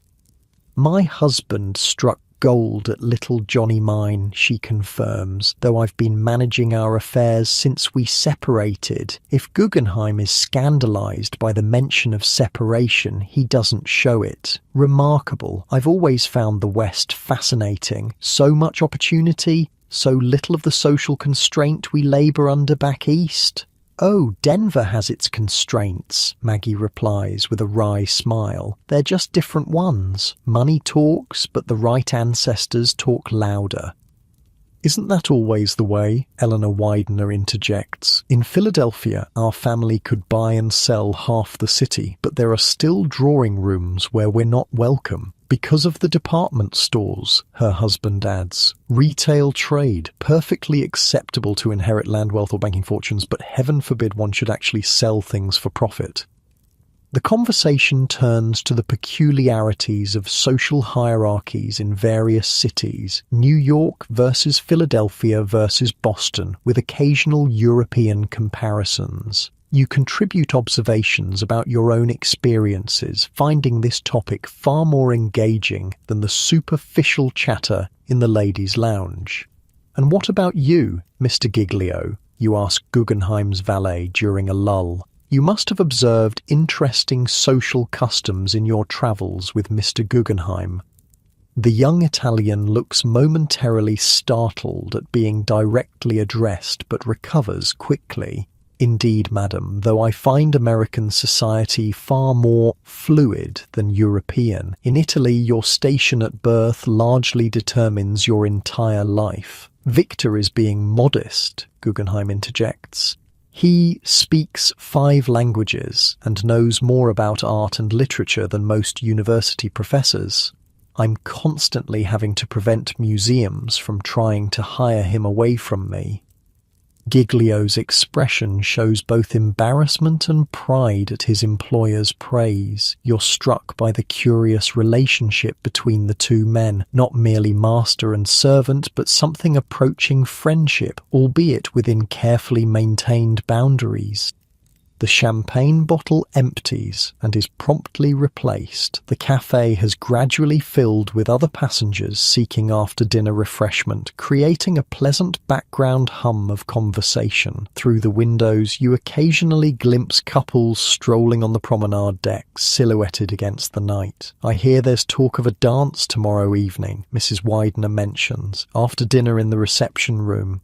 "My husband struck gold at Little Johnny Mine," she confirms, "though I've been managing our affairs since we separated." If Guggenheim is scandalized by the mention of separation, he doesn't show it. Remarkable. I've always found the West fascinating. So much opportunity, so little of the social constraint we labor under back east. "Oh, Denver has its constraints," Maggie replies with a wry smile. "They're just different ones. Money talks, but the right ancestors talk louder." "Isn't that always the way?" Eleanor Widener interjects. "In Philadelphia, our family could buy and sell half the city, but there are still drawing rooms where we're not welcome. Because of the department stores," her husband adds. "Retail trade, perfectly acceptable to inherit land, wealth or banking fortunes, but heaven forbid one should actually sell things for profit." The conversation turns to the peculiarities of social hierarchies in various cities, New York versus Philadelphia versus Boston, with occasional European comparisons. You contribute observations about your own experiences, finding this topic far more engaging than the superficial chatter in the ladies' lounge. "And what about you, Mr. Giglio?" you ask Guggenheim's valet during a lull. "You must have observed interesting social customs in your travels with Mr. Guggenheim." The young Italian looks momentarily startled at being directly addressed, but recovers quickly. "Indeed, madam, though I find American society far more fluid than European. In Italy, your station at birth largely determines your entire life." "Victor is being modest," Guggenheim interjects. "He speaks 5 languages and knows more about art and literature than most university professors. I'm constantly having to prevent museums from trying to hire him away from me." Giglio's expression shows both embarrassment and pride at his employer's praise. You're struck by the curious relationship between the two men, not merely master and servant, but something approaching friendship, albeit within carefully maintained boundaries. The champagne bottle empties and is promptly replaced. The cafe has gradually filled with other passengers seeking after-dinner refreshment, creating a pleasant background hum of conversation. Through the windows, you occasionally glimpse couples strolling on the promenade deck, silhouetted against the night. "I hear there's talk of a dance tomorrow evening," Mrs. Widener mentions, after dinner in the reception room.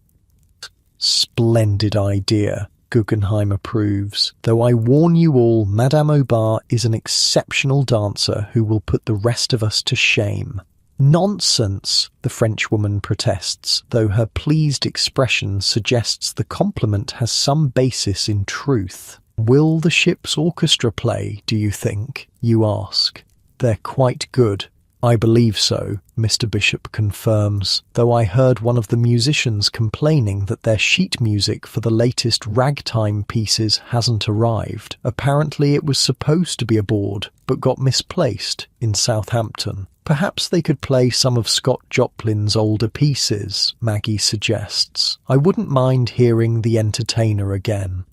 "Splendid idea," Guggenheim approves, "though I warn you all, Madame Aubert is an exceptional dancer who will put the rest of us to shame." "Nonsense," the Frenchwoman protests, though her pleased expression suggests the compliment has some basis in truth. "Will the ship's orchestra play, do you think?" you ask. "They're quite good." "I believe so," Mr. Bishop confirms, though I heard one of the musicians complaining that their sheet music for the latest ragtime pieces hasn't arrived. Apparently it was supposed to be aboard, but got misplaced in Southampton. "Perhaps they could play some of Scott Joplin's older pieces," Maggie suggests. "I wouldn't mind hearing The Entertainer again."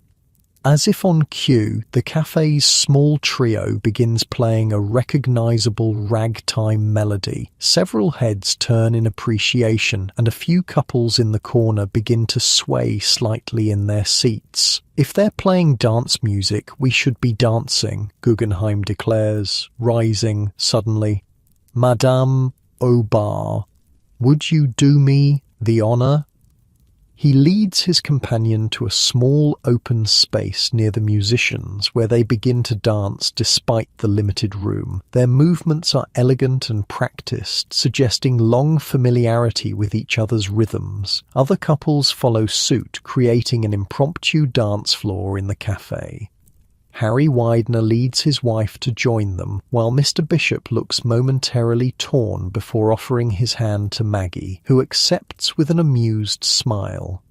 As if on cue, the cafe's small trio begins playing a recognizable ragtime melody. Several heads turn in appreciation, and a few couples in the corner begin to sway slightly in their seats. "If they're playing dance music, we should be dancing," Guggenheim declares, rising suddenly. "Madame Aubert, would you do me the honor?" He leads his companion to a small open space near the musicians where they begin to dance despite the limited room. Their movements are elegant and practiced, suggesting long familiarity with each other's rhythms. Other couples follow suit, creating an impromptu dance floor in the cafe. Harry Widener leads his wife to join them, while Mr. Bishop looks momentarily torn before offering his hand to Maggie, who accepts with an amused smile.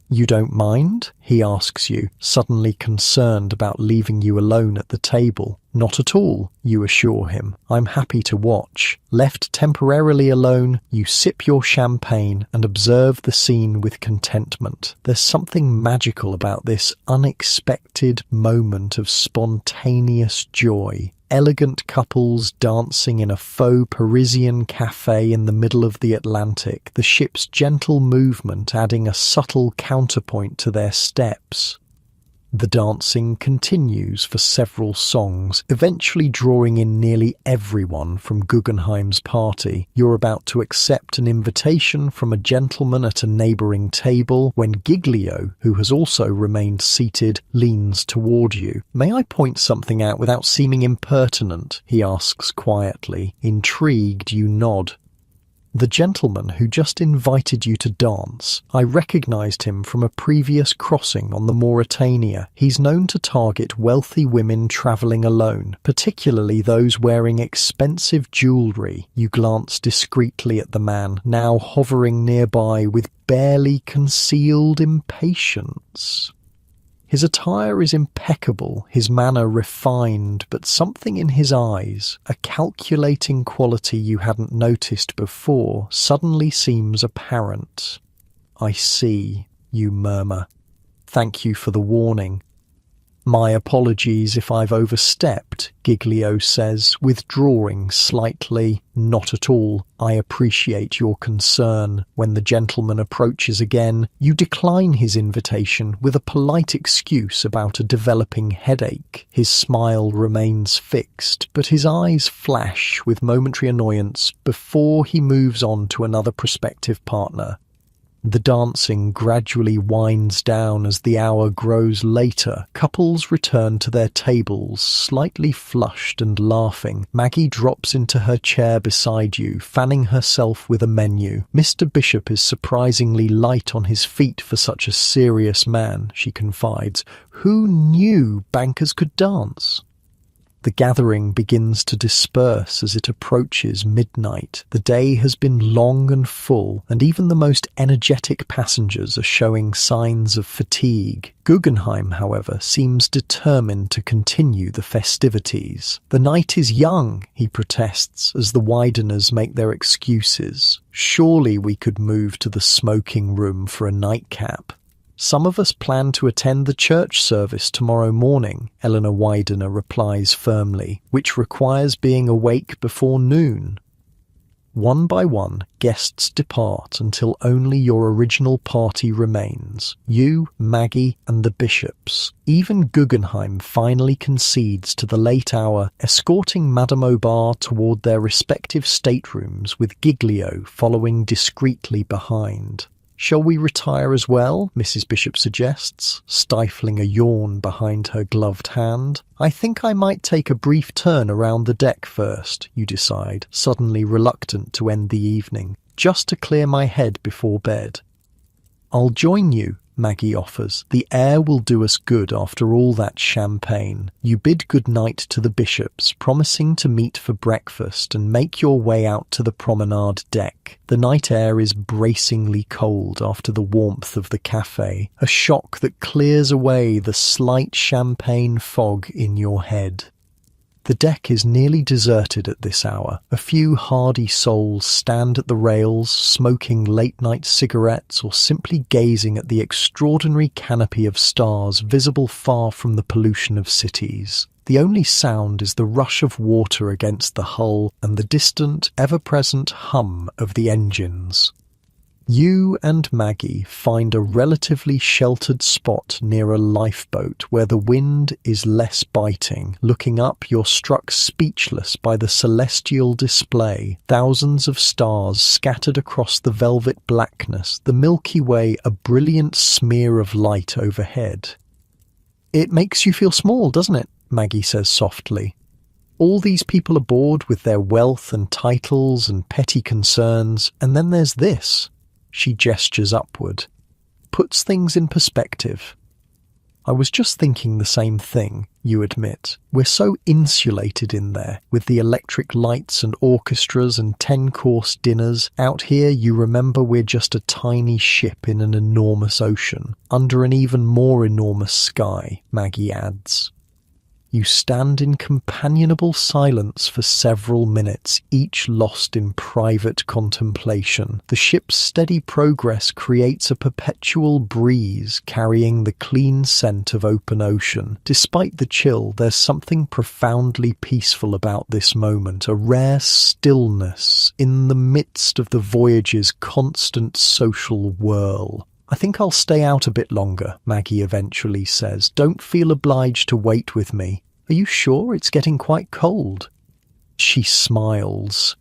"You don't mind?" he asks you, suddenly concerned about leaving you alone at the table. "Not at all," you assure him. "I'm happy to watch." Left temporarily alone, you sip your champagne and observe the scene with contentment. There's something magical about this unexpected moment of spontaneous joy. Elegant couples dancing in a faux Parisian cafe in the middle of the Atlantic, the ship's gentle movement adding a subtle counterpoint to their steps. The dancing continues for several songs, eventually drawing in nearly everyone from Guggenheim's party. You're about to accept an invitation from a gentleman at a neighbouring table when Giglio, who has also remained seated, leans toward you. "May I point something out without seeming impertinent?" he asks quietly. Intrigued, you nod. "The gentleman who just invited you to dance, I recognised him from a previous crossing on the Mauretania. He's known to target wealthy women travelling alone, particularly those wearing expensive jewellery." You glance discreetly at the man, now hovering nearby with barely concealed impatience. His attire is impeccable, his manner refined, but something in his eyes, a calculating quality you hadn't noticed before, suddenly seems apparent. "I see," you murmur. "Thank you for the warning." "My apologies if I've overstepped," Giglio says, withdrawing slightly. "Not at all. I appreciate your concern." When the gentleman approaches again, you decline his invitation with a polite excuse about a developing headache. His smile remains fixed, but his eyes flash with momentary annoyance before he moves on to another prospective partner. The dancing gradually winds down as the hour grows later. Couples return to their tables, slightly flushed and laughing. Maggie drops into her chair beside you, fanning herself with a menu. "Mr. Bishop is surprisingly light on his feet for such a serious man," she confides. "Who knew bankers could dance?" The gathering begins to disperse as it approaches midnight. The day has been long and full, and even the most energetic passengers are showing signs of fatigue. Guggenheim, however, seems determined to continue the festivities. "The night is young," he protests as the Wideners make their excuses. "Surely we could move to the smoking room for a nightcap." "Some of us plan to attend the church service tomorrow morning," Eleanor Widener replies firmly, "which requires being awake before noon." One by one, guests depart until only your original party remains. You, Maggie, and the Bishops. Even Guggenheim finally concedes to the late hour, escorting Madame Aubert toward their respective staterooms, with Giglio following discreetly behind. "Shall we retire as well?" Mrs. Bishop suggests, stifling a yawn behind her gloved hand. "I think I might take a brief turn around the deck first," you decide, suddenly reluctant to end the evening, "just to clear my head before bed." "I'll join you," Maggie offers. "The air will do us good after all that champagne." You bid good night to the Bishops, promising to meet for breakfast, and make your way out to the promenade deck. The night air is bracingly cold after the warmth of the cafe, a shock that clears away the slight champagne fog in your head. The deck is nearly deserted at this hour. A few hardy souls stand at the rails, smoking late-night cigarettes or simply gazing at the extraordinary canopy of stars visible far from the pollution of cities. The only sound is the rush of water against the hull and the distant, ever-present hum of the engines. You and Maggie find a relatively sheltered spot near a lifeboat where the wind is less biting. Looking up, you're struck speechless by the celestial display. Thousands of stars scattered across the velvet blackness, the Milky Way a brilliant smear of light overhead. "It makes you feel small, doesn't it?" Maggie says softly. "All these people aboard with their wealth and titles and petty concerns, and then there's this." She gestures upward. "Puts things in perspective." I was just thinking the same thing, you admit. We're so insulated in there, with the electric lights and orchestras and 10-course dinners. Out here, you remember we're just a tiny ship in an enormous ocean, under an even more enormous sky, Maggie adds. You stand in companionable silence for several minutes, each lost in private contemplation. The ship's steady progress creates a perpetual breeze carrying the clean scent of open ocean. Despite the chill, there's something profoundly peaceful about this moment, a rare stillness in the midst of the voyage's constant social whirl. I think I'll stay out a bit longer, Maggie eventually says. Don't feel obliged to wait with me. Are you sure it's getting quite cold? She smiles.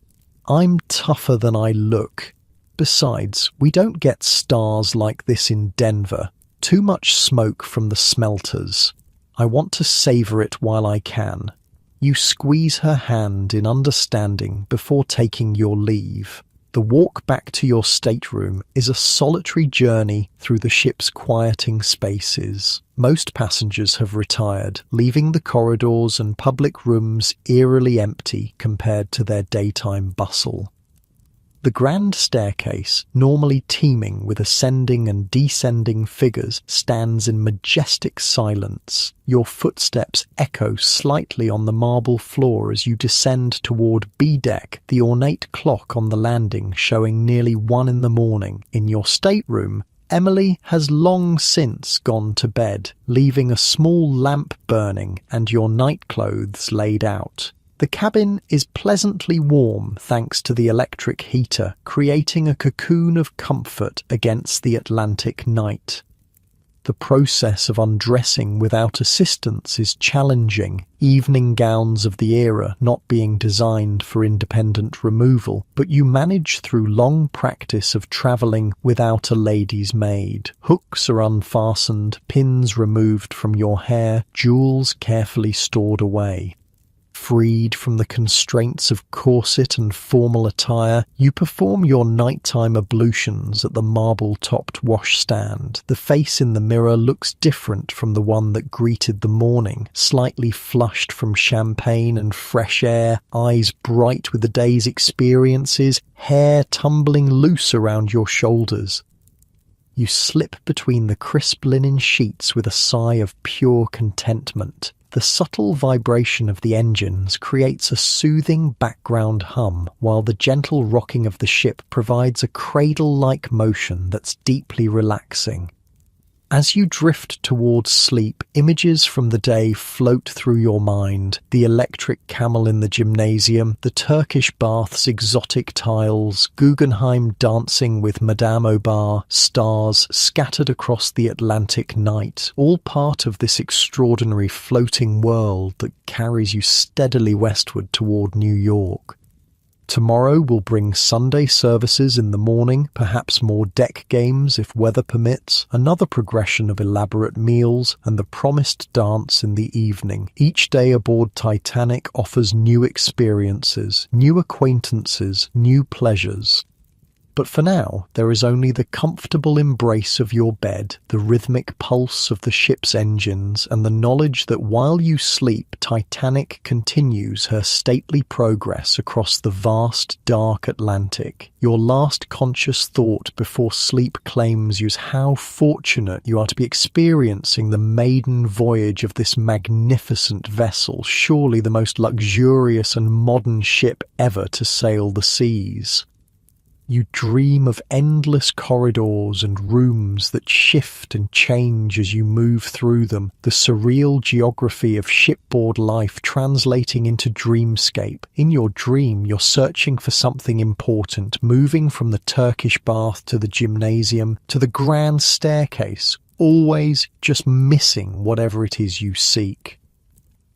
I'm tougher than I look. Besides, we don't get stars like this in Denver. Too much smoke from the smelters. I want to savor it while I can. You squeeze her hand in understanding before taking your leave. The walk back to your stateroom is a solitary journey through the ship's quieting spaces. Most passengers have retired, leaving the corridors and public rooms eerily empty compared to their daytime bustle. The grand staircase, normally teeming with ascending and descending figures, stands in majestic silence. Your footsteps echo slightly on the marble floor as you descend toward B deck, the ornate clock on the landing showing nearly 1 a.m. In your stateroom, Emily has long since gone to bed, leaving a small lamp burning and your nightclothes laid out. The cabin is pleasantly warm thanks to the electric heater, creating a cocoon of comfort against the Atlantic night. The process of undressing without assistance is challenging, evening gowns of the era not being designed for independent removal, but you manage through long practice of travelling without a lady's maid. Hooks are unfastened, pins removed from your hair, jewels carefully stored away. Freed from the constraints of corset and formal attire, you perform your nighttime ablutions at the marble-topped washstand. The face in the mirror looks different from the one that greeted the morning, slightly flushed from champagne and fresh air, eyes bright with the day's experiences, hair tumbling loose around your shoulders. You slip between the crisp linen sheets with a sigh of pure contentment. The subtle vibration of the engines creates a soothing background hum, while the gentle rocking of the ship provides a cradle-like motion that's deeply relaxing. As you drift towards sleep, images from the day float through your mind. The electric camel in the gymnasium, the Turkish bath's exotic tiles, Guggenheim dancing with Madame Obar, stars scattered across the Atlantic night, all part of this extraordinary floating world that carries you steadily westward toward New York. Tomorrow will bring Sunday services in the morning, perhaps more deck games if weather permits, another progression of elaborate meals, and the promised dance in the evening. Each day aboard Titanic offers new experiences, new acquaintances, new pleasures. But for now, there is only the comfortable embrace of your bed, the rhythmic pulse of the ship's engines, and the knowledge that while you sleep, Titanic continues her stately progress across the vast, dark Atlantic. Your last conscious thought before sleep claims you how fortunate you are to be experiencing the maiden voyage of this magnificent vessel, surely the most luxurious and modern ship ever to sail the seas. You dream of endless corridors and rooms that shift and change as you move through them, the surreal geography of shipboard life translating into dreamscape. In your dream, you're searching for something important, moving from the Turkish bath to the gymnasium to the grand staircase, always just missing whatever it is you seek.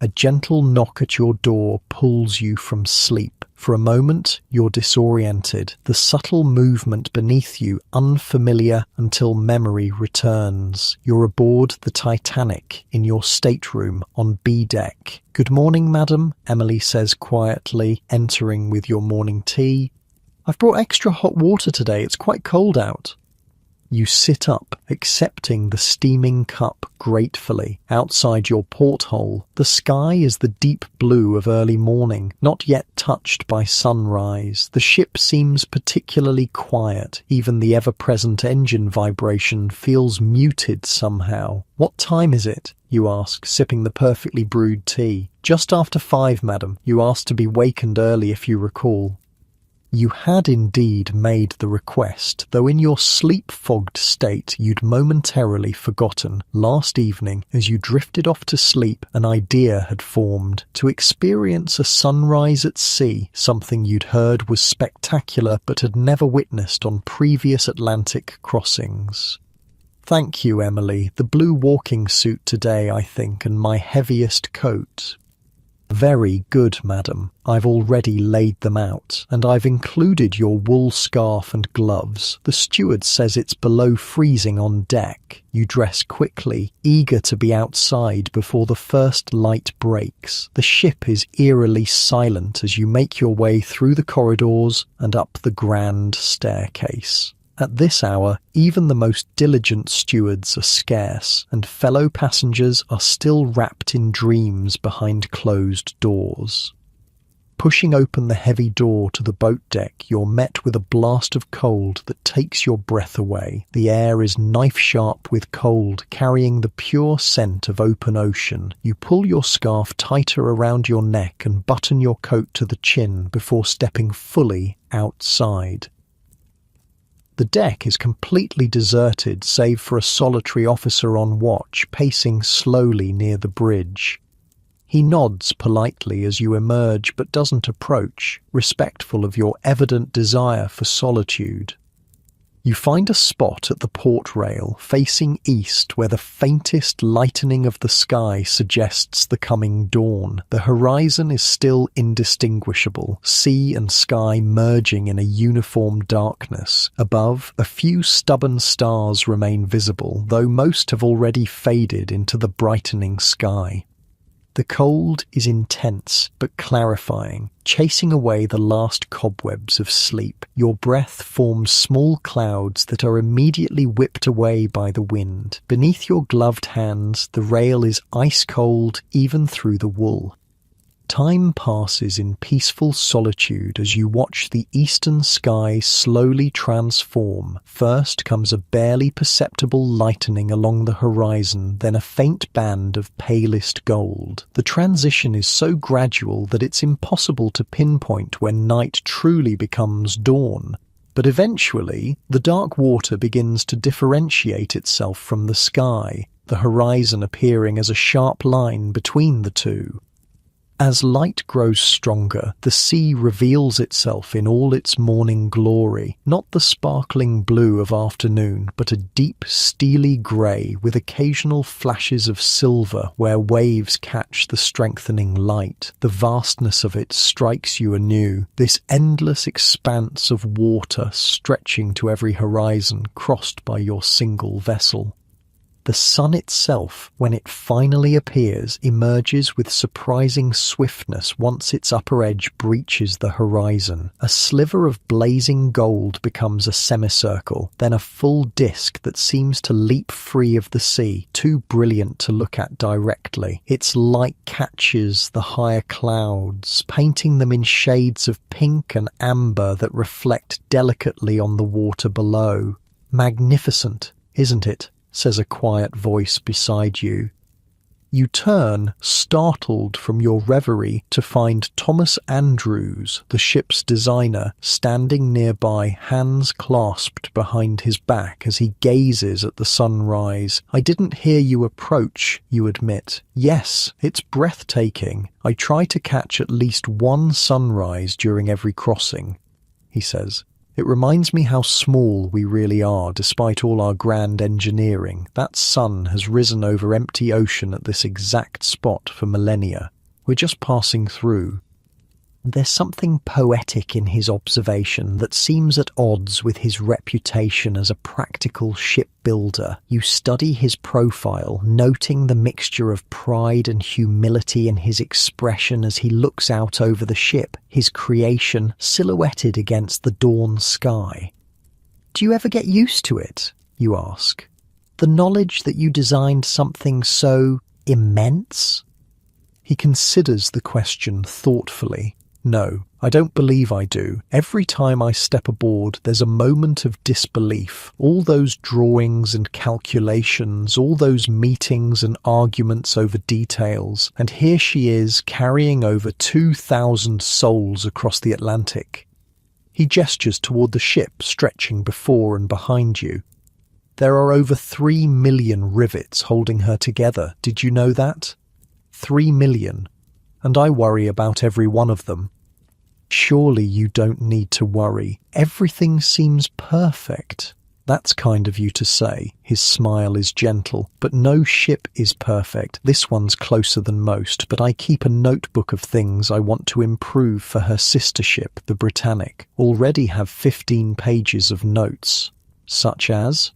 A gentle knock at your door pulls you from sleep. For a moment, you're disoriented, the subtle movement beneath you unfamiliar until memory returns. You're aboard the Titanic in your stateroom on B deck. "Good morning, madam," Emily says quietly, entering with your morning tea. "I've brought extra hot water today, it's quite cold out." You sit up, accepting the steaming cup gratefully. Outside your porthole, the sky is the deep blue of early morning, not yet touched by sunrise. The ship seems particularly quiet. Even the ever-present engine vibration feels muted somehow. "What time is it?" you ask, sipping the perfectly brewed tea. "Just after 5, madam. You asked to be wakened early if you recall." You had indeed made the request, though in your sleep-fogged state you'd momentarily forgotten. Last evening, as you drifted off to sleep, an idea had formed. To experience a sunrise at sea, something you'd heard was spectacular but had never witnessed on previous Atlantic crossings. "Thank you, Emily. The blue walking suit today, I think, and my heaviest coat." "Very good, madam. I've already laid them out, and I've included your wool scarf and gloves. The steward says it's below freezing on deck." You dress quickly, eager to be outside before the first light breaks. The ship is eerily silent as you make your way through the corridors and up the grand staircase. At this hour, even the most diligent stewards are scarce, and fellow passengers are still wrapped in dreams behind closed doors. Pushing open the heavy door to the boat deck, you're met with a blast of cold that takes your breath away. The air is knife-sharp with cold, carrying the pure scent of open ocean. You pull your scarf tighter around your neck and button your coat to the chin before stepping fully outside. The deck is completely deserted save for a solitary officer on watch pacing slowly near the bridge. He nods politely as you emerge but doesn't approach, respectful of your evident desire for solitude. You find a spot at the port rail facing east where the faintest lightening of the sky suggests the coming dawn. The horizon is still indistinguishable, sea and sky merging in a uniform darkness. Above, a few stubborn stars remain visible, though most have already faded into the brightening sky. The cold is intense but clarifying, chasing away the last cobwebs of sleep. Your breath forms small clouds that are immediately whipped away by the wind. Beneath your gloved hands, the rail is ice cold even through the wool. Time passes in peaceful solitude as you watch the eastern sky slowly transform. First comes a barely perceptible lightening along the horizon, then a faint band of palest gold. The transition is so gradual that it's impossible to pinpoint when night truly becomes dawn. But eventually, the dark water begins to differentiate itself from the sky, the horizon appearing as a sharp line between the two. As light grows stronger, the sea reveals itself in all its morning glory, not the sparkling blue of afternoon, but a deep, steely grey with occasional flashes of silver where waves catch the strengthening light. The vastness of it strikes you anew, this endless expanse of water stretching to every horizon crossed by your single vessel. The sun itself, when it finally appears, emerges with surprising swiftness once its upper edge breaches the horizon. A sliver of blazing gold becomes a semicircle, then a full disk that seems to leap free of the sea, too brilliant to look at directly. Its light catches the higher clouds, painting them in shades of pink and amber that reflect delicately on the water below. "Magnificent, isn't it?" says a quiet voice beside you. You turn, startled from your reverie, to find Thomas Andrews, the ship's designer, standing nearby, hands clasped behind his back as he gazes at the sunrise. "I didn't hear you approach," you admit. "Yes, it's breathtaking. I try to catch at least one sunrise during every crossing," he says. "It reminds me how small we really are despite all our grand engineering. That sun has risen over empty ocean at this exact spot for millennia. We're just passing through." There's something poetic in his observation that seems at odds with his reputation as a practical shipbuilder. You study his profile, noting the mixture of pride and humility in his expression as he looks out over the ship, his creation silhouetted against the dawn sky. "Do you ever get used to it?" you ask. The knowledge that you designed something so immense? He considers the question thoughtfully. No, I don't believe I do. Every time I step aboard, there's a moment of disbelief. All those drawings and calculations, all those meetings and arguments over details, and here she is carrying over 2,000 souls across the Atlantic. He gestures toward the ship stretching before and behind you. There are over 3 million rivets holding her together. Did you know that? 3 million. And I worry about every one of them. Surely you don't need to worry. Everything seems perfect. That's kind of you to say. His smile is gentle. But no ship is perfect. This one's closer than most, but I keep a notebook of things I want to improve for her sister ship, the Titanic. Already have 15 pages of notes. Such as?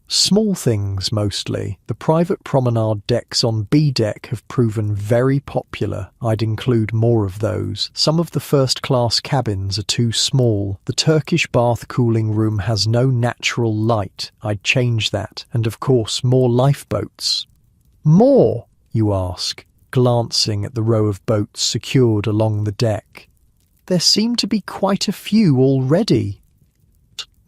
Small things, mostly. The private promenade decks on B deck have proven very popular. I'd include more of those. Some of the first-class cabins are too small. The Turkish bath cooling room has no natural light. I'd change that. And of course, more lifeboats. More, you ask, glancing at the row of boats secured along the deck. There seem to be quite a few already.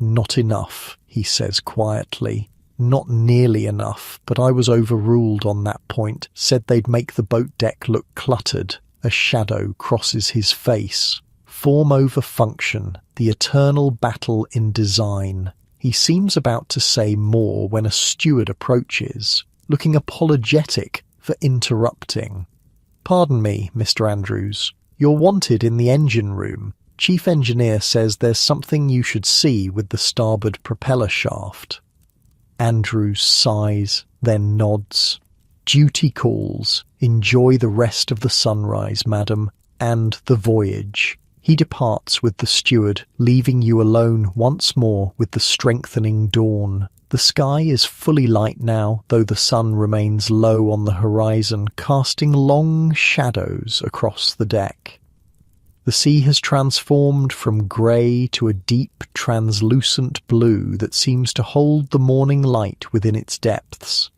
Not enough, he says quietly. Not nearly enough, but I was overruled on that point. Said they'd make the boat deck look cluttered. A shadow crosses his face. Form over function, the eternal battle in design. He seems about to say more when a steward approaches, looking apologetic for interrupting. Pardon me, Mr. Andrews. You're wanted in the engine room. Chief engineer says there's something you should see with the starboard propeller shaft. Andrews sighs, then nods. Duty calls. Enjoy the rest of the sunrise, madam, and the voyage. He departs with the steward, leaving you alone once more with the strengthening dawn. The sky is fully light now, though the sun remains low on the horizon, casting long shadows across the deck. The sea has transformed from grey to a deep, translucent blue that seems to hold the morning light within its depths.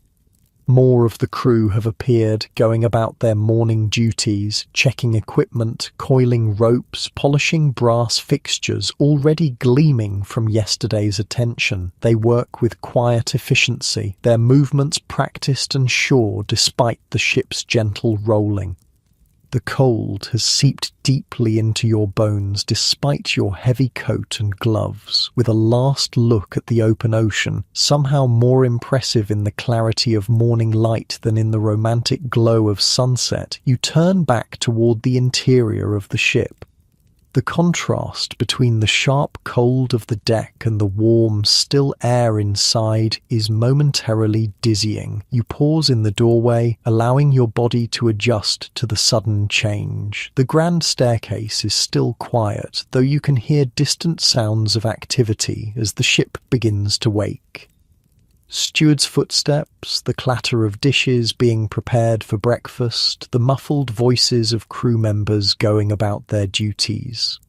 More of the crew have appeared, going about their morning duties, checking equipment, coiling ropes, polishing brass fixtures already gleaming from yesterday's attention. They work with quiet efficiency, their movements practiced and sure despite the ship's gentle rolling. The cold has seeped deeply into your bones despite your heavy coat and gloves. With a last look at the open ocean, somehow more impressive in the clarity of morning light than in the romantic glow of sunset, you turn back toward the interior of the ship. The contrast between the sharp cold of the deck and the warm, still air inside is momentarily dizzying. You pause in the doorway, allowing your body to adjust to the sudden change. The grand staircase is still quiet, though you can hear distant sounds of activity as the ship begins to wake. Steward's footsteps, the clatter of dishes being prepared for breakfast, the muffled voices of crew members going about their duties.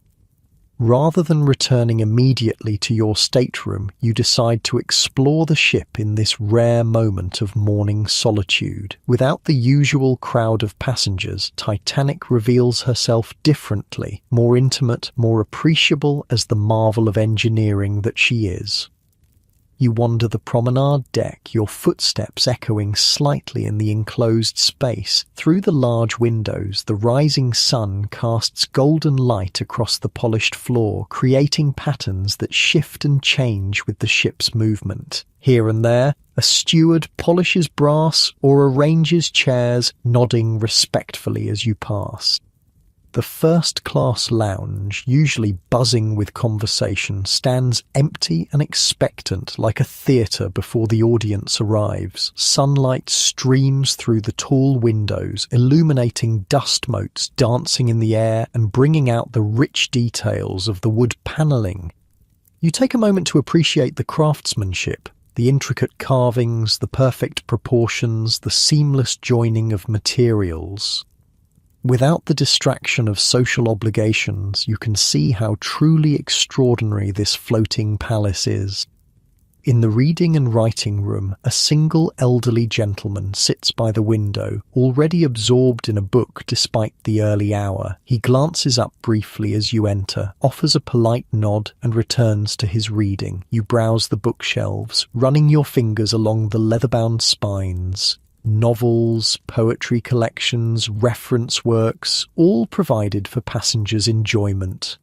Rather than returning immediately to your stateroom, you decide to explore the ship in this rare moment of morning solitude. Without the usual crowd of passengers, Titanic reveals herself differently, more intimate, more appreciable as the marvel of engineering that she is. You wander the promenade deck, your footsteps echoing slightly in the enclosed space. Through the large windows, the rising sun casts golden light across the polished floor, creating patterns that shift and change with the ship's movement. Here and there, a steward polishes brass or arranges chairs, nodding respectfully as you pass. The first-class lounge, usually buzzing with conversation, stands empty and expectant like a theatre before the audience arrives. Sunlight streams through the tall windows, illuminating dust motes dancing in the air and bringing out the rich details of the wood panelling. You take a moment to appreciate the craftsmanship, the intricate carvings, the perfect proportions, the seamless joining of materials. Without the distraction of social obligations, you can see how truly extraordinary this floating palace is. In the reading and writing room, a single elderly gentleman sits by the window, already absorbed in a book despite the early hour. He glances up briefly as you enter, offers a polite nod, and returns to his reading. You browse the bookshelves, running your fingers along the leather-bound spines. Novels, poetry collections, reference works, all provided for passengers' enjoyment.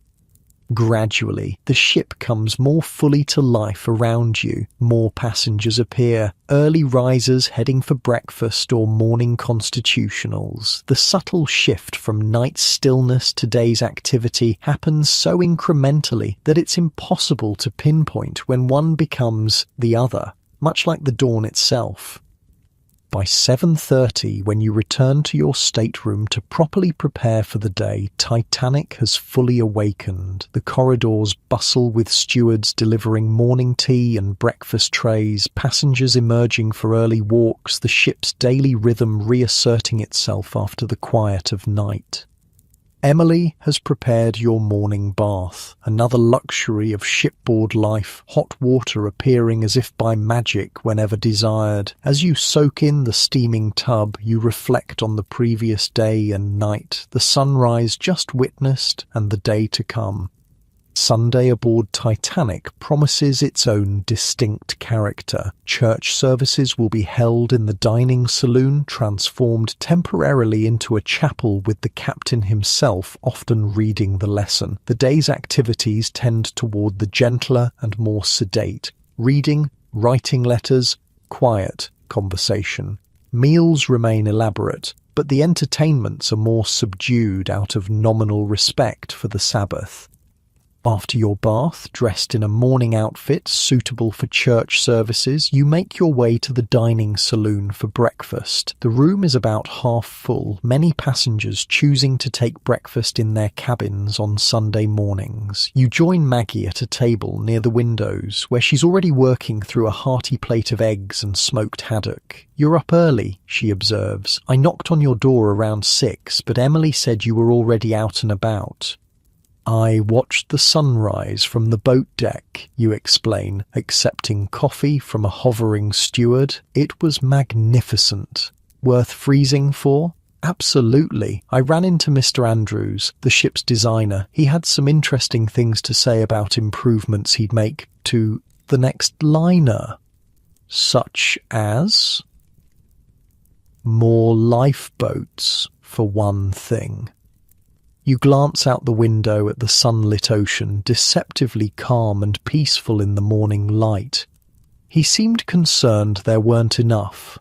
Gradually, the ship comes more fully to life around you. More passengers appear, early risers heading for breakfast or morning constitutionals. The subtle shift from night stillness to day's activity happens so incrementally that it's impossible to pinpoint when one becomes the other, much like the dawn itself. By 7:30, when you return to your stateroom to properly prepare for the day, Titanic has fully awakened. The corridors bustle with stewards delivering morning tea and breakfast trays, passengers emerging for early walks, the ship's daily rhythm reasserting itself after the quiet of night. Emily has prepared your morning bath, another luxury of shipboard life, hot water appearing as if by magic whenever desired. As you soak in the steaming tub, you reflect on the previous day and night, the sunrise just witnessed and the day to come. Sunday aboard Titanic promises its own distinct character. Church services will be held in the dining saloon, transformed temporarily into a chapel with the captain himself often reading the lesson. The day's activities tend toward the gentler and more sedate. Reading, writing letters, quiet conversation. Meals remain elaborate, but the entertainments are more subdued out of nominal respect for the Sabbath. After your bath, dressed in a morning outfit suitable for church services, you make your way to the dining saloon for breakfast. The room is about half full, many passengers choosing to take breakfast in their cabins on Sunday mornings. You join Maggie at a table near the windows, where she's already working through a hearty plate of eggs and smoked haddock. "You're up early," she observes. "I knocked on your door around 6, but Emily said you were already out and about." "I watched the sunrise from the boat deck," you explain, accepting coffee from a hovering steward. "It was magnificent." "Worth freezing for?" "Absolutely. I ran into Mr. Andrews, the ship's designer. He had some interesting things to say about improvements he'd make to the next liner." "Such as?" "More lifeboats, for one thing." You glance out the window at the sunlit ocean, deceptively calm and peaceful in the morning light. He seemed concerned there weren't enough.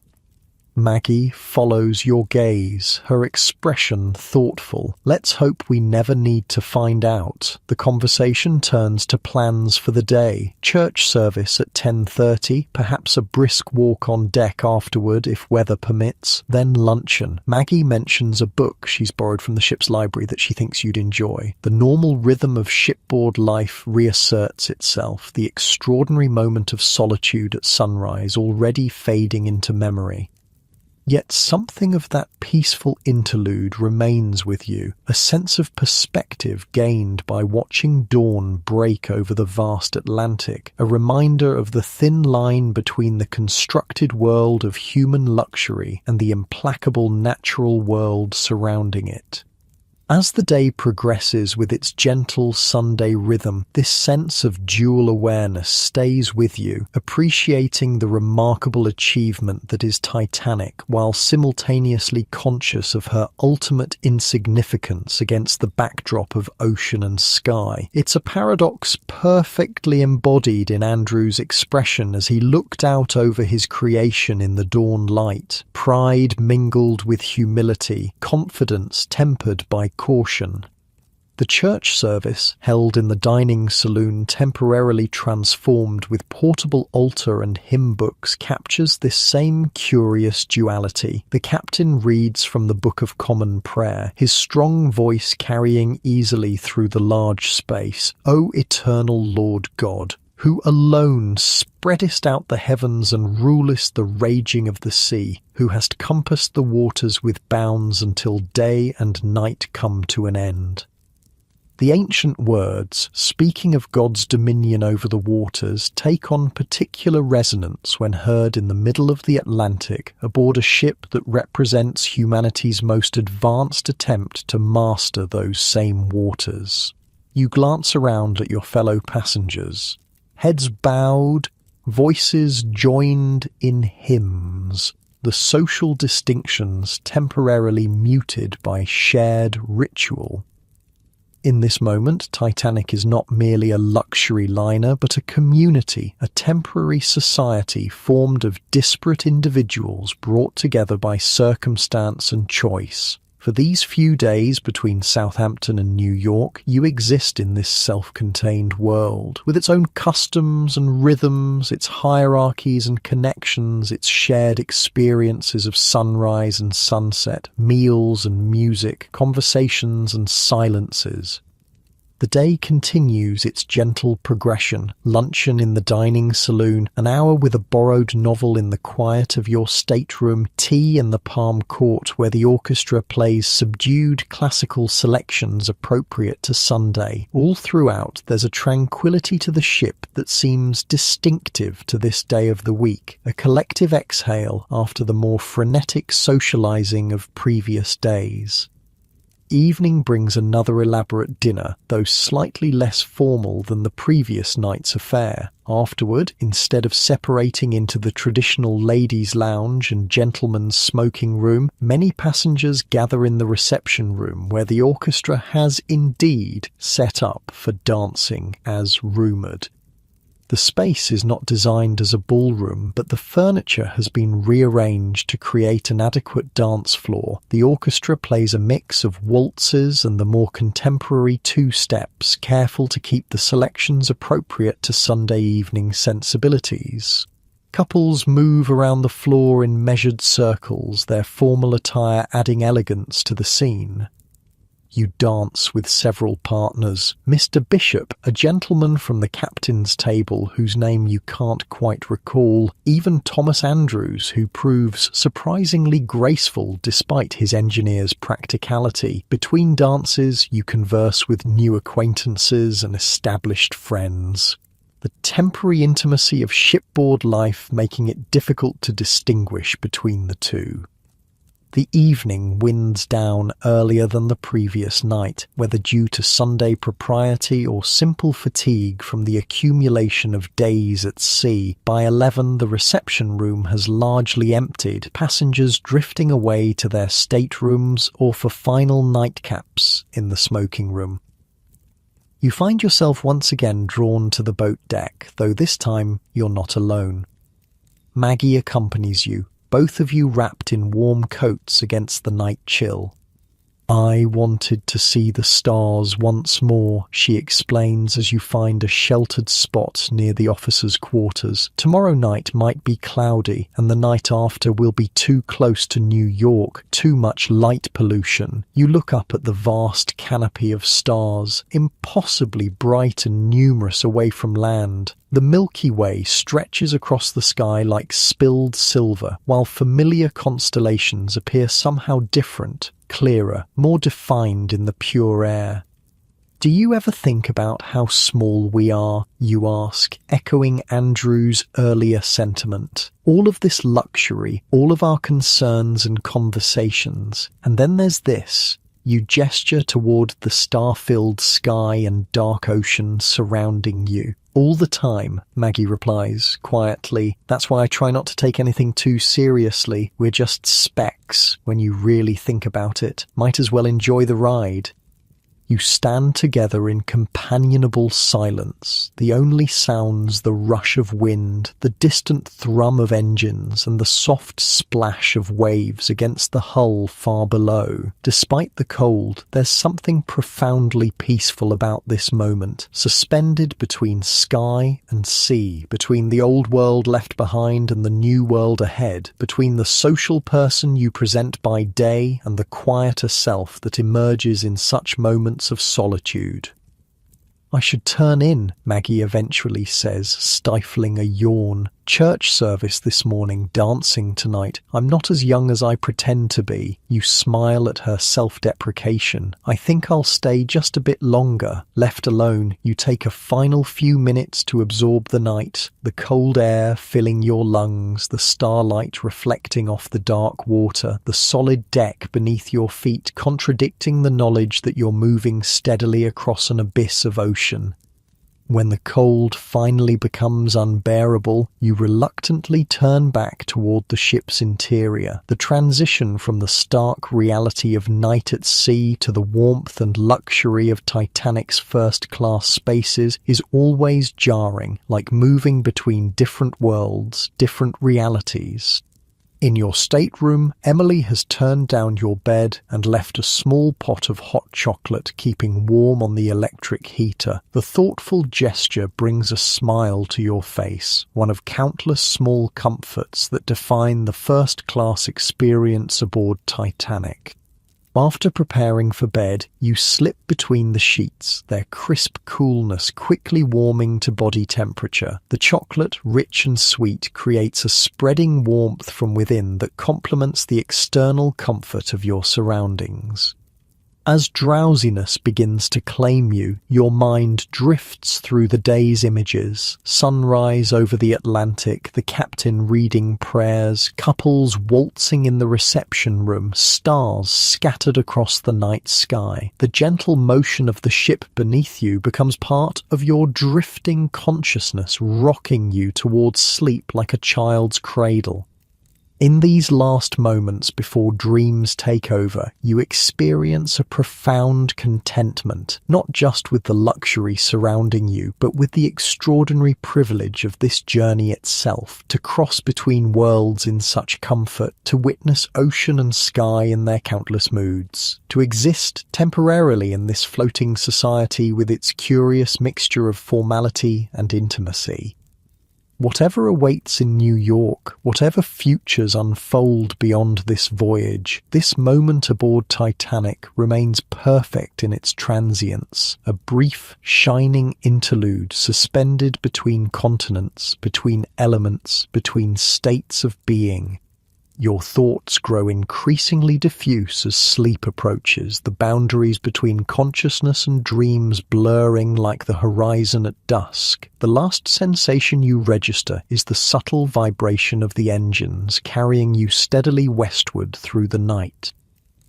Maggie follows your gaze, her expression thoughtful. "Let's hope we never need to find out." The conversation turns to plans for the day. Church service at 10:30, perhaps a brisk walk on deck afterward if weather permits, then luncheon. Maggie mentions a book she's borrowed from the ship's library that she thinks you'd enjoy. The normal rhythm of shipboard life reasserts itself, the extraordinary moment of solitude at sunrise already fading into memory. Yet something of that peaceful interlude remains with you, a sense of perspective gained by watching dawn break over the vast Atlantic, a reminder of the thin line between the constructed world of human luxury and the implacable natural world surrounding it. As the day progresses with its gentle Sunday rhythm, this sense of dual awareness stays with you, appreciating the remarkable achievement that is Titanic while simultaneously conscious of her ultimate insignificance against the backdrop of ocean and sky. It's a paradox perfectly embodied in Andrew's expression as he looked out over his creation in the dawn light. Pride mingled with humility, confidence tempered by caution. The church service, held in the dining saloon temporarily transformed with portable altar and hymn books, captures this same curious duality. The captain reads from the Book of Common Prayer, his strong voice carrying easily through the large space. "O eternal Lord God, who alone spreadest out the heavens and rulest the raging of the sea, who hast compassed the waters with bounds until day and night come to an end." The ancient words, speaking of God's dominion over the waters, take on particular resonance when heard in the middle of the Atlantic aboard a ship that represents humanity's most advanced attempt to master those same waters. You glance around at your fellow passengers, heads bowed, voices joined in hymns, the social distinctions temporarily muted by shared ritual. In this moment, Titanic is not merely a luxury liner, but a community, a temporary society formed of disparate individuals brought together by circumstance and choice. For these few days between Southampton and New York, you exist in this self-contained world, with its own customs and rhythms, its hierarchies and connections, its shared experiences of sunrise and sunset, meals and music, conversations and silences. The day continues its gentle progression, luncheon in the dining saloon, an hour with a borrowed novel in the quiet of your stateroom, tea in the palm court where the orchestra plays subdued classical selections appropriate to Sunday. All throughout there's a tranquility to the ship that seems distinctive to this day of the week, a collective exhale after the more frenetic socializing of previous days. Evening brings another elaborate dinner, though slightly less formal than the previous night's affair. Afterward, instead of separating into the traditional ladies' lounge and gentlemen's smoking room, many passengers gather in the reception room where the orchestra has indeed set up for dancing as rumoured. The space is not designed as a ballroom, but the furniture has been rearranged to create an adequate dance floor. The orchestra plays a mix of waltzes and the more contemporary two-steps, careful to keep the selections appropriate to Sunday evening sensibilities. Couples move around the floor in measured circles, their formal attire adding elegance to the scene. You dance with several partners. Mr. Bishop, a gentleman from the captain's table whose name you can't quite recall, even Thomas Andrews, who proves surprisingly graceful despite his engineer's practicality. Between dances, you converse with new acquaintances and established friends. The temporary intimacy of shipboard life making it difficult to distinguish between the two. The evening winds down earlier than the previous night, whether due to Sunday propriety or simple fatigue from the accumulation of days at sea. By 11, the reception room has largely emptied, passengers drifting away to their staterooms or for final nightcaps in the smoking room. You find yourself once again drawn to the boat deck, though this time you're not alone. Maggie accompanies you, both of you wrapped in warm coats against the night chill. "I wanted to see the stars once more," she explains as you find a sheltered spot near the officers' quarters. "Tomorrow night might be cloudy, and the night after will be too close to New York, too much light pollution." You look up at the vast canopy of stars, impossibly bright and numerous away from land. The Milky Way stretches across the sky like spilled silver, while familiar constellations appear somehow different, clearer, more defined in the pure air. "Do you ever think about how small we are?" you ask, echoing Andrew's earlier sentiment. All of this luxury, all of our concerns and conversations, and then there's this. You gesture toward the star-filled sky and dark ocean surrounding you. "All the time," Maggie replies, quietly. "That's why I try not to take anything too seriously. We're just specks when you really think about it. Might as well enjoy the ride." You stand together in companionable silence, the only sounds the rush of wind, the distant thrum of engines, and the soft splash of waves against the hull far below. Despite the cold, there's something profoundly peaceful about this moment, suspended between sky and sea, between the old world left behind and the new world ahead, between the social person you present by day and the quieter self that emerges in such moments of solitude. I should turn in, Maggie eventually says, stifling a yawn. Church service this morning, dancing tonight. I'm not as young as I pretend to be. You smile at her self-deprecation. I think I'll stay just a bit longer. Left alone, you take a final few minutes to absorb the night, the cold air filling your lungs, the starlight reflecting off the dark water, the solid deck beneath your feet contradicting the knowledge that you're moving steadily across an abyss of ocean. When the cold finally becomes unbearable, you reluctantly turn back toward the ship's interior. The transition from the stark reality of night at sea to the warmth and luxury of Titanic's first-class spaces is always jarring, like moving between different worlds, different realities. In your stateroom, Emily has turned down your bed and left a small pot of hot chocolate keeping warm on the electric heater. The thoughtful gesture brings a smile to your face, one of countless small comforts that define the first-class experience aboard Titanic. After preparing for bed, you slip between the sheets, their crisp coolness quickly warming to body temperature. The chocolate, rich and sweet, creates a spreading warmth from within that complements the external comfort of your surroundings. As drowsiness begins to claim you, your mind drifts through the day's images. Sunrise over the Atlantic, the captain reading prayers, couples waltzing in the reception room, stars scattered across the night sky. The gentle motion of the ship beneath you becomes part of your drifting consciousness, rocking you towards sleep like a child's cradle. In these last moments before dreams take over, you experience a profound contentment, not just with the luxury surrounding you, but with the extraordinary privilege of this journey itself, to cross between worlds in such comfort, to witness ocean and sky in their countless moods, to exist temporarily in this floating society with its curious mixture of formality and intimacy. Whatever awaits in New York, whatever futures unfold beyond this voyage, this moment aboard Titanic remains perfect in its transience, a brief, shining interlude suspended between continents, between elements, between states of being. Your thoughts grow increasingly diffuse as sleep approaches, the boundaries between consciousness and dreams blurring like the horizon at dusk. The last sensation you register is the subtle vibration of the engines carrying you steadily westward through the night.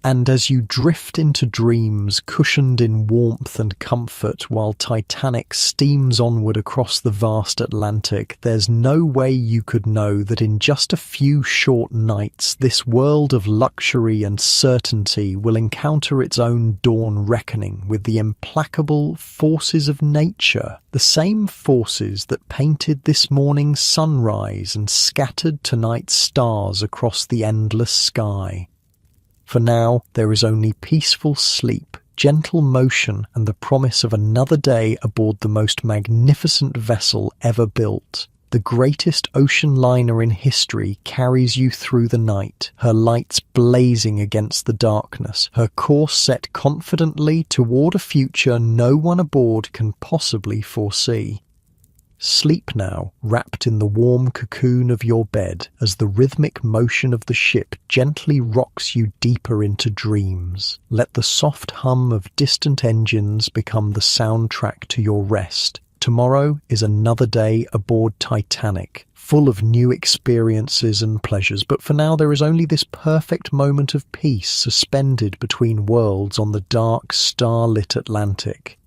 And as you drift into dreams cushioned in warmth and comfort while Titanic steams onward across the vast Atlantic, there's no way you could know that in just a few short nights this world of luxury and certainty will encounter its own dawn reckoning with the implacable forces of nature, the same forces that painted this morning's sunrise and scattered tonight's stars across the endless sky. For now, there is only peaceful sleep, gentle motion, and the promise of another day aboard the most magnificent vessel ever built. The greatest ocean liner in history carries you through the night, her lights blazing against the darkness, her course set confidently toward a future no one aboard can possibly foresee. Sleep now, wrapped in the warm cocoon of your bed, as the rhythmic motion of the ship gently rocks you deeper into dreams. Let the soft hum of distant engines become the soundtrack to your rest. Tomorrow is another day aboard Titanic, full of new experiences and pleasures, but for now there is only this perfect moment of peace suspended between worlds on the dark, star-lit Atlantic.